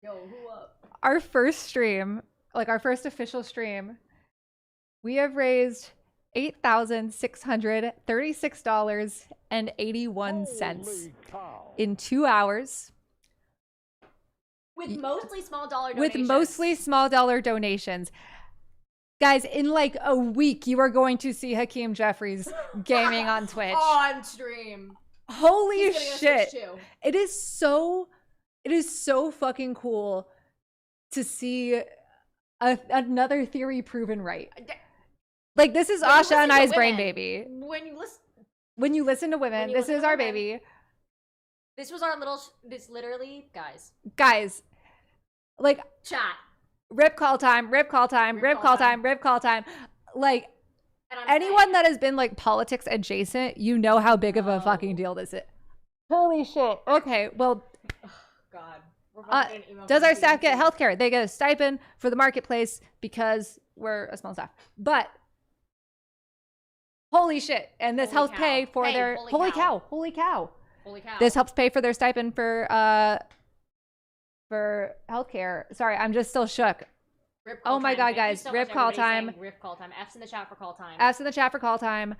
Yo, who up?
Our first stream, like our first official stream, we have raised $8,636.81
Holy cow.
in 2 hours.
With mostly small dollar
With
donations.
mostly small dollar donations. Guys, in like a week, you are going to see Hakeem Jeffries gaming on Twitch.
On stream.
Holy
He's getting a
shit.
Switch too.
It is so fucking cool to see another theory proven right. Like, this is
When you
Asha
listen
and
to
I's brain
women-
baby.
When you
Listen to women,
When you
this
listen
is
to
our
women-
baby.
this was our little, this literally, guys,
Guys, like,
chat.
rip call time, rip call time, rip call time, rip call time. Like,
And I'm
anyone
saying,
that has been like politics adjacent, you know how big of a fucking deal this is. Holy shit. Okay, well,
God. We're about to get an email
does
from
our staff get
CDC.
healthcare? They get a stipend for the marketplace because we're a small staff. But holy shit. And this
Holy
helps
cow.
pay for
Hey,
their
holy
holy
cow.
cow. Holy cow.
Holy cow.
This helps pay for their stipend for healthcare. Sorry, I'm just still shook.
Rip
Oh
call
my
time.
God,
Thank you
guys.
so
Rip
much,
call
everybody
time.
saying Rip call time. F's in the chat for call time.
F's in the chat for call time.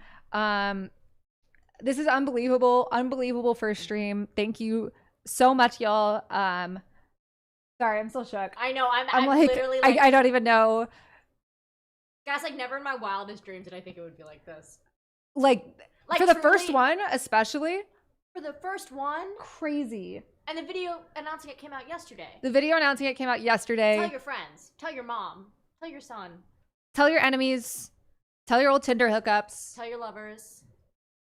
This is unbelievable. Unbelievable first stream. Thank you so much, y'all. Sorry, I'm still shook.
I know. I'm
like,
literally like,
I don't even know.
guys, like never in my wildest dreams did I think it would be like this.
Like
Like
for the
truly,
first one, especially
For the first one,
crazy.
and the video announcing it came out yesterday.
The video announcing it came out yesterday.
Tell your friends. Tell your mom. Tell your son.
Tell your enemies. Tell your old Tinder hookups.
Tell your lovers.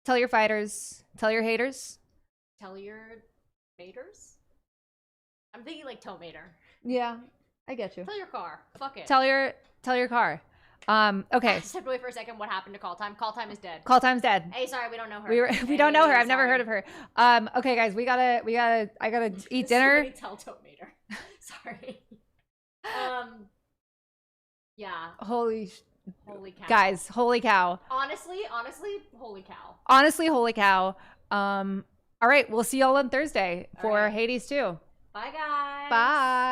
Tell your fighters. Tell your haters.
Tell your maters. I'm thinking like toe mater.
Yeah, I get you.
Tell your car. Fuck it.
Tell your car. Okay.
Stepped away for a second. What happened to call time? Call time is dead.
Call time's dead.
Hey, sorry, we don't know her.
We don't know her.
Hey,
I've never
sorry.
heard of her. Okay, guys, I gotta eat dinner.
Somebody tell toe mater. Sorry. Yeah.
Holy
Holy cow.
guys, holy cow.
Honestly, holy cow.
Honestly, holy cow. All right, we'll see y'all on Thursday for
right.
Hades 2.
Bye, guys.
Bye.